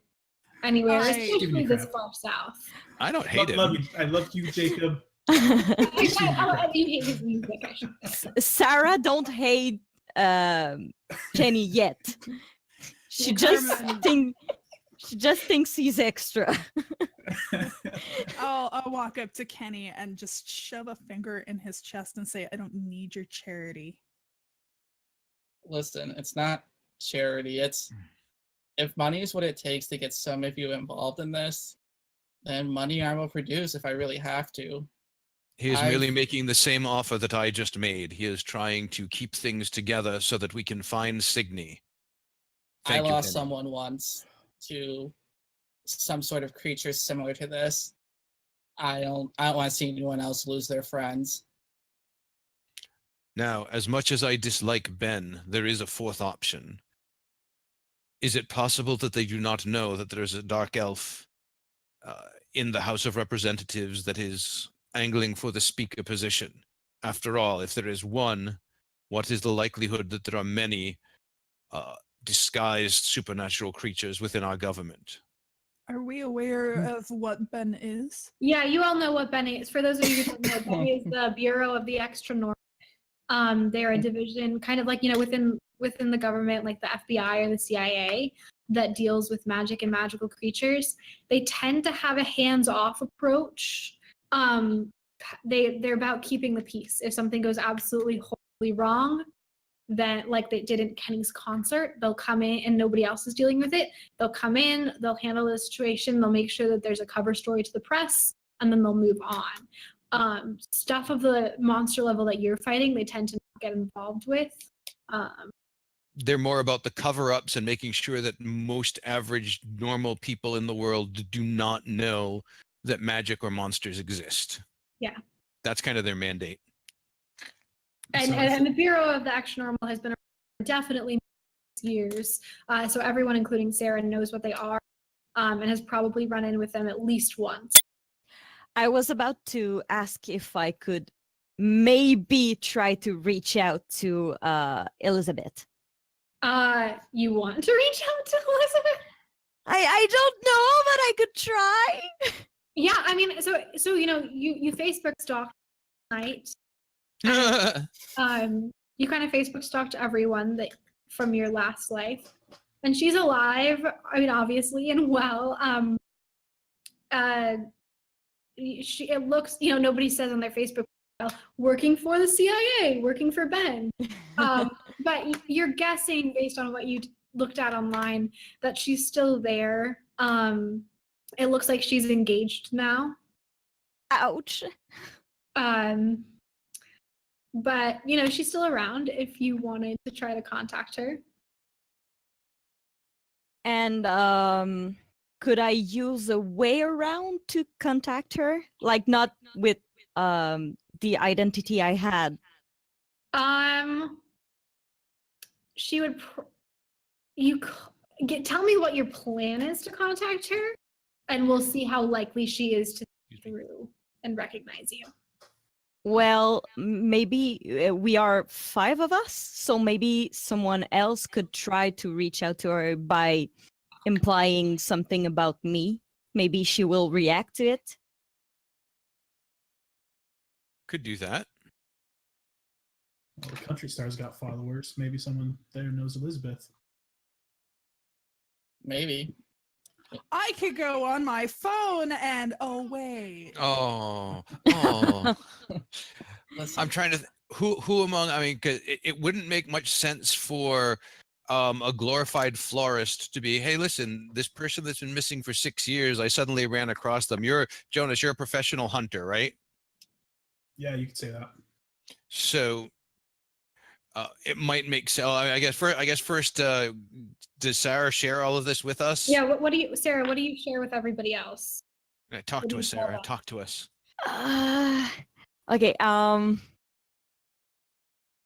anywhere, especially this far south. I don't hate him. I love you, Jacob. I do hate his music. Sarah don't hate Kenny yet. She just thinks he's extra. I'll walk up to Kenny and just shove a finger in his chest and say, I don't need your charity. Listen, it's not charity. If money is what it takes to get some of you involved in this, then money I will produce if I really have to. He is merely making the same offer that I just made. He is trying to keep things together so that we can find Signy. I lost someone once to some sort of creature similar to this. I don't want to see anyone else lose their friends. Now, as much as I dislike Ben, there is a 4th option. Is it possible that they do not know that there is a dark elf in the House of Representatives that is angling for the speaker position? After all, if there is one, what is the likelihood that there are many disguised supernatural creatures within our government? Are we aware of what Ben is? Yeah, you all know what Benny is. For those of you who don't know, Benny is the Bureau of the Extra Normal. They're a division, kind of like, within the government, like the FBI or the CIA, that deals with magic and magical creatures. They tend to have a hands-off approach. They're about keeping the peace. If something goes absolutely horribly wrong, then like they did in Kenny's concert, they'll come in and nobody else is dealing with it. They'll come in, they'll handle the situation, they'll make sure that there's a cover story to the press, and then they'll move on. Stuff of the monster level that you're fighting, they tend to not get involved with. They're more about the cover-ups and making sure that most average normal people in the world do not know that magic or monsters exist. Yeah. That's kind of their mandate. And the Bureau of the Extra Normal has been around definitely years. So everyone, including Sarah, knows what they are, and has probably run in with them at least once. I was about to ask if I could maybe try to reach out to Elizabeth. You want to reach out to Elizabeth? I don't know, but I could try. Yeah, I mean, so you Facebook stalked tonight. You kind of Facebook stalked everyone that from your last life, and she's alive. I mean, obviously, and well. It looks, nobody says on their Facebook profile, working for the CIA, working for Ben. But you're guessing based on what you looked at online that she's still there. It looks like she's engaged now. Ouch. But she's still around if you wanted to try to contact her. And could I use a way around to contact her? Like not with the identity I had. She would. Tell me what your plan is to contact her, and we'll see how likely she is to see through and recognize you. Well, maybe we are 5 of us, so maybe someone else could try to reach out to her by implying something about me. Maybe she will react to it. Could do that. Well, the Country Star's got followers. Maybe someone there knows Elizabeth. Maybe. I could go on my phone and wait. Oh. Listen, I'm trying to. Who among? I mean, 'cause it wouldn't make much sense for a glorified florist to be. Hey, listen, this person that's been missing for 6 years, I suddenly ran across them. Jonas. You're a professional hunter, right? Yeah, you could say that. So it might make sense. I guess first, does Sarah share all of this with us? Yeah. What do you, Sarah? What do you share with everybody else? Talk What to do us, you tell Sarah. them? Talk to us. Okay.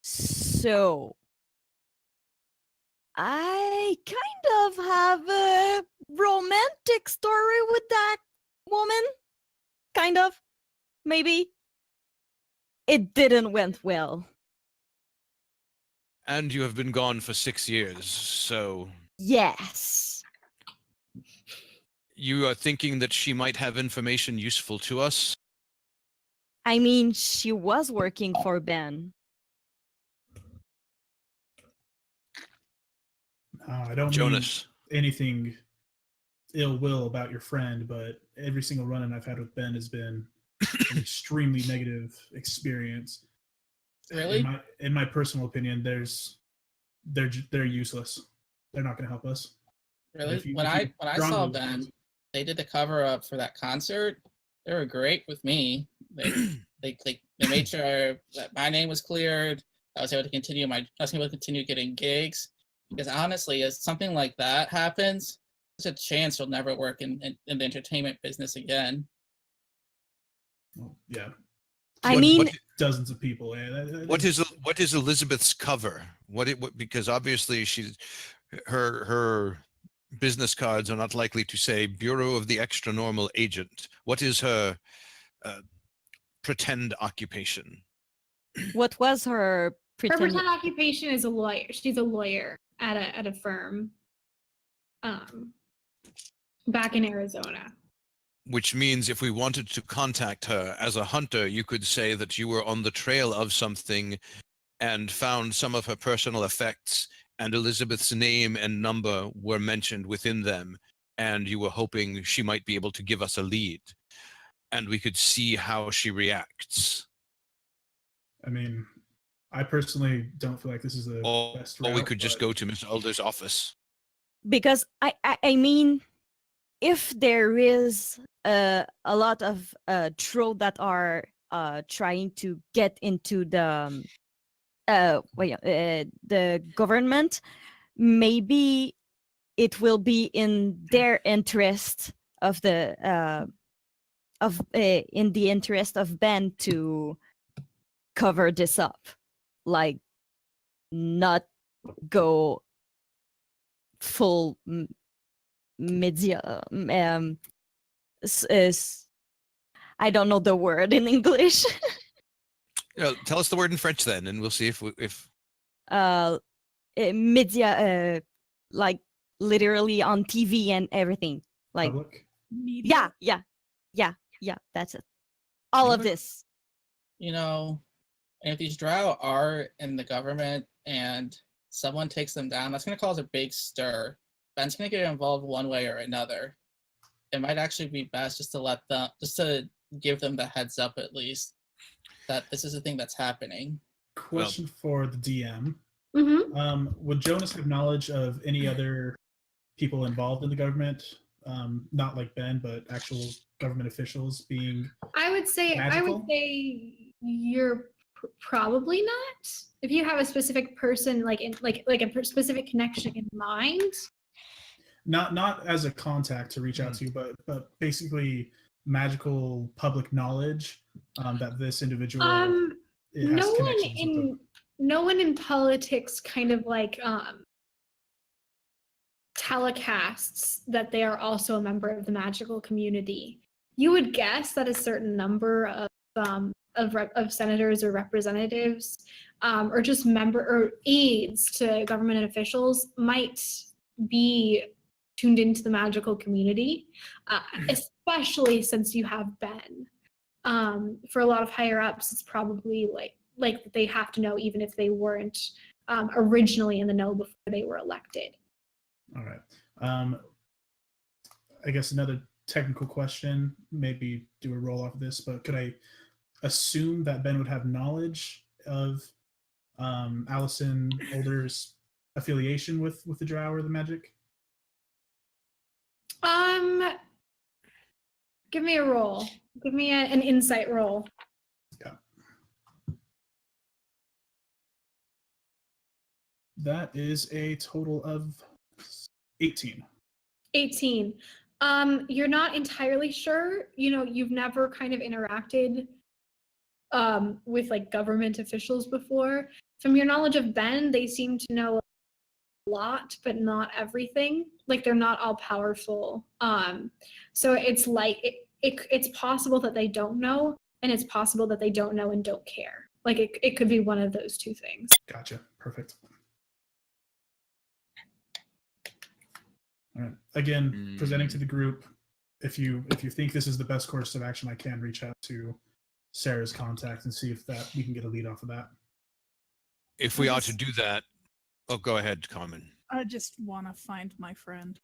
So I kind of have a romantic story with that woman. Kind of. Maybe. It didn't went well. And you have been gone for 6 years, so Yes. you are thinking that she might have information useful to us? I mean, she was working for Ben. I don't mean Jonas. anything ill will about your friend, but every single run-in I've had with Ben has been an extremely negative experience. really? In my personal opinion, they're useless. They're not going to help us. Really? If you- When if I you when I strongly saw oppose Ben, it. they did the cover up for that concert. They were great with me. They made sure that my name was cleared. I was able to continue getting gigs. Because honestly, as something like that happens, there's a chance you'll never work in the entertainment business again. Well, yeah, I mean, dozens of people. What is Elizabeth's cover? Because obviously her business cards are not likely to say Bureau of the Extra Normal Agent. What is her pretend occupation? what was her Her pretend? pretend occupation is a lawyer. She's a lawyer at a firm. back in Arizona. Which means if we wanted to contact her as a hunter, you could say that you were on the trail of something and found some of her personal effects, and Elizabeth's name and number were mentioned within them, and you were hoping she might be able to give us a lead, and we could see how she reacts. I mean, I personally don't feel like this is the best route. Or we could just go to Mr. Alder's office. Because I mean, if there is a lot of trolls that are trying to get into the the government, maybe it will be in their interest of the in the interest of Ben to cover this up, like not go full media I don't know the word in English. Tell us the word in French then, and we'll see if Media, like literally on TV and everything. Like Public? Media. yeah, that's it. All of this. You know, if these drow are in the government and someone takes them down, that's going to cause a big stir. Ben's going to get involved one way or another. It might actually be best just to give them the heads up at least that this is a thing that's happening. Question for the DM. Mm-hmm. Would Jonas have knowledge of any other people involved in the government? Not like Ben, but actual government officials being I would say magical? you're probably not. If you have a specific person like a specific connection in mind. Not as a contact to reach out to, but basically magical public knowledge that this individual has No one connections with them. no one in politics kind of like telecasts that they are also a member of the magical community. You would guess that a certain number of senators or representatives or just aides to government officials might be tuned into the magical community, especially since you have Ben. For a lot of higher ups, it's probably like they have to know even if they weren't originally in the know before they were elected. All right. I guess another technical question, maybe do a roll off of this, but could I assume that Ben would have knowledge of Allison Older's affiliation with the Drow or the magic? Give me a roll. Give me an insight roll. Yeah. That is a total of 18. 18. You're not entirely sure. You know, you've never kind of interacted with like government officials before. From your knowledge of Ben, they seem to know a lot, but not everything. Like they're not all powerful. So it's like it's possible that they don't know, and it's possible that they don't know and don't care. Like it could be one of those two things. Gotcha. Perfect. All right. Again, presenting to the group. If you think this is the best course of action, I can reach out to Sarah's contact and see if we can get a lead off of that. If we are to do that, oh, go ahead, Carmen. I just want to find my friend.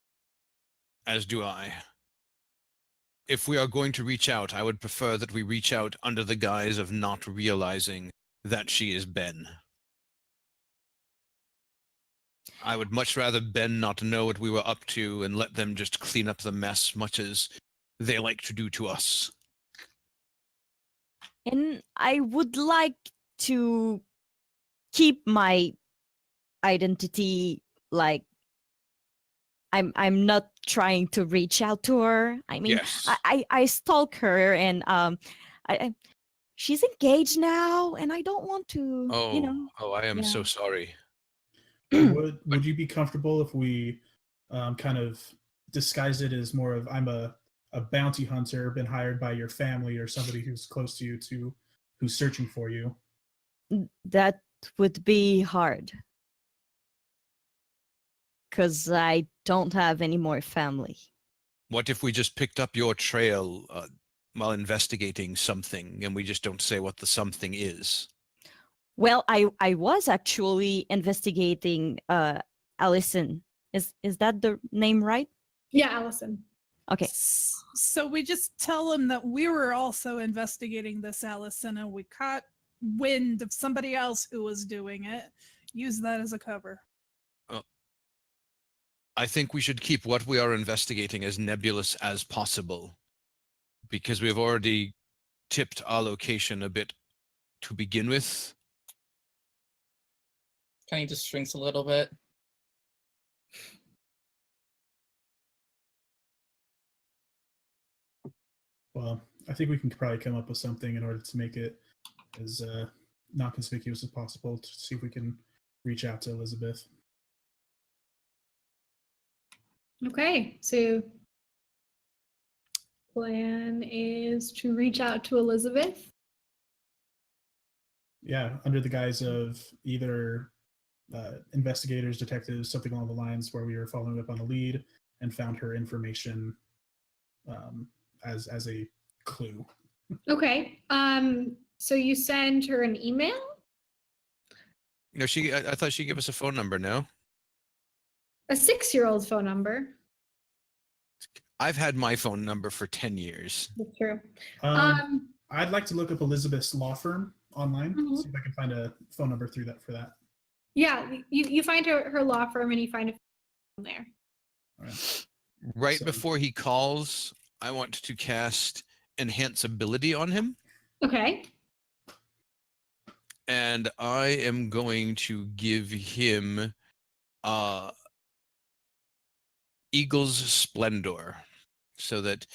As do I. If we are going to reach out, I would prefer that we reach out under the guise of not realizing that she is Ben. I would much rather Ben not know what we were up to and let them just clean up the mess, much as they like to do to us. And I would like to keep my identity, like I'm not trying to reach out to her. I mean, Yes. I stalk her, and she's engaged now, and I don't want to. I am so sorry. Would you be comfortable if we kind of disguise it as more of I'm a bounty hunter, been hired by your family or somebody who's close to you who's searching for you? That would be hard, because I don't have any more family. What if we just picked up your trail while investigating something, and we just don't say what the something is? Well, I was actually investigating Allison. Is that the name right? Yeah, Allison. Okay. So we just tell him that we were also investigating this, Allison, and we caught wind of somebody else who was doing it. Use that as a cover. I think we should keep what we are investigating as nebulous as possible, because we've already tipped our location a bit to begin with. Kenny just shrinks a little bit. Well, I think we can probably come up with something in order to make it as not conspicuous as possible to see if we can reach out to Elizabeth. Okay, so plan is to reach out to Elizabeth. Yeah, under the guise of either investigators, detectives, something along the lines where we were following up on a lead and found her information as a clue. Okay. So you send her an email? No, I thought she gave us a phone number, no? A 6-year-old phone number. I've had my phone number for 10 years. That's true. I'd like to look up Elizabeth's law firm online, Mhm. see if I can find a phone number through that for that. Yeah, you find her law firm and you find a phone there. All right. Right So- before he calls, I want to cast Enhance Ability on him, Okay. and I am going to give him Eagle's Splendor, so that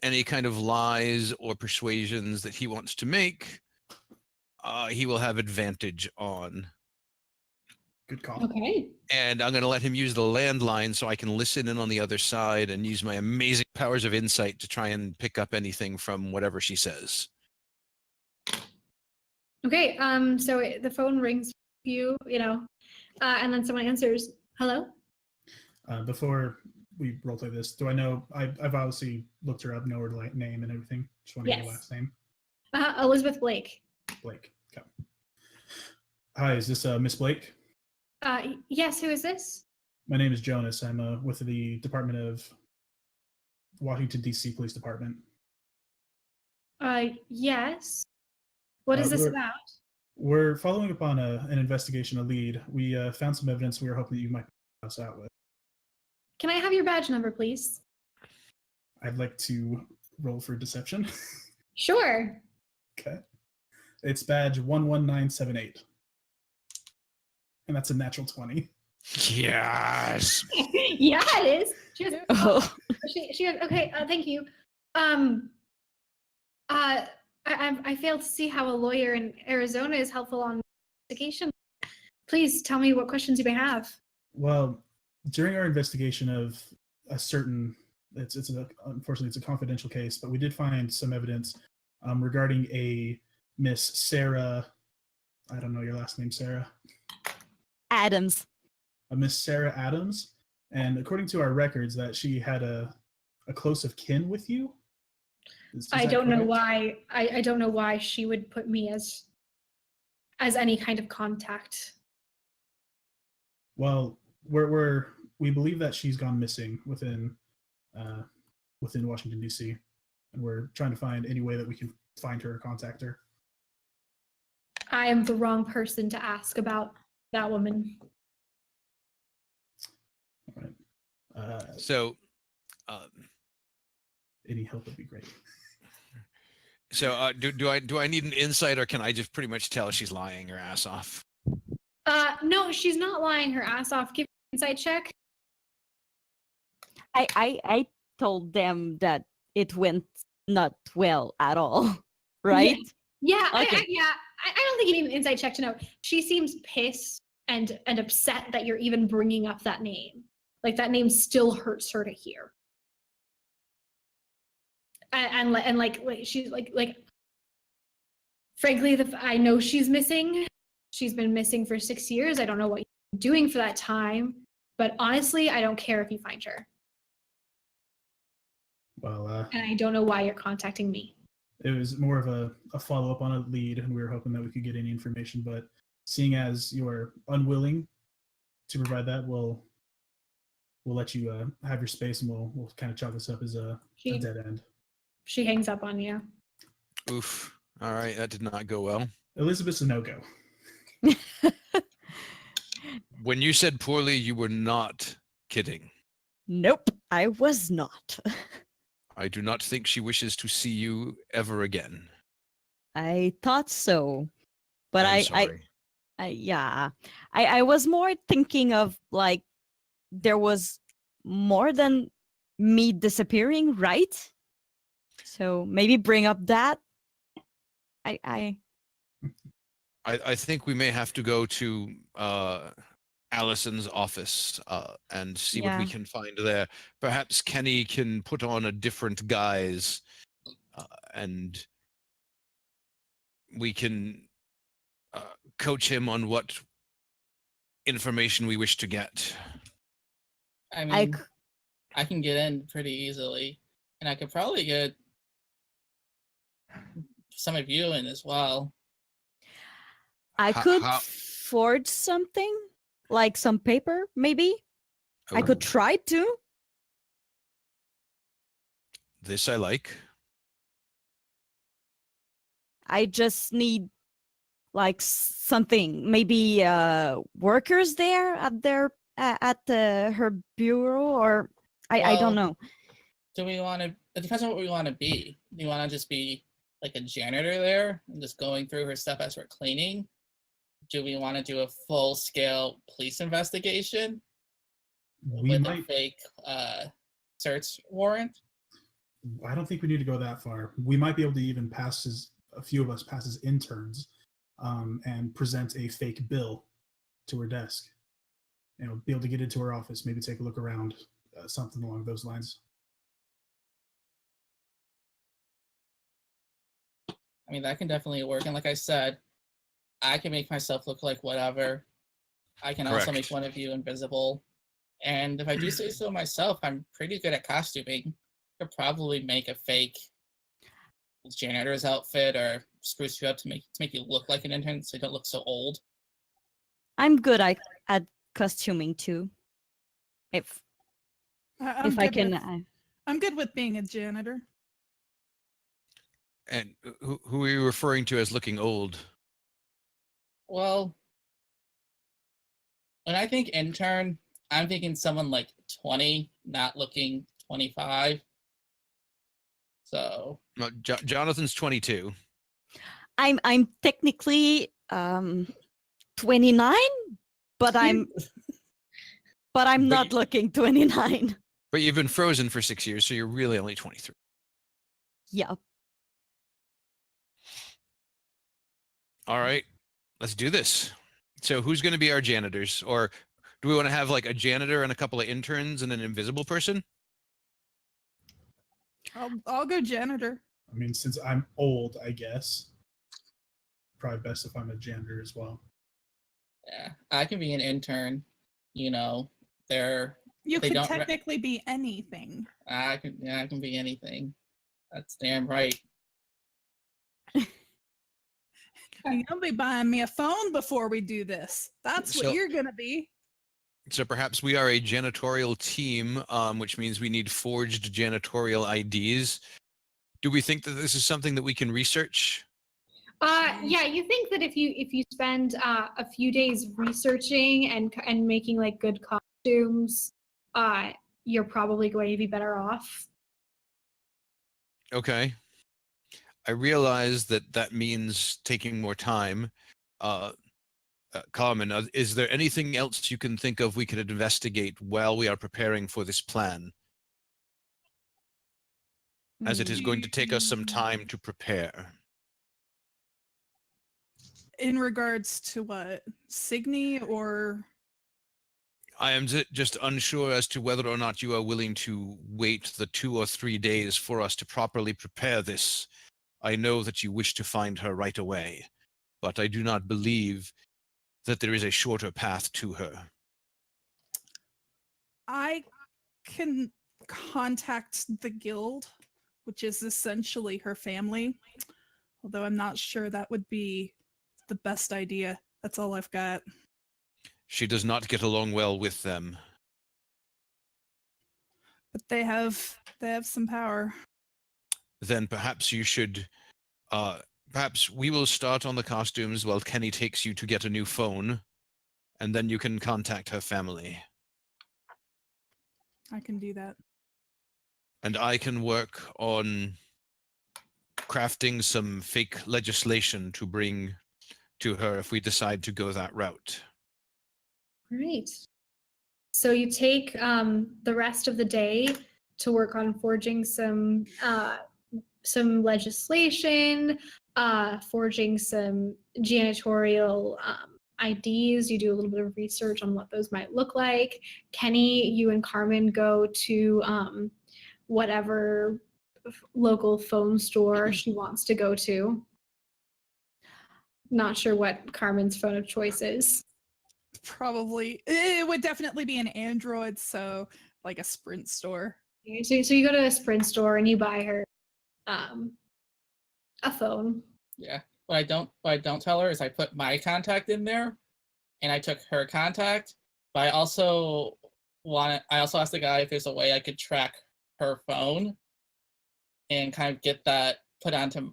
any kind of lies or persuasions that he wants to make, he will have advantage on. Good call. Okay. And I'm going to let him use the landline so I can listen in on the other side and use my amazing powers of insight to try and pick up anything from whatever she says. Okay. So the phone rings for you, and then someone answers, "Hello." Before we role play this, do I know? I've obviously looked her up, know her name and everything. Just want to get her Yes. last name. Elizabeth Blake. Blake. Okay. Hi, is this Miss Blake? Yes. Who is this? My name is Jonas. I'm with the Department of Washington, D.C. Police Department. Yes. What is this we're- about? We're following up on an investigation, a lead. We found some evidence we were hoping that you might help us out with. Can I have your badge number, please? I'd like to roll for deception. Sure. Okay. It's badge 11978. And that's a natural 20. Yes. Yeah, it is. She goes, Oh, she goes, okay, thank you. I failed to see how a lawyer in Arizona is helpful on investigation. Please tell me what questions you may have. Well, during our investigation of a certain, unfortunately it's a confidential case, but we did find some evidence regarding a Miss Sarah. I don't know your last name, Sarah. Adams. A Miss Sarah Adams, and according to our records, that she had a close of kin with you. Is I that don't know correct? why. I don't know why she would put me as any kind of contact. Well, we believe that she's gone missing within Washington D.C., and we're trying to find any way that we can find her or contact her. I am the wrong person to ask about that woman. All right. So, Any help would be great. do I need an insight, or can I just pretty much tell she's lying her ass off? No, she's not lying her ass off. Give me an insight check. I told them that it went not well at all, right? Yeah, Okay. I don't think you need an insight check to know. She seems pissed and upset that you're even bringing up that name. Like that name still hurts her to hear. And like she's like frankly, I know she's missing. She's been missing for 6 years. I don't know what you're doing for that time, but honestly, I don't care if you find her. Well, and I don't know why you're contacting me. it was more of a follow up on a lead, and we were hoping that we could get any information. But seeing as you're unwilling to provide that, we'll let you have your space, and we'll kind of chalk this up as a dead end. She hangs up on you. Oof. All right, that did not go well. Elizabeth's a no-go. When you said poorly, you were not kidding. Nope, I was not. I do not think she wishes to see you ever again. I thought so, but I'm I sorry. yeah, I was more thinking of like there was more than me disappearing, right? So maybe bring up that. I I think we may have to go to Allison's office and see what we Yeah. can find there. Perhaps Kenny can put on a different guise, and we can coach him on what information we wish to get. I I mean, I can get in pretty easily, and I could probably get some of you in as well. could How- forge something, like some paper, maybe. I could Oh, try to. This I like. I just need like something, maybe workers there at her bureau, or I don't Well, know. Do we want to? It depends on what we want to be. Do you want to just be like a janitor there and just going through her stuff as we're cleaning? Do we want to do a full-scale police investigation We with might. a fake search warrant? I don't think we need to go that far. We might be able to even a few of us pass as interns, and present a fake bill to her desk. Be able to get into her office, maybe take a look around, something along those lines. I mean, that can definitely work. And like I said, I can make myself look like whatever. I can also make Correct. one of you invisible. And if I do say so myself, I'm pretty good at costuming. Could probably make a fake janitor's outfit or spruce you up to make you look like an intern so you don't look so old. I'm good at costuming too. If I'm I good can, with- I'm good with being a janitor. And who are you referring to as looking old? Well, when I think intern, I'm thinking someone like 20, not looking 25. So No, Jonathan's 22. I'm technically 29, but I'm But not looking 29. But you've been frozen for 6 years, so you're really only 23. Yeah. All right, let's do this. So who's going to be our janitors? Or do we want to have like a janitor and a couple of interns and an invisible person? I'll go janitor. I mean, since I'm old, I guess probably best if I'm a janitor as well. yeah, I can be an intern. You know, they're You They could don't technically be anything. I can be anything. That's damn right. You're gonna be buying me a phone before we do this. That's what So- you're gonna be. So perhaps we are a janitorial team, which means we need forged janitorial IDs. Do we think that this is something that we can research? Yeah, you think that if you spend a few days researching and making like good costumes, you're probably going to be better off. Okay. I realize that means taking more time. Carmen, is there anything else you can think of we could investigate while we are preparing for this plan? As it is going to take us some time to prepare. In regards to what? Signy or I am just unsure as to whether or not you are willing to wait the 2 or 3 days for us to properly prepare this. I know that you wish to find her right away, but I do not believe that there is a shorter path to her. I can contact the guild, which is essentially her family. Although I'm not sure that would be the best idea. That's all I've got. She does not get along well with them. But they have some power. Then perhaps you should, perhaps we will start on the costumes while Kenny takes you to get a new phone, and then you can contact her family. I can do that. And I can work on crafting some fake legislation to bring to her if we decide to go that route. Great. So you take the rest of the day to work on forging some legislation, forging some janitorial IDs. You do a little bit of research on what those might look like. Kenny, you and Carmen go to whatever local phone store she wants to go to. Not sure what Carmen's phone of choice is. Probably. It would definitely be an Android, so like a Sprint store. So you go to a Sprint store and you buy her a phone. Yeah. What I don't tell her is I put my contact in there, and I took her contact. But I also asked the guy if there's a way I could track her phone, and kind of get that put onto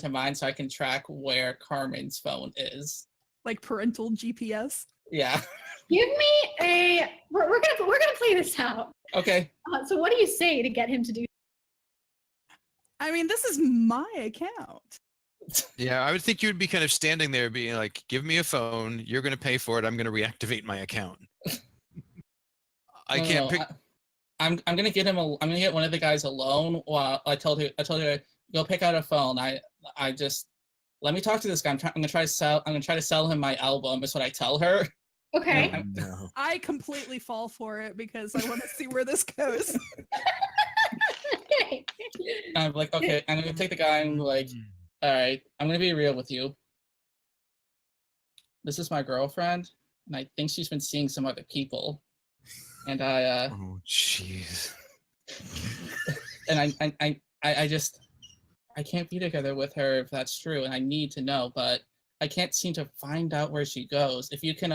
mine, so I can track where Carmen's phone is. Like parental GPS. Yeah. Give me a. We're gonna play this out. Okay. So what do you say to get him to do? I mean, this is my account. Yeah, I would think you'd be kind of standing there being like, give me a phone, you're going to pay for it, I'm going to reactivate my account. I can't pick... I'm gonna get I'm gonna get one of the guys alone while I told her go pick out a phone. I just let me talk to this guy. I'm gonna try to sell him my album, is what I tell her. Okay. No. I completely fall for it because I want to see where this goes. Okay. I'm like, okay, I'm gonna take the guy and like, all right, I'm gonna be real with you. This is my girlfriend, and I think she's been seeing some other people. And Oh, jeez. And I can't be together with her if that's true, and I need to know, but I can't seem to find out where she goes. If you can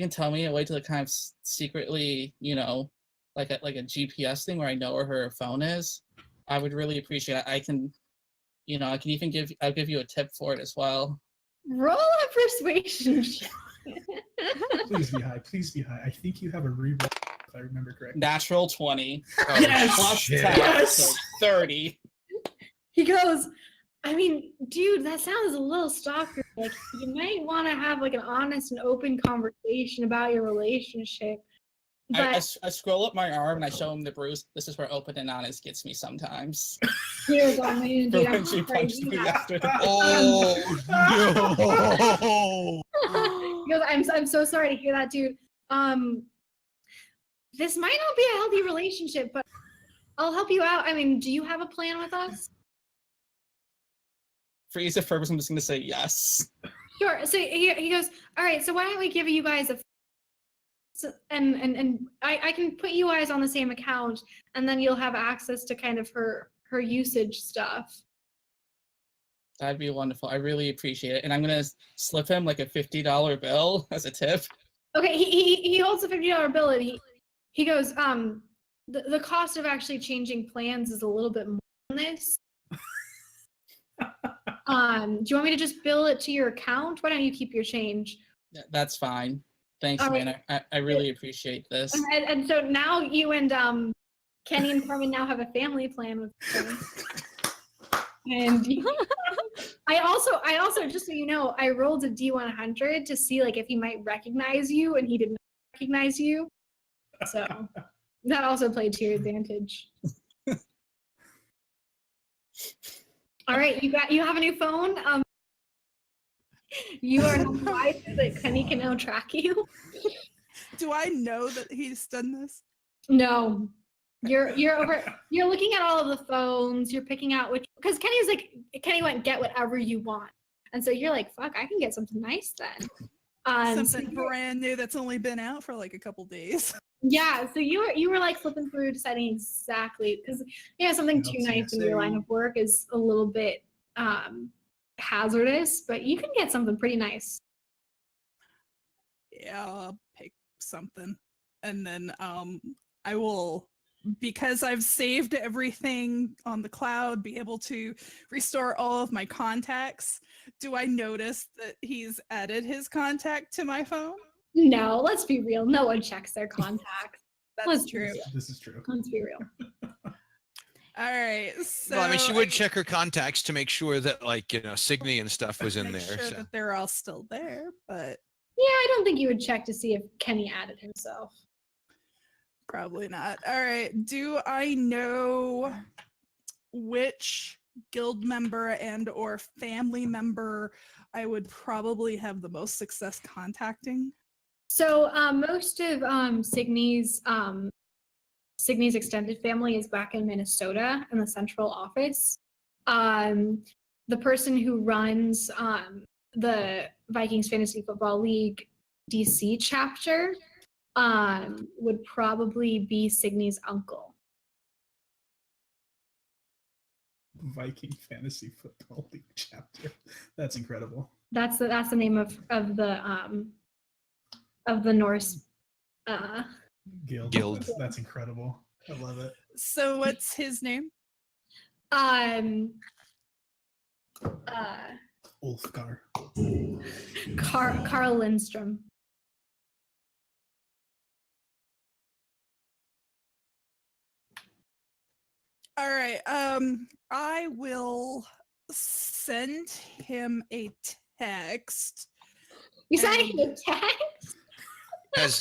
tell me a way to kind of secretly, like a GPS thing where I know where her phone is, I would really appreciate it. I'll give you a tip for it as well. Roll a persuasion check. Please be high. Please be high. I think you have a reroll, if I remember correctly. Natural 20. Oh, Yes! Plus shit. 10, Yes! so 30. He goes, I mean, dude, that sounds a little stalker. Like, you might want to have like an honest and open conversation about your relationship. But I scroll up my arm and I show him the bruise. This is where open and honest gets me sometimes. here's all my dude. For I'm when she sorry, punched you me have- yesterday. Oh, no. He goes, I'm so sorry to hear that, dude. This might not be a healthy relationship, but I'll help you out. I mean, do you have a plan with us? For ease of purpose, I'm just going to say yes. Sure. So he goes, all right, so why don't we give you guys and I can put you guys on the same account, and then you'll have access to kind of her usage stuff. That'd be wonderful. I really appreciate it. And I'm going to slip him like a $50 bill as a tip. Okay, he holds the $50 bill, and he goes, the cost of actually changing plans is a little bit more than this. Do you want me to just bill it to your account? Why don't you keep your change? That's fine. Thanks, All man. I really appreciate this. And so now you and Kenny and Carmen now have a family plan with them. And I also, just so you know, I rolled a D100 to see like if he might recognize you, and he didn't recognize you. So that also played to your advantage. All right, you have a new phone. You are now wise that Kenny can now track you. Do I know that he's done this? No. You're looking at all of the phones, you're picking out which, because Kenny went, get whatever you want. And so you're like, fuck, I can get something nice then. So Something brand new that's only been out for like a couple days. yeah, so you were like flipping through, deciding exactly because something too nice in your line of work is a little bit hazardous, but you can get something pretty nice. Yeah, I'll pick something, and then I will, because I've saved everything on the cloud, be able to restore all of my contacts. Do I notice that he's added his contact to my phone? No, let's be real. No one checks their contacts. That's true. This is true. Let's be real. All right. So Well, I mean, she would check her contacts to make sure that, like, Signy and stuff was in make there. sure So. that they're all still there, but Yeah, I don't think you would check to see if Kenny added himself. probably not. All right. Do I know which guild member and or family member I would probably have the most success contacting? So most of Signy's extended family is back in Minnesota in the central office. The person who runs the Vikings Fantasy Football League DC chapter would probably be Signy's uncle. Viking Fantasy Football League chapter. That's incredible. That's the name of the Norse Guild. That's incredible. I love it. So what's his name? Ulfgar. Carl Lindstrom. All right. I will send him a text. You sent him a text? Has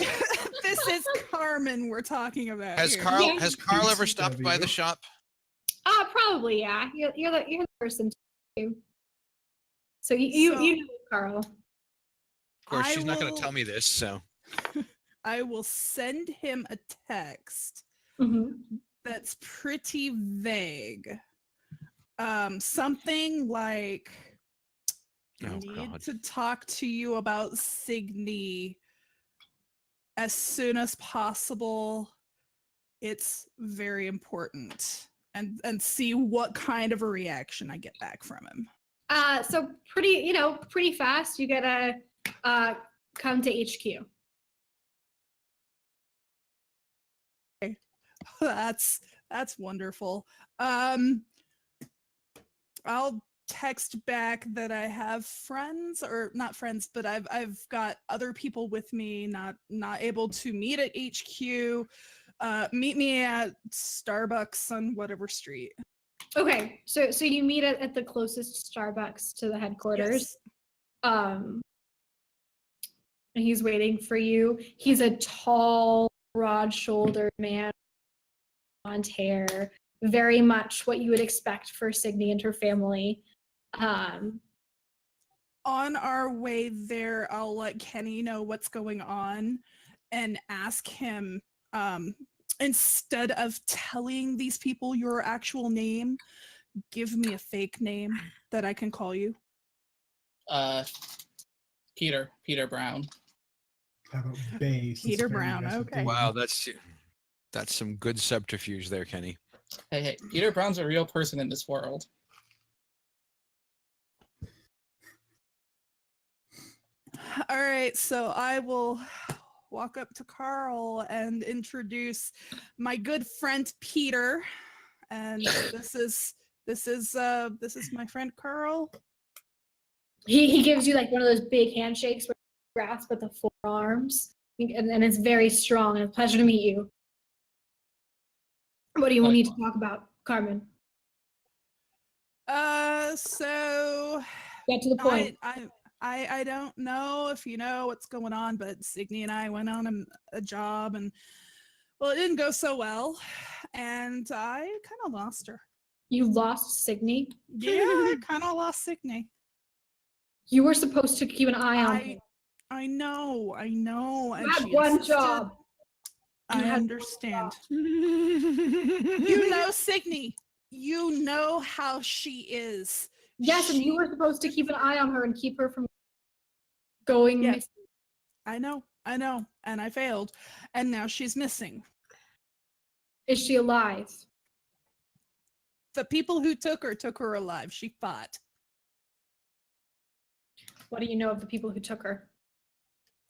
This is Carmen we're talking about. has here. Carl has Carl ever stopped by the shop? Probably, yeah. You're the person too. So you know Carl. Of course, I she's not going will- to tell me this, so. I will send him a text Mm-hmm. that's pretty vague. Something like, Oh, need God. to talk to you about Signy as soon as possible. It's very important. And see what kind of a reaction I get back from him. So pretty fast. You gotta come to HQ. That's wonderful. I'll text back that I have friends, or not friends, but I've got other people with me, not able to meet at HQ. Meet me at Starbucks on whatever street. Okay, so you meet at the closest Starbucks to the headquarters. Yes. And he's waiting for you. He's a tall, broad-shouldered man, blonde hair, very much what you would expect for Signy and her family. On our way there, I'll let Kenny know what's going on and ask him, instead of telling these people your actual name, give me a fake name that I can call you. Peter Brown. How about Bay? Peter Brown, okay. Wow, that's some good subterfuge there, Kenny. Hey, Peter Brown's a real person in this world. All right, so I will walk up to Carl and introduce my good friend Peter, and this is my friend Carl. He gives you like one of those big handshakes where you grasp at the forearms, and it's very strong. And it's a pleasure to meet you. What do you need to talk about, Carmen? So Get to the point. I don't know if you know what's going on, but Signy and I went on a job, and well, it didn't go so well, and I kind of lost her. You lost Signy? Yeah, I kind of lost Signy. You were supposed to keep an eye on her. I know. And You had she one insisted- job. You I had one understand. You know Signy. You know how she is. Yes, and you were supposed to keep an eye on her and keep her from going Yeah. missing. I know, and I failed, and now she's missing. Is she alive? The people who took her alive. She fought. What do you know of the people who took her?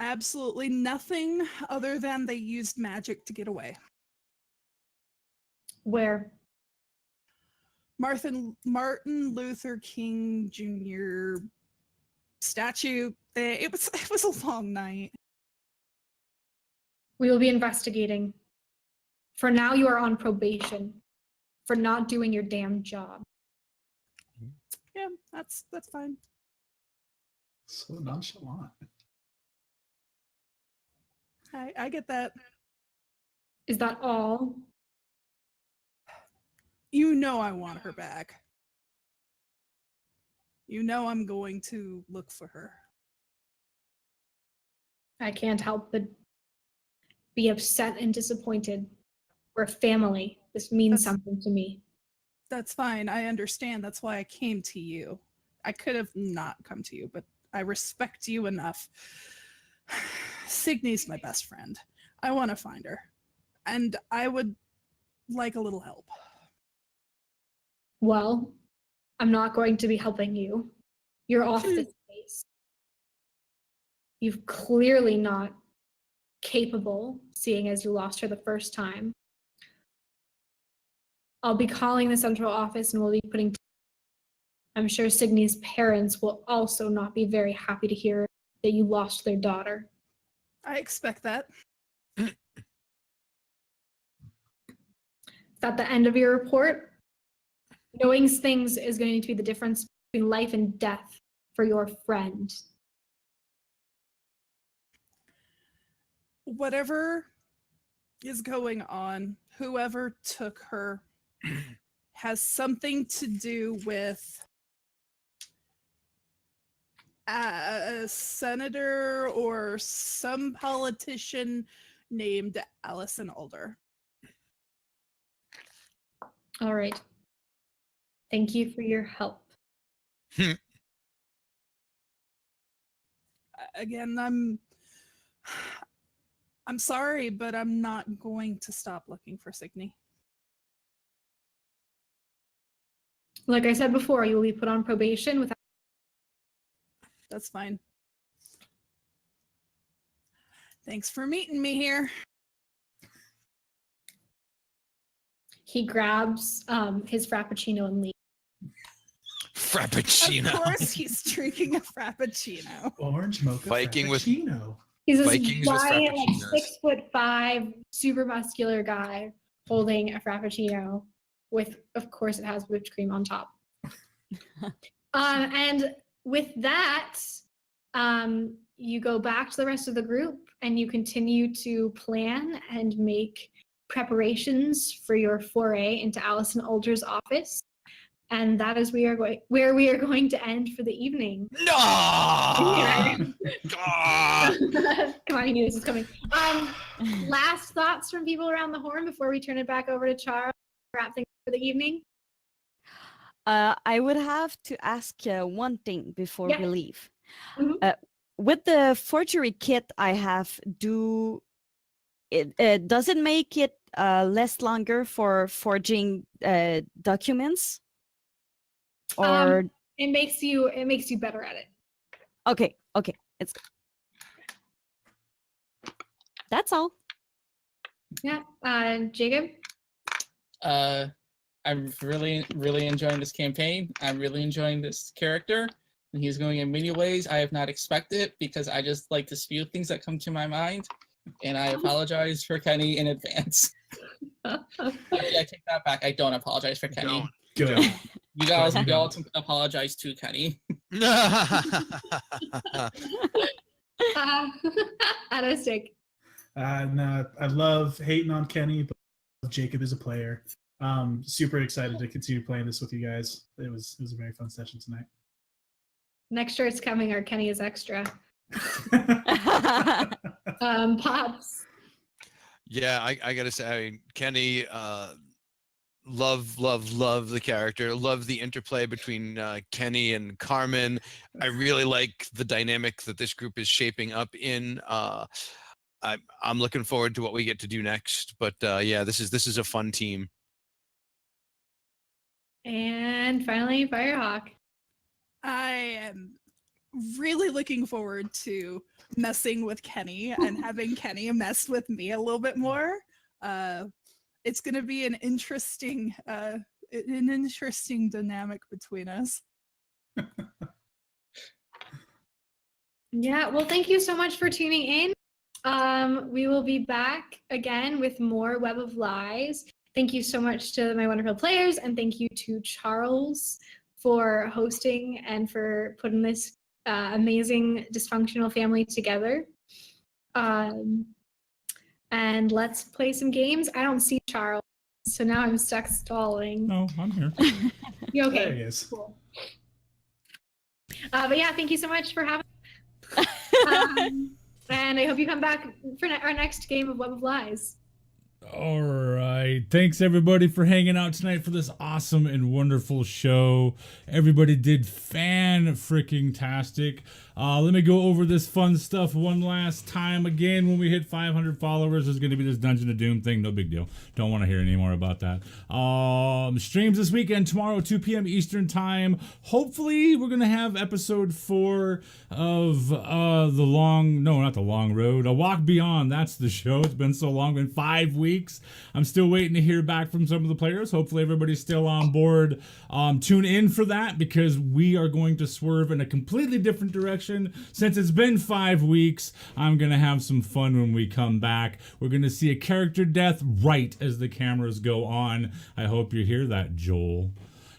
Absolutely nothing other than they used magic to get away. Where? Martin Luther King Jr. statue. It was a long night. We will be investigating. For now, you are on probation for not doing your damn job. Yeah, that's fine. So nonchalant. I get that. Is that all? You know I want her back. You know I'm going to look for her. I can't help but be upset and disappointed. We're a family. This means something to me. That's fine. I understand. That's why I came to you. I could have not come to you, but I respect you enough. Signy's my best friend. I want to find her. And I would like a little help. Well, I'm not going to be helping you. You're off this case. You've clearly not capable, seeing as you lost her the first time. I'll be calling the central office and we'll be putting. I'm sure Signy's parents will also not be very happy to hear that you lost their daughter. I expect that. Is that the end of your report? Knowing things is going to be the difference between life and death for your friend. Whatever is going on, whoever took her has something to do with a senator or some politician named Allison Alder. All right. Thank you for your help. Again, I'm sorry, but I'm not going to stop looking for Signy. Like I said before, you will be put on probation without. That's fine. Thanks for meeting me here. He grabs his frappuccino and leaves. Frappuccino. Of course, he's drinking a frappuccino. Orange mocha Viking with- frappuccino. He's this Vikings with giant, like frappuccinos. 6'5", super muscular guy holding a frappuccino with, of course, it has whipped cream on top. And with that, you go back to the rest of the group and you continue to plan and make preparations for your foray into Allison Alder's office. And that is where we are going to end for the evening. No! Ah! Come on, you knew this was coming. Last thoughts from people around the horn before we turn it back over to Charles to wrap things up for the evening? I would have to ask one thing before Yeah. we leave. Mhm. With the forgery kit I have, does it make it less longer for forging documents? Or It makes you better at it. okay, it's that's all. Yeah. Jacob? I'm really, really enjoying this campaign. I'm really enjoying this character. And he's going in many ways I have not expected because I just like to spew things that come to my mind. And I apologize for Kenny in advance. Actually, I take that back. I don't apologize for Kenny. Good. You guys Don't. all apologize to Kenny. Stick. No, I love hating on Kenny, but Jacob is a player. Super excited to continue playing this with you guys. It was a very fun session tonight. Next shirt's coming, or Kenny is extra. Pops. Yeah, I gotta say, Kenny, love the character. Love the interplay between Kenny and Carmen. I really like the dynamic that this group is shaping up in. I'm looking forward to what we get to do next. But yeah, this is a fun team. And finally, Firehawk. I am really looking forward to messing with Kenny and having Kenny mess with me a little bit more. It's going to be an interesting dynamic between us. Yeah, well, thank you so much for tuning in. We will be back again with more Web of Lies. Thank you so much to my wonderful players, and thank you to Charles for hosting and for putting this amazing dysfunctional family together. And let's play some games. I don't see Charles, so now I'm stuck stalling. No, I'm here. You okay? There he is. Cool. But yeah, thank you so much for having and I hope you come back for our next game of Web of Lies. All right. Thanks, everybody, for hanging out tonight for this awesome and wonderful show. Everybody did fan-freaking-tastic. Let me go over this fun stuff one last time. Again, when we hit 500 followers, there's going to be this Dungeon of Doom thing. No big deal. Don't want to hear any more about that. Streams this weekend, tomorrow, 2 p.m. Eastern Time. Hopefully, we're going to have episode 4 of A Walk Beyond. That's the show. It's been so long. Been 5 weeks. I'm still waiting to hear back from some of the players. Hopefully, everybody's still on board. Tune in for that, because we are going to swerve in a completely different direction. Since it's been 5 weeks, I'm going to have some fun when we come back. We're going to see a character death right as the cameras go on. I hope you hear that, Joel.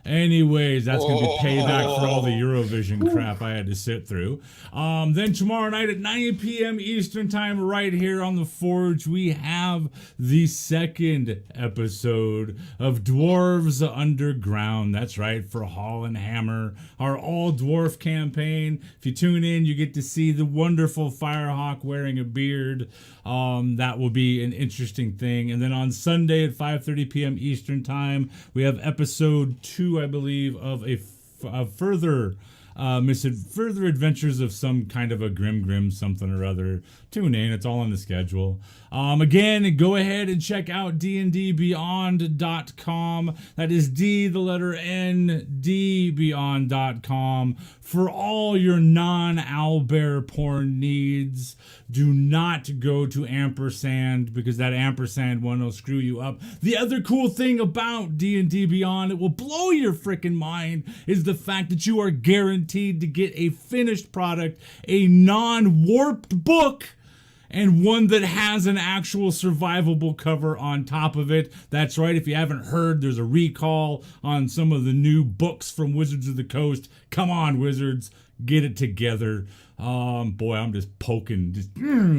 Anyways, that's going to be payback for all the Eurovision crap I had to sit through. Then tomorrow night at 9 p.m. Eastern Time, right here on The Forge, we have the second episode of Dwarves Underground. That's right, for Hall and Hammer, our all-dwarf campaign. If you tune in, you get to see the wonderful Firehawk wearing a beard. That will be an interesting thing. And then on Sunday at 5:30 p.m. Eastern Time, we have episode 2, I believe, of a further adventures of some kind of a grim something or other. Tune in, it's all on the schedule. Again, go ahead and check out dndbeyond.com. That is D, the letter N, D, beyond.com for all your non-owlbear porn needs. Do not go to ampersand, because that ampersand one will screw you up. The other cool thing about D&D Beyond, it will blow your freaking mind, is the fact that you are guaranteed to get a finished product, a non-warped book, and one that has an actual survivable cover on top of it. That's right, if you haven't heard, there's a recall on some of the new books from Wizards of the Coast. Come on, Wizards, get it together. Boy, I'm just poking.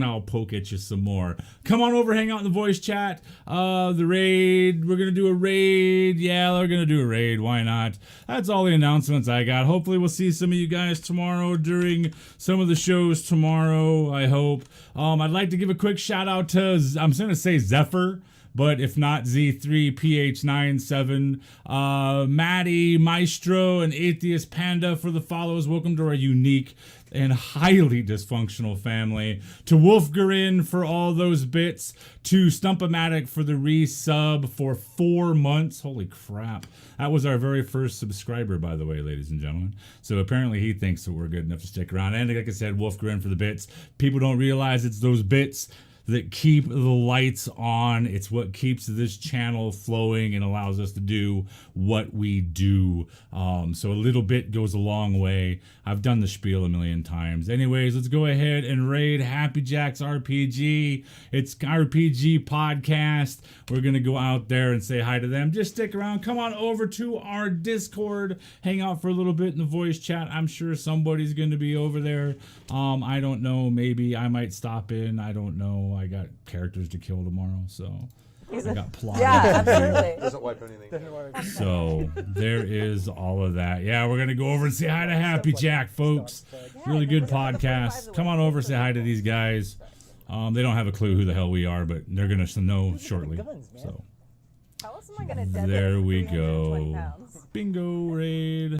I'll poke at you some more. Come on over, hang out in the voice chat. The raid, we're gonna do a raid. Yeah, we're gonna do a raid. Why not? That's all the announcements I got. Hopefully, we'll see some of you guys tomorrow during some of the shows tomorrow. I hope. I'd like to give a quick shout out to, I'm gonna say Zephyr, but if not, Z3PH97, Maddie, Maestro, and Atheist Panda for the follows. Welcome to our unique and highly dysfunctional family. To Wolfgarin for all those bits. To Stumpomatic for the resub for 4 months. Holy crap. That was our very first subscriber, by the way, ladies and gentlemen. So apparently he thinks that we're good enough to stick around. And like I said, Wolfgarin for the bits. People don't realize it's those bits that keep the lights on. It's what keeps this channel flowing and allows us to do what we do. So a little bit goes a long way. I've done the spiel a million times. Anyways, let's go ahead and raid Happy Jack's RPG. It's RPG podcast. We're going to go out there and say hi to them. Just stick around. Come on over to our Discord. Hang out for a little bit in the voice chat. I'm sure somebody's going to be over there. I don't know. Maybe I might stop in. I don't know. I got characters to kill tomorrow, so I got plot. Yeah, absolutely. Doesn't wipe anything. So there is all of that. Yeah, we're gonna go over and say hi to Happy Jack, folks. Really good podcast. Come on over, say hi to these guys. They don't have a clue who the hell we are, but they're gonna know shortly. So. else am I gonna deadlift There with we 320 go. pounds? Bingo raid.